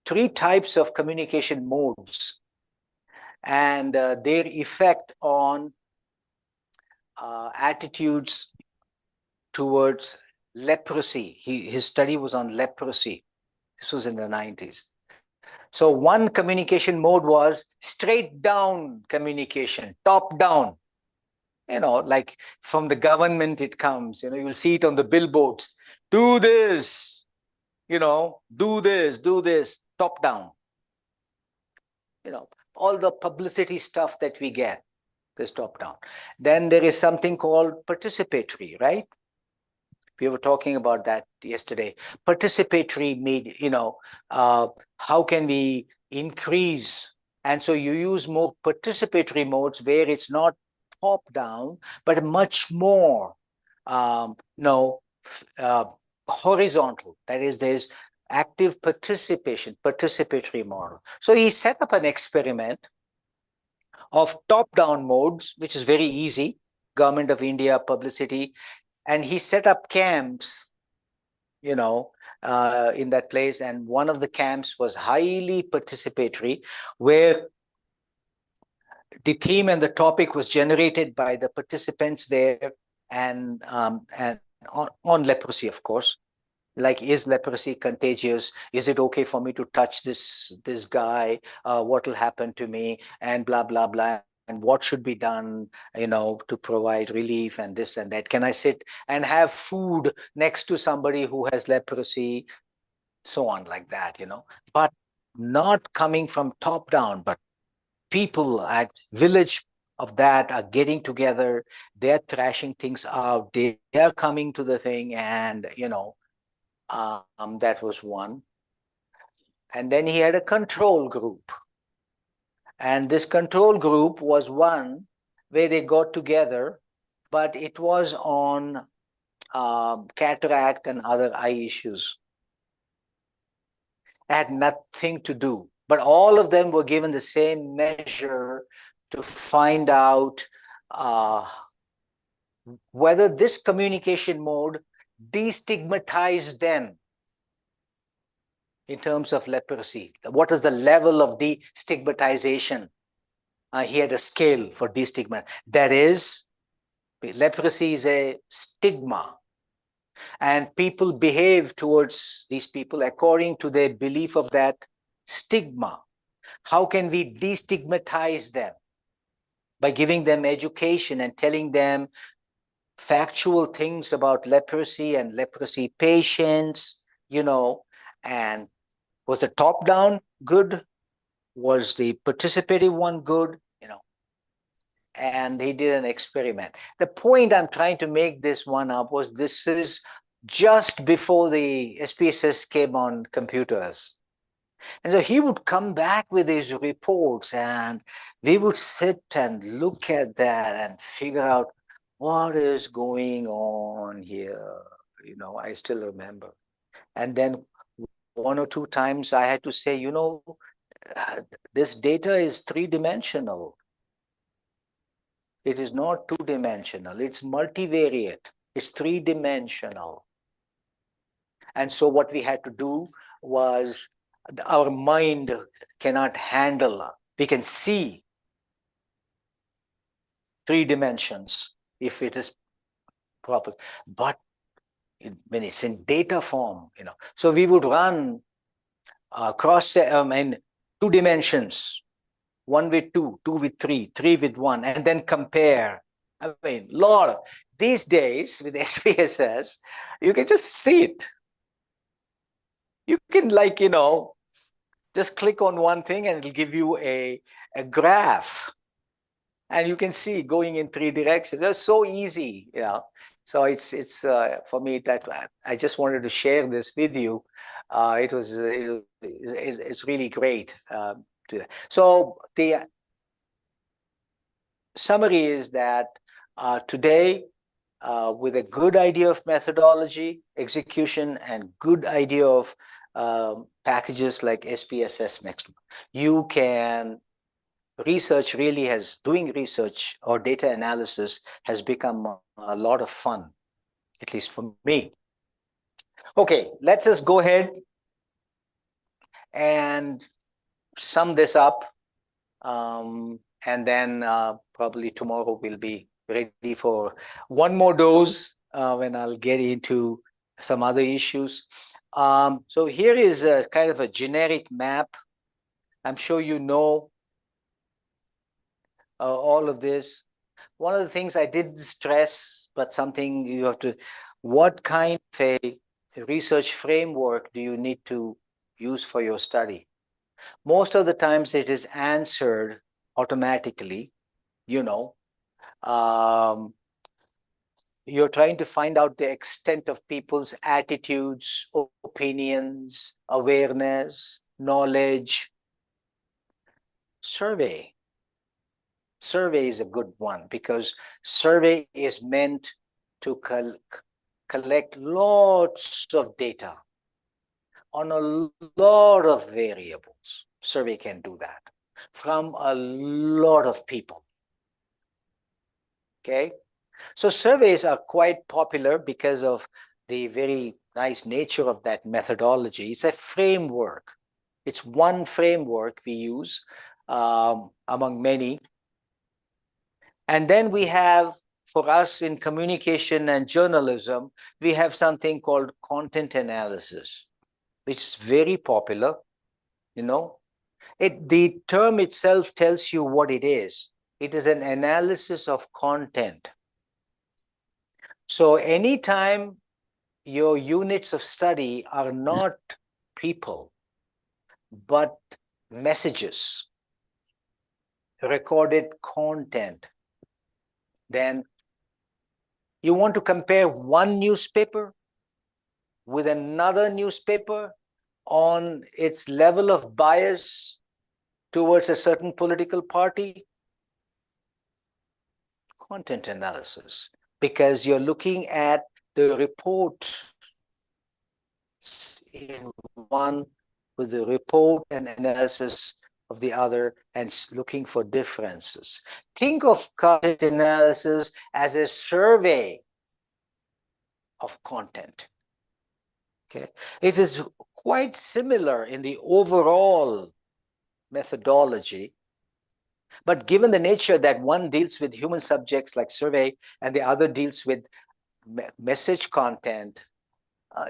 three types of communication modes and their effect on attitudes towards leprosy. His study was on leprosy. This was in the 90s. So one communication mode was straight down communication, top down. Like from the government it comes, you'll see it on the billboards. Do this, do this, top down. All the publicity stuff that we get is top down. Then there is something called participatory, right? We were talking about that yesterday. Participatory made, how can we increase? And so you use more participatory modes where it's not top down, but much more, horizontal. That is, there's active participation, participatory model. So he set up an experiment of top-down modes, which is very easy, Government of India, publicity, and he set up camps, in that place. And one of the camps was highly participatory, where the theme and the topic was generated by the participants there, and on leprosy, of course. Like, is leprosy contagious? Is it okay for me to touch this guy? What will happen to me? And blah blah blah. And what should be done, to provide relief and this and that? Can I sit and have food next to somebody who has leprosy? So on, like that, But not coming from top down, but people at village of that are getting together. They're thrashing things out. They are coming to the thing, and that was one. And then he had a control group. And this control group was one where they got together, but it was on cataract and other eye issues. It had nothing to do. But all of them were given the same measure to find out whether this communication mode destigmatized them in terms of leprosy. What is the level of destigmatization? He had a scale for destigma. That is, leprosy is a stigma, and people behave towards these people according to their belief of that stigma. How can we destigmatize them? By giving them education and telling them factual things about leprosy and leprosy patients, and was the top down good? Was the participative one good? And he did an experiment. The point I'm trying to make this one up was, this is just before the SPSS came on computers. And so he would come back with his reports, and we would sit and look at that and figure out what is going on here. I still remember. And then one or two times I had to say, this data is three-dimensional. It is not two-dimensional. It's multivariate. It's three-dimensional. And so what we had to do was, our mind cannot handle. We can see three dimensions if it is proper, but when it's in data form, So we would run cross in two dimensions, one with two, two with three, three with one, and then compare. I mean, lot of these days with SPSS, you can just see it. You can, just click on one thing and it'll give you a graph, and you can see going in three directions. That's so easy, So it's for me, that I just wanted to share this with you. It's really great. So the summary is that today, with a good idea of methodology, execution, and good idea of packages like SPSS next, you can doing research or data analysis has become a lot of fun, at least for me. Okay, let's just go ahead and sum this up. And then probably tomorrow we'll be ready for one more dose when I'll get into some other issues. So here is a kind of a generic map. I'm sure you know all of this. One of the things I didn't stress, but something you have to, what kind of a research framework do you need to use for your study? Most of the times it is answered automatically, You're trying to find out the extent of people's attitudes, opinions, awareness, knowledge. Survey. Survey is a good one because survey is meant to collect lots of data on a lot of variables. Survey can do that from a lot of people. Okay, so surveys are quite popular because of the very nice nature of that methodology. It's a framework. It's one framework we use among many. And then we have, for us in communication and journalism, we have something called content analysis, which is very popular. You know, the term itself tells you what it is. It is an analysis of content. So anytime your units of study are not people, but messages, recorded content, then you want to compare one newspaper with another newspaper on its level of bias towards a certain political party? Content analysis, because you're looking at the report in one with the report and analysis of the other and looking for differences. Think of content analysis as a survey of content. Okay, it is quite similar in the overall methodology, but given the nature that one deals with human subjects like survey and the other deals with message content,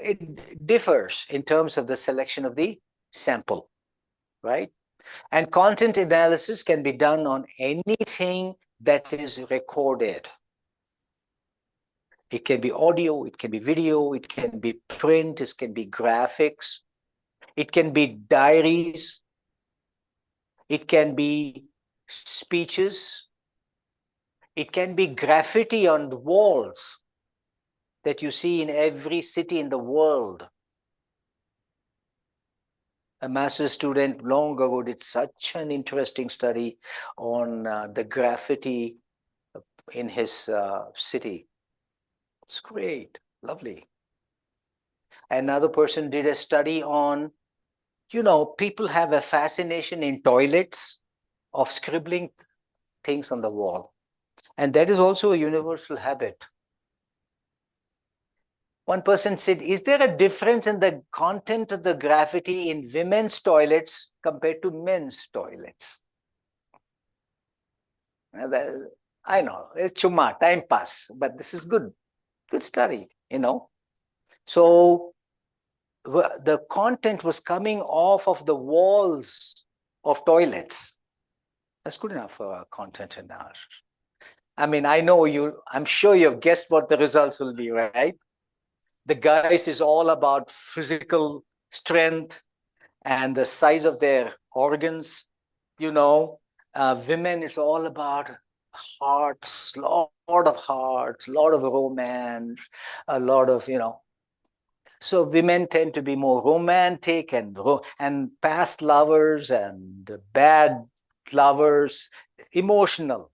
it differs in terms of the selection of the sample, right? And content analysis can be done on anything that is recorded. It can be audio, it can be video, it can be print, it can be graphics, it can be diaries, it can be speeches, it can be graffiti on the walls that you see in every city in the world. A master's student long ago did such an interesting study on the graffiti in his city. It's great, lovely. Another person did a study on, you know, people have a fascination in toilets of scribbling things on the wall. And that is also a universal habit. One person said, is there a difference in the content of the graffiti in women's toilets compared to men's toilets? I know, it's chuma, time pass, but this is good study, you know. So the content was coming off of the walls of toilets. That's good enough for content analysis. I mean, I'm sure you've guessed what the results will be, right? The guys is all about physical strength and the size of their organs, you know. Women, it's all about hearts, lot of hearts, lot of romance, a lot of, you know. So women tend to be more romantic and past lovers and bad lovers, emotional.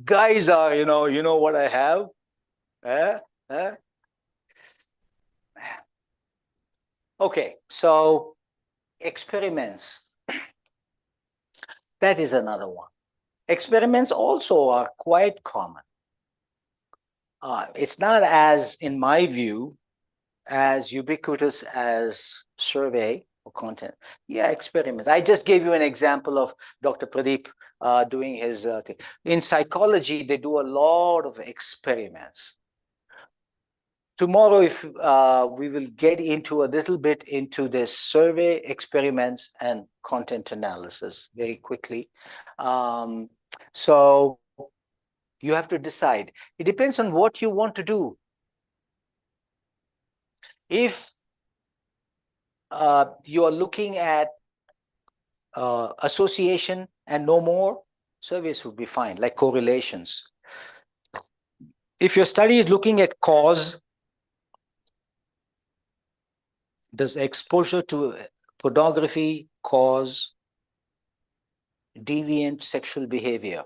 Guys are, you know what I have? Okay, so experiments. That is another one. Experiments also are quite common. It's not as, in my view, as ubiquitous as survey or content. Yeah, experiments. I just gave you an example of Dr. Pradeep doing his thing. In psychology, they do a lot of experiments. Tomorrow, if we will get into a little bit into this survey, experiments, and content analysis very quickly. So you have to decide. It depends on what you want to do. If you are looking at association and no more, surveys would be fine, like correlations. If your study is looking at cause, does exposure to pornography cause deviant sexual behavior?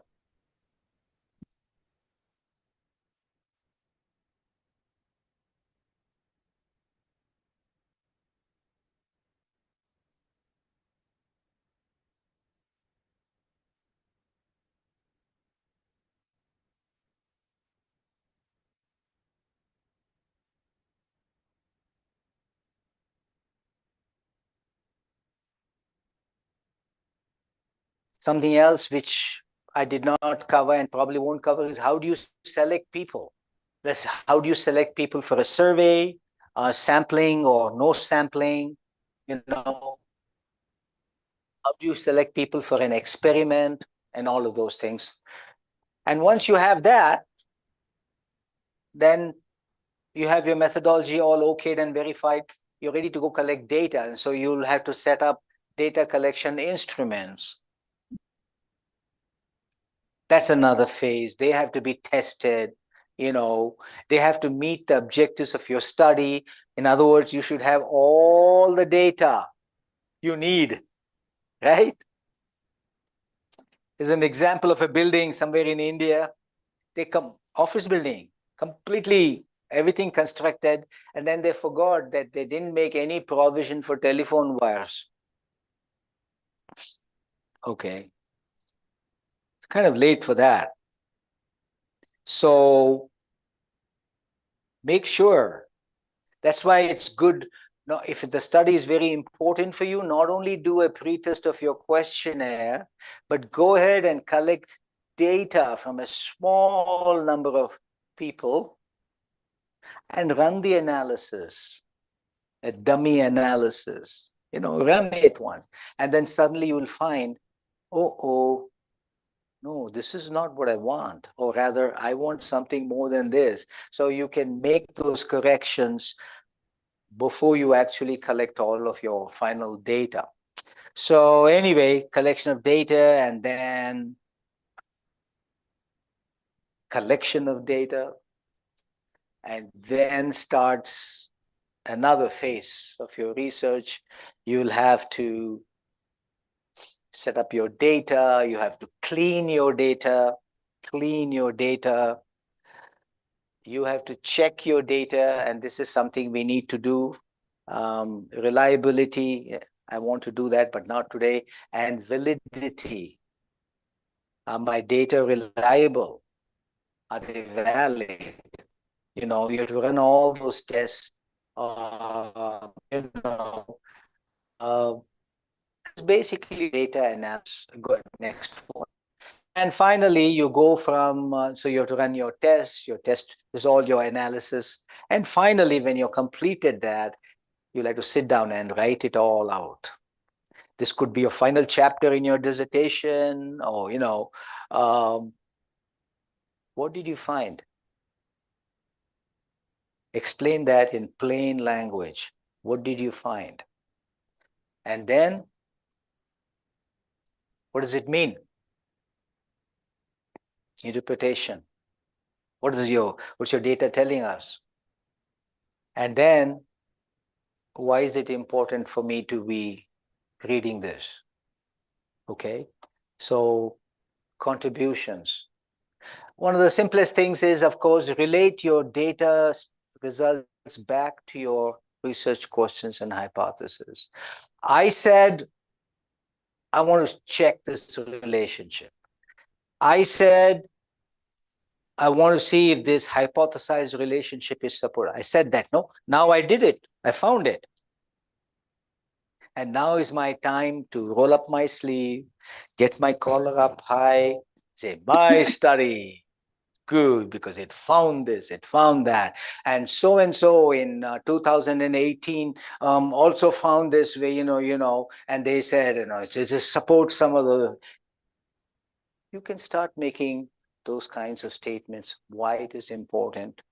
Something else which I did not cover and probably won't cover is how do you select people? How do you select people for a survey, sampling or no sampling? You know, how do you select people for an experiment and all of those things? And once you have that, then you have your methodology all okayed and verified. You're ready to go collect data. And so you'll have to set up data collection instruments. That's another phase. They have to be tested. They have to meet the objectives of your study. In other words, you should have all the data you need, right? There's an example of a building somewhere in India. They come office building, completely everything constructed, and then they forgot that they didn't make any provision for telephone wires. Okay. It's kind of late for that. So make sure. That's why it's good. Now, if the study is very important for you, not only do a pretest of your questionnaire, but go ahead and collect data from a small number of people and run the analysis, a dummy analysis. Run it once. And then suddenly you will find, oh, no, this is not what I want. Or rather, I want something more than this. So you can make those corrections before you actually collect all of your final data. So anyway, collection of data and then collection of data, and then starts another phase of your research. You'll have to set up your data, you have to clean your data, you have to check your data, and this is something we need to do. Reliability, I want to do that, but not today. And validity. Are my data reliable? Are they valid? You have to run all those tests. It's basically data analysis. Good, next one. And finally, you go from, so you have to run your test, this is all your analysis. And finally, when you're completed that, you'll have to sit down and write it all out. This could be your final chapter in your dissertation, or, what did you find? Explain that in plain language. What did you find? And then, what does it mean? Interpretation. What's your data telling us? And then, why is it important for me to be reading this? Okay, so contributions. One of the simplest things is, of course, relate your data results back to your research questions and hypotheses. I said, I want to check this relationship. I said, I want to see if this hypothesized relationship is supported. I said that, no? Now I did it. I found it. And now is my time to roll up my sleeve, get my collar up high, say, my study. Good, because it found this, it found that. And so in 2018 also found this way, and they said, it just supports some of the. You can start making those kinds of statements, why it is important.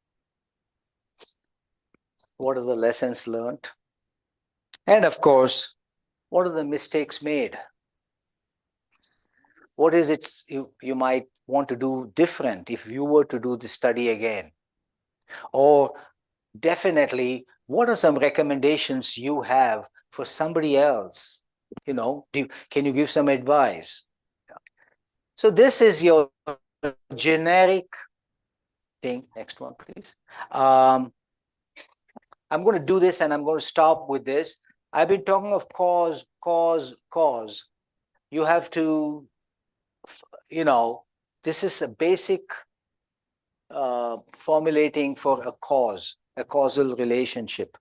What are the lessons learned? And of course, what are the mistakes made? what is it you might want to do different if you were to do the study again? Or definitely, what are some recommendations you have for somebody else? You know, can you give some advice? So this is your generic thing. Next one, please. I'm going to do this and I'm going to stop with this. I've been talking of cause. You have to, you know, this is a basic formulating for a cause, a causal relationship.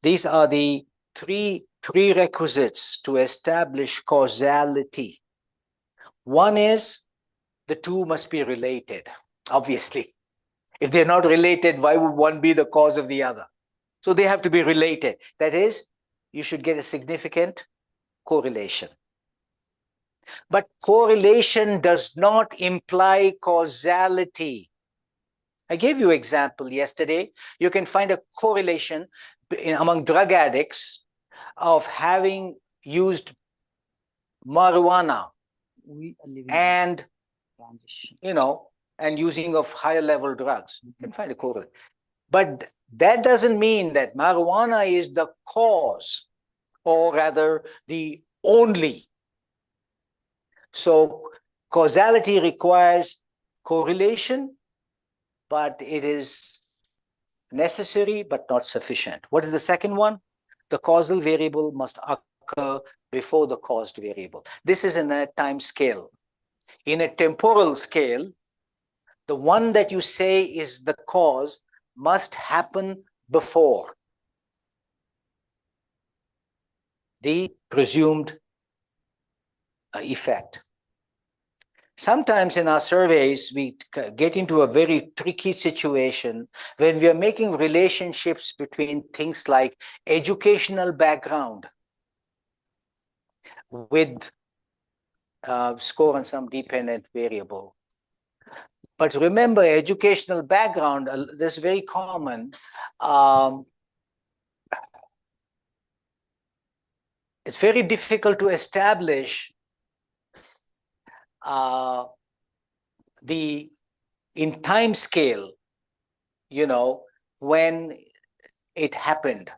These are the three prerequisites to establish causality. One is the two must be related, obviously. If they're not related, why would one be the cause of the other? So they have to be related. That is, you should get a significant correlation. But correlation does not imply causality. I gave you an example yesterday. You can find a correlation among drug addicts of having used marijuana and, you know, and using of higher level drugs. You can find a correlation. But that doesn't mean that marijuana is the cause, or rather the only. So causality requires correlation, but it is necessary but not sufficient. What is the second one? The causal variable must occur before the caused variable. This is in a time scale. In a temporal scale, the one that you say is the cause must happen before the presumed effect. Sometimes in our surveys, we get into a very tricky situation when we are making relationships between things like educational background with score on some dependent variable. But remember, educational background, this is very common. It's very difficult to establish the in time scale, you know, when it happened.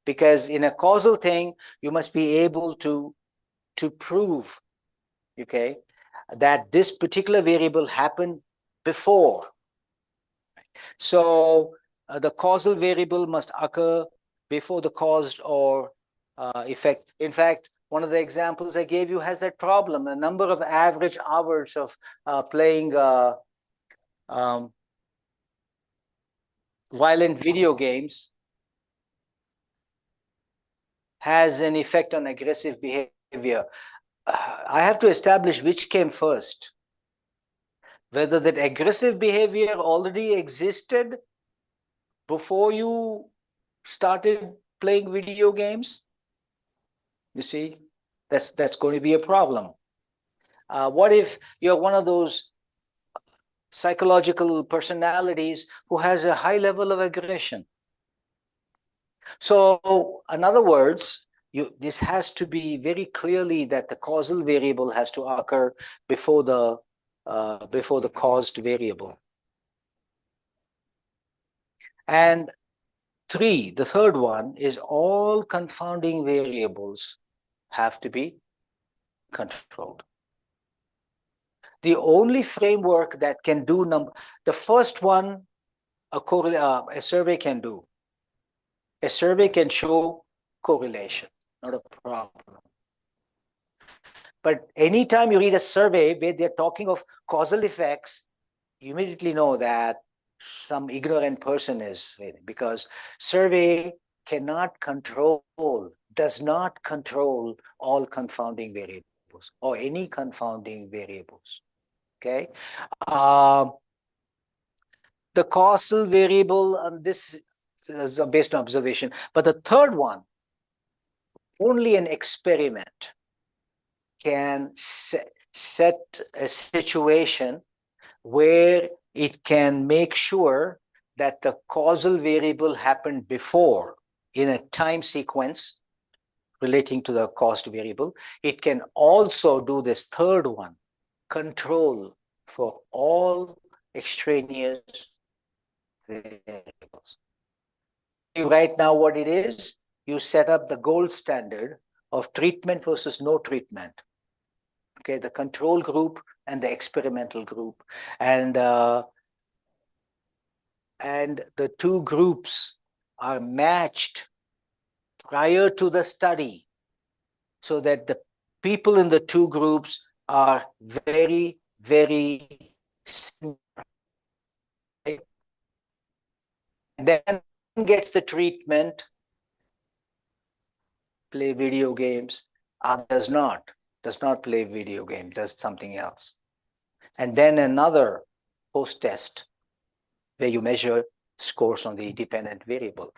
Because in a causal thing, you must be able to prove, okay, that this particular variable happened before. So the causal variable must occur before the caused or effect. In fact, one of the examples I gave you has that problem. The number of average hours of playing violent video games has an effect on aggressive behavior. I have to establish which came first. Whether that aggressive behavior already existed before you started playing video games. You see, that's going to be a problem. What if you're one of those psychological personalities who has a high level of aggression? So, in other words, this has to be very clearly that the causal variable has to occur before the caused variable. And three, the third one is all confounding variables have to be controlled. The only framework that can do the first one, a survey can do. A survey can show correlation, not a problem. But anytime you read a survey where they're talking of causal effects, you immediately know that some ignorant person is reading, because survey cannot control, does not control all confounding variables or any confounding variables. Okay. The causal variable, this is based on observation. But the third one, only an experiment can set a situation where it can make sure that the causal variable happened before in a time sequence relating to the cost variable. It can also do this third one, control for all extraneous variables. Right now, what it is, you set up the gold standard of treatment versus no treatment. Okay, the control group and the experimental group, and the two groups are matched prior to the study, so that the people in the two groups are very, very similar. Right? And then gets the treatment, play video games, does not play video game, does something else. And then another post-test where you measure scores on the dependent variable.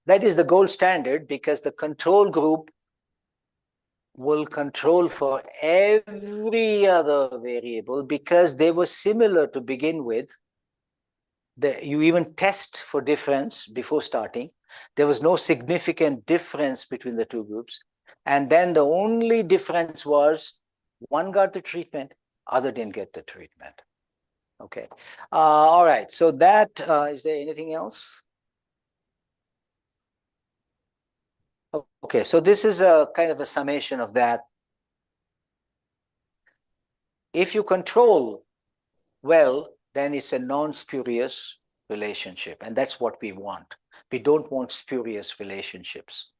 That is the gold standard, because the control group will control for every other variable because they were similar to begin with. You even test for difference before starting. There was no significant difference between the two groups. And then the only difference was one got the treatment, other didn't get the treatment. Okay. All right. So that, is there anything else? Okay. So this is a kind of a summation of that. If you control well, then it's a non-spurious relationship. And that's what we want. We don't want spurious relationships.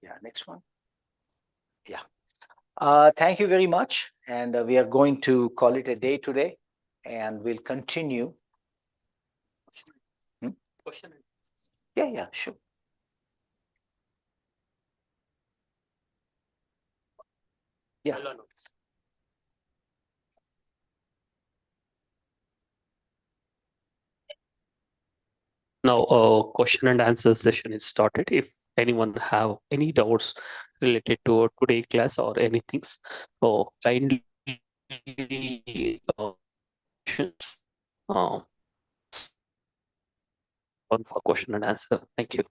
Yeah, next one. Yeah. Thank you very much. And we are going to call it a day today, and we'll continue. Question? Yeah, sure. Yeah. Now, question and answer session is started. If anyone have any doubts related to today class or anything, so kindly questions. On for question and answer. Thank you.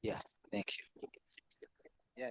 Yeah, thank you. Yeah.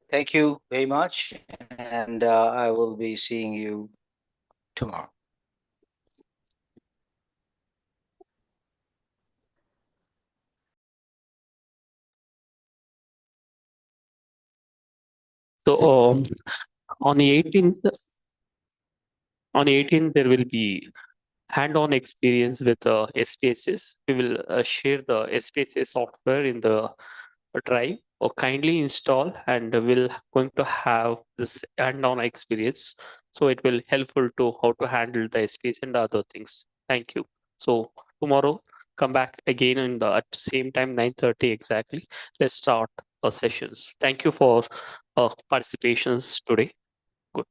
Thank you very much. And I will be seeing you tomorrow. So on the 18th, there will be hand-on experience with SPSS. We will share the SPSS software in the drive, or kindly install, and we'll going to have this hand-on experience So it will helpful to how to handle the SPs and other things. Thank you. So tomorrow come back again in the at the same time 9:30 exactly. Let's start our sessions. Thank you for participations today. Good.